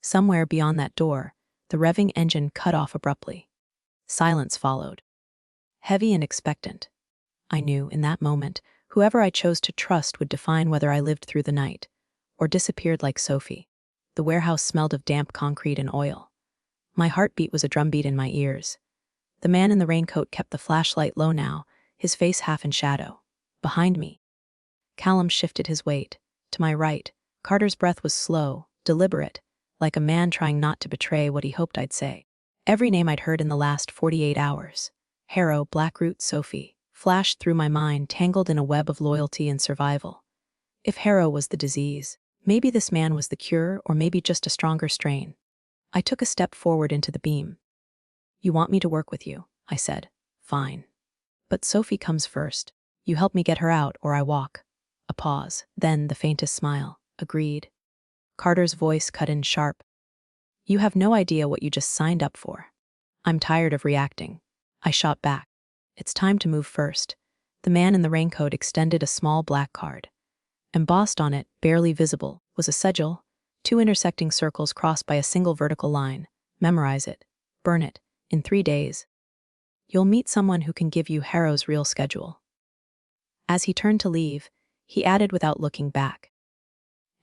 Somewhere beyond that door, the revving engine cut off abruptly. Silence followed. Heavy and expectant. I knew, in that moment, whoever I chose to trust would define whether I lived through the night, or disappeared like Sophie. The warehouse smelled of damp concrete and oil. My heartbeat was a drumbeat in my ears. The man in the raincoat kept the flashlight low now, his face half in shadow. Behind me. Callum shifted his weight. To my right, Carter's breath was slow, deliberate, like a man trying not to betray what he hoped I'd say. Every name I'd heard in the last 48 hours, Harrow, Blackroot, Sophie, flashed through my mind, tangled in a web of loyalty and survival. If Harrow was the disease, maybe this man was the cure, or maybe just a stronger strain. I took a step forward into the beam. "You want me to work with you," I said. "Fine. But Sophie comes first. You help me get her out, or I walk." A pause, then the faintest smile. "Agreed." Carter's voice cut in sharp. "You have no idea what you just signed up for." I'm tired of reacting. I shot back. "It's time to move first." The man in the raincoat extended a small black card. Embossed on it, barely visible, was a sigil, 2 intersecting circles crossed by a single vertical line. "Memorize it. Burn it. In 3 days. You'll meet someone who can give you Harrow's real schedule." As he turned to leave, he added without looking back.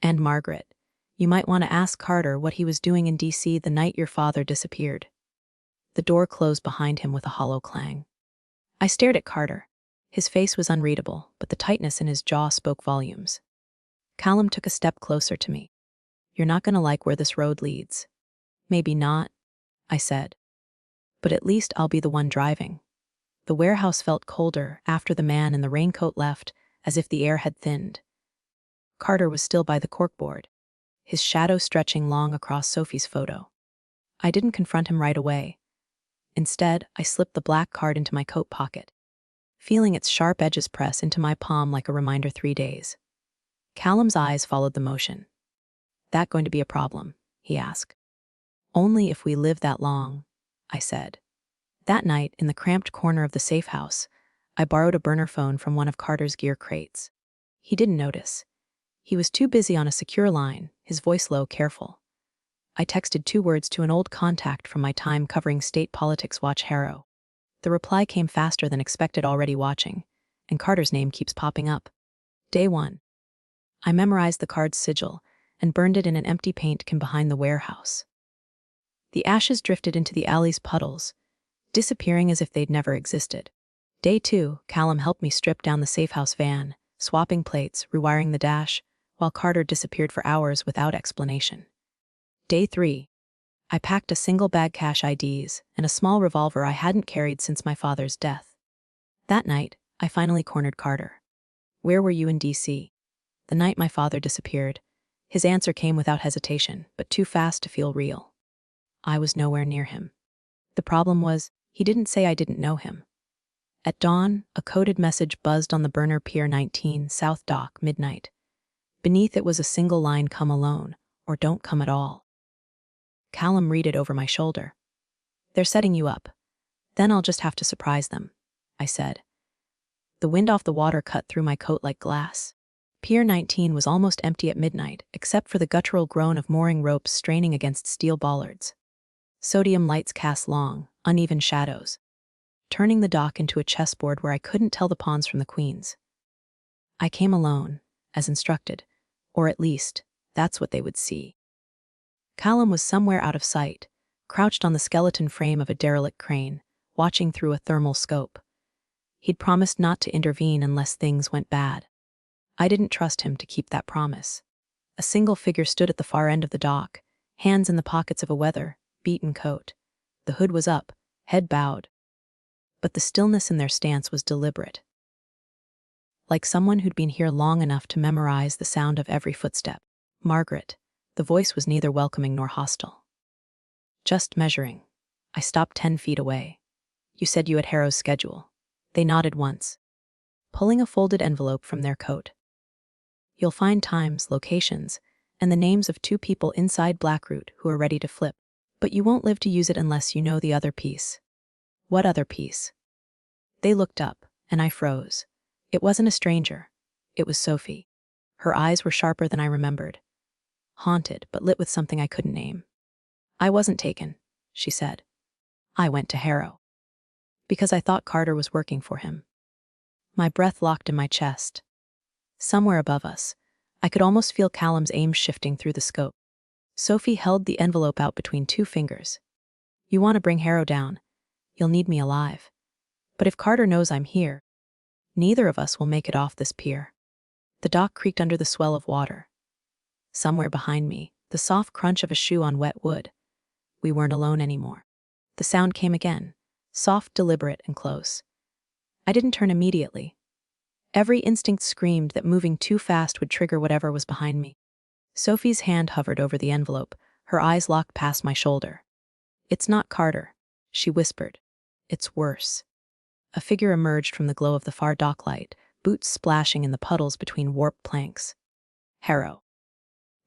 "And Margaret, you might want to ask Carter what he was doing in D.C. the night your father disappeared." The door closed behind him with a hollow clang. I stared at Carter. His face was unreadable, but the tightness in his jaw spoke volumes. Callum took a step closer to me. "You're not going to like where this road leads." "Maybe not," I said. "But at least I'll be the one driving." The warehouse felt colder after the man in the raincoat left, as if the air had thinned. Carter was still by the corkboard, his shadow stretching long across Sophie's photo. I didn't confront him right away. Instead, I slipped the black card into my coat pocket, feeling its sharp edges press into my palm like a reminder 3 days. Callum's eyes followed the motion. "That going to be a problem?" he asked. "Only if we live that long," I said. That night, in the cramped corner of the safe house, I borrowed a burner phone from one of Carter's gear crates. He didn't notice. He was too busy on a secure line, his voice low, careful. I texted 2 words to an old contact from my time covering state politics, "Watch Harrow." The reply came faster than expected, "Already watching," and Carter's name keeps popping up. Day 1. I memorized the card's sigil and burned it in an empty paint can behind the warehouse. The ashes drifted into the alley's puddles, disappearing as if they'd never existed. Day 2, Callum helped me strip down the safehouse van, swapping plates, rewiring the dash, while Carter disappeared for hours without explanation. Day 3, I packed a single bag cash IDs and a small revolver I hadn't carried since my father's death. That night, I finally cornered Carter. "Where were you in D.C.? "The night my father disappeared." His answer came without hesitation, but too fast to feel real. I was nowhere near him. The problem was, he didn't say I didn't know him. At dawn, a coded message buzzed on the burner, "Pier 19, South Dock, midnight." Beneath it was a single line, "Come alone, or don't come at all." Callum read it over my shoulder. "They're setting you up. Then I'll just have to surprise them," I said. The wind off the water cut through my coat like glass. Pier 19 was almost empty at midnight, except for the guttural groan of mooring ropes straining against steel bollards. Sodium lights cast long, uneven shadows, turning the dock into a chessboard where I couldn't tell the pawns from the queens. I came alone, as instructed, or at least, that's what they would see. Callum was somewhere out of sight, crouched on the skeleton frame of a derelict crane, watching through a thermal scope. He'd promised not to intervene unless things went bad. I didn't trust him to keep that promise. A single figure stood at the far end of the dock, hands in the pockets of a weather-beaten coat. The hood was up, head bowed. But the stillness in their stance was deliberate. Like someone who'd been here long enough to memorize the sound of every footstep. "Margaret." The voice was neither welcoming nor hostile. Just measuring. I stopped 10 feet away. You said you had Harrow's schedule. They nodded once, pulling a folded envelope from their coat. You'll find times, locations, and the names of 2 people inside Blackroot who are ready to flip. But you won't live to use it unless you know the other piece. What other piece? They looked up, and I froze. It wasn't a stranger. It was Sophie. Her eyes were sharper than I remembered. Haunted, but lit with something I couldn't name. I wasn't taken, she said. I went to Harrow. Because I thought Carter was working for him. My breath locked in my chest. Somewhere above us, I could almost feel Callum's aim shifting through the scope. Sophie held the envelope out between 2 fingers. You want to bring Harrow down. You'll need me alive. But if Carter knows I'm here, neither of us will make it off this pier. The dock creaked under the swell of water. Somewhere behind me, the soft crunch of a shoe on wet wood. We weren't alone anymore. The sound came again, soft, deliberate, and close. I didn't turn immediately. Every instinct screamed that moving too fast would trigger whatever was behind me. Sophie's hand hovered over the envelope, her eyes locked past my shoulder. It's not Carter, she whispered. It's worse. A figure emerged from the glow of the far dock light, boots splashing in the puddles between warped planks. Harrow.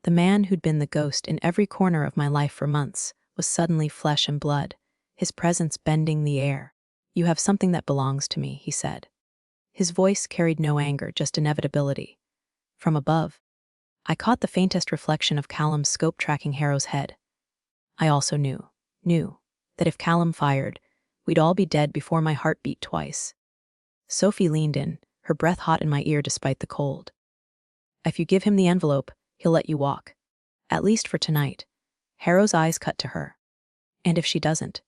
The man who'd been the ghost in every corner of my life for months was suddenly flesh and blood, his presence bending the air. You have something that belongs to me, he said. His voice carried no anger, just inevitability. From above, I caught the faintest reflection of Callum's scope tracking Harrow's head. I also knew, that if Callum fired, we'd all be dead before my heart beat twice. Sophie leaned in, her breath hot in my ear despite the cold. If you give him the envelope, he'll let you walk. At least for tonight. Harrow's eyes cut to her. And if she doesn't?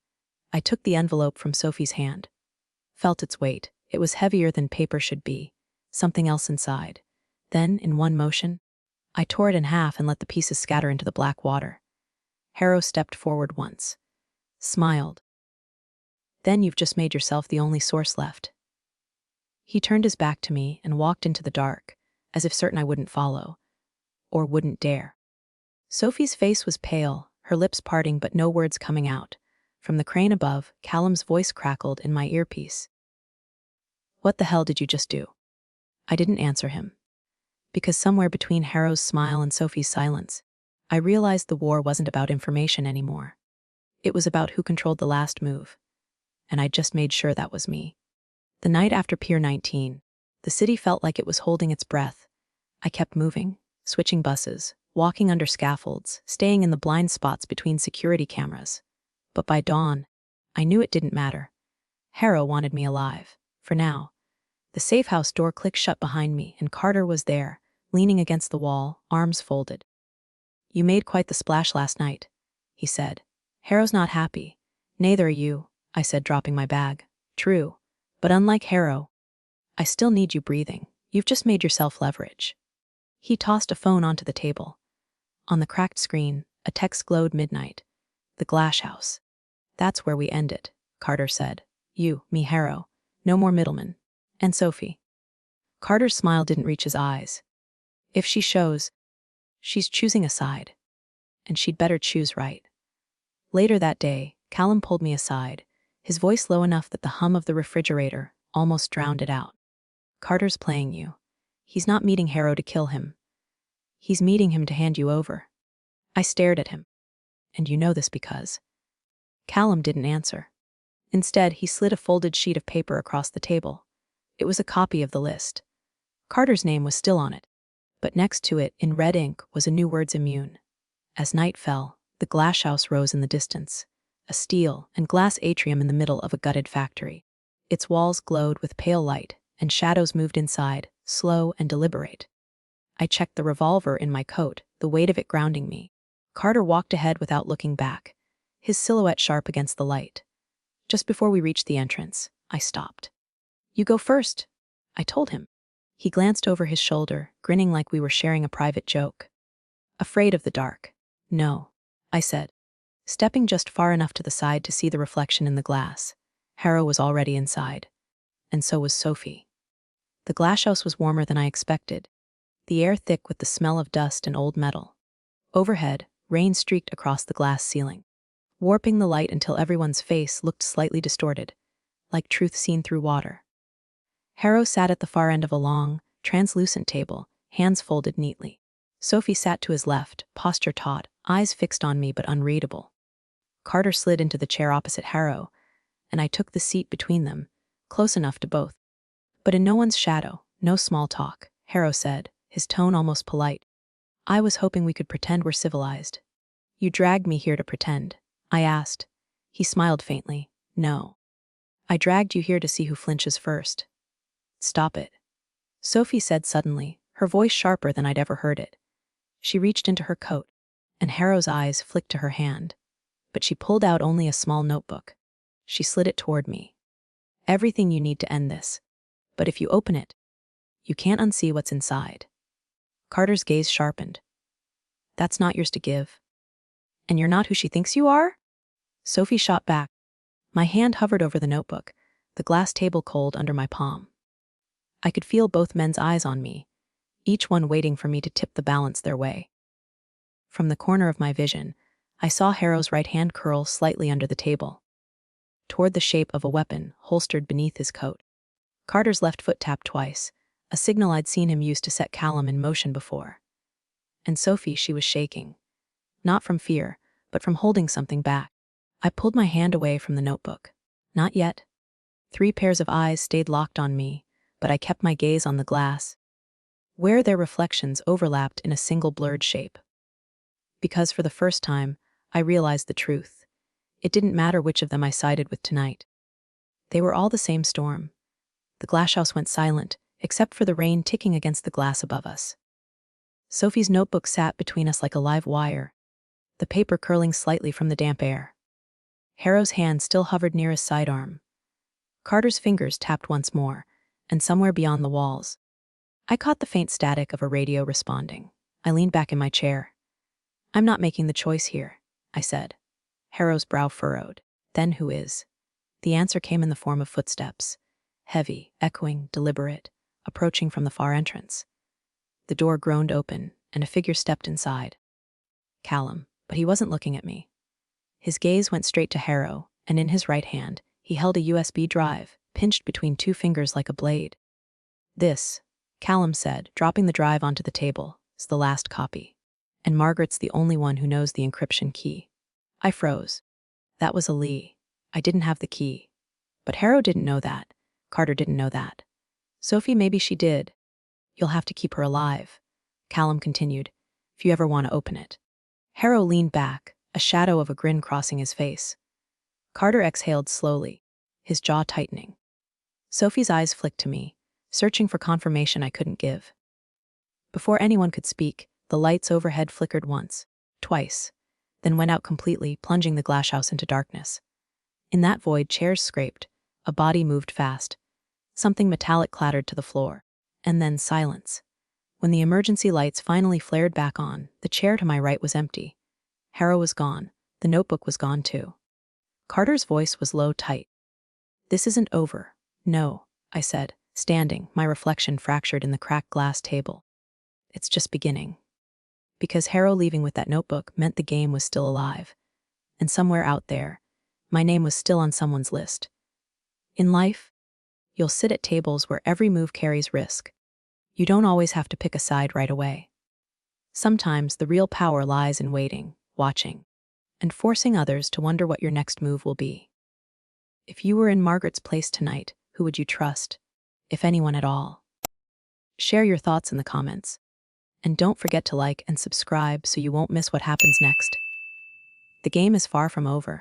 I took the envelope from Sophie's hand. Felt its weight. It was heavier than paper should be. Something else inside. Then, in one motion, I tore it in half and let the pieces scatter into the black water. Harrow stepped forward once. Smiled. Then you've just made yourself the only source left. He turned his back to me and walked into the dark, as if certain I wouldn't follow. Or wouldn't dare. Sophie's face was pale, her lips parting but no words coming out. From the crane above, Callum's voice crackled in my earpiece. What the hell did you just do? I didn't answer him. Because somewhere between Harrow's smile and Sophie's silence, I realized the war wasn't about information anymore. It was about who controlled the last move. And I just made sure that was me. The night after Pier 19, the city felt like it was holding its breath. I kept moving, switching buses, walking under scaffolds, staying in the blind spots between security cameras. But by dawn, I knew it didn't matter. Harrow wanted me alive, for now. The safe house door clicked shut behind me, and Carter was there, leaning against the wall, arms folded. You made quite the splash last night, he said. Harrow's not happy. Neither are you, I said, dropping my bag. True, but unlike Harrow, I still need you breathing. You've just made yourself leverage. He tossed a phone onto the table. On the cracked screen, a text glowed midnight. The Glass House. That's where we end it, Carter said. You, me, Harrow. No more middlemen. And Sophie. Carter's smile didn't reach his eyes. If she shows, she's choosing a side. And she'd better choose right. Later that day, Callum pulled me aside, his voice low enough that the hum of the refrigerator almost drowned it out. Carter's playing you. He's not meeting Harrow to kill him. He's meeting him to hand you over. I stared at him. And you know this because... Callum didn't answer. Instead, he slid a folded sheet of paper across the table. It was a copy of the list. Carter's name was still on it, but next to it, in red ink, was a new words immune. As night fell, the Glass House rose in the distance, a steel and glass atrium in the middle of a gutted factory. Its walls glowed with pale light, and shadows moved inside, slow and deliberate. I checked the revolver in my coat, the weight of it grounding me. Carter walked ahead without looking back, his silhouette sharp against the light. Just before we reached the entrance, I stopped. You go first, I told him. He glanced over his shoulder, grinning like we were sharing a private joke. Afraid of the dark? No, I said, stepping just far enough to the side to see the reflection in the glass. Harrow was already inside. And so was Sophie. The Glass House was warmer than I expected, the air thick with the smell of dust and old metal. Overhead, rain streaked across the glass ceiling. warping the light until everyone's face looked slightly distorted, like truth seen through water. Harrow sat at the far end of a long, translucent table, hands folded neatly. Sophie sat to his left, posture taut, eyes fixed on me but unreadable. Carter slid into the chair opposite Harrow, and I took the seat between them, close enough to both. But in no one's shadow, no small talk, Harrow said, his tone almost polite. I was hoping we could pretend we're civilized. You dragged me here to pretend, I asked. He smiled faintly. No. I dragged you here to see who flinches first. Stop it, Sophie said suddenly, her voice sharper than I'd ever heard it. She reached into her coat, and Harrow's eyes flicked to her hand. But she pulled out only a small notebook. She slid it toward me. Everything you need to end this. But if you open it, you can't unsee what's inside. Carter's gaze sharpened. That's not yours to give. And you're not who she thinks you are? Sophie shot back. My hand hovered over the notebook, the glass table cold under my palm. I could feel both men's eyes on me, each one waiting for me to tip the balance their way. From the corner of my vision, I saw Harrow's right hand curl slightly under the table, toward the shape of a weapon holstered beneath his coat. Carter's left foot tapped twice, a signal I'd seen him use to set Callum in motion before. And Sophie, she was shaking. Not from fear, but from holding something back. I pulled my hand away from the notebook. Not yet. 3 pairs of eyes stayed locked on me, but I kept my gaze on the glass, where their reflections overlapped in a single blurred shape. Because for the first time, I realized the truth. It didn't matter which of them I sided with tonight. They were all the same storm. The glasshouse went silent, except for the rain ticking against the glass above us. Sophie's notebook sat between us like a live wire, the paper curling slightly from the damp air. Harrow's hand still hovered near his sidearm. Carter's fingers tapped once more, and somewhere beyond the walls, I caught the faint static of a radio responding. I leaned back in my chair. I'm not making the choice here, I said. Harrow's brow furrowed. Then who is? The answer came in the form of footsteps, heavy, echoing, deliberate, approaching from the far entrance. The door groaned open, and a figure stepped inside. Callum, but he wasn't looking at me. His gaze went straight to Harrow, and in his right hand, he held a USB drive, pinched between 2 fingers like a blade. This, Callum said, dropping the drive onto the table, is the last copy. And Margaret's the only one who knows the encryption key. I froze. That was a lie. I didn't have the key. But Harrow didn't know that. Carter didn't know that. Sophie, maybe she did. You'll have to keep her alive, Callum continued, if you ever want to open it. Harrow leaned back, a shadow of a grin crossing his face. Carter exhaled slowly, his jaw tightening. Sophie's eyes flicked to me, searching for confirmation I couldn't give. Before anyone could speak, the lights overhead flickered once, twice, then went out completely, plunging the glasshouse into darkness. In that void, chairs scraped, a body moved fast. Something metallic clattered to the floor, and then silence. When the emergency lights finally flared back on, the chair to my right was empty. Harrow was gone. The notebook was gone too. Carter's voice was low, tight. This isn't over. No, I said, standing, my reflection fractured in the cracked glass table. It's just beginning. Because Harrow leaving with that notebook meant the game was still alive. And somewhere out there, my name was still on someone's list. In life, you'll sit at tables where every move carries risk. You don't always have to pick a side right away. Sometimes the real power lies in waiting, watching, and forcing others to wonder what your next move will be. If you were in Margaret's place tonight, who would you trust, if anyone at all? Share your thoughts in the comments. And don't forget to like and subscribe so you won't miss what happens next. The game is far from over.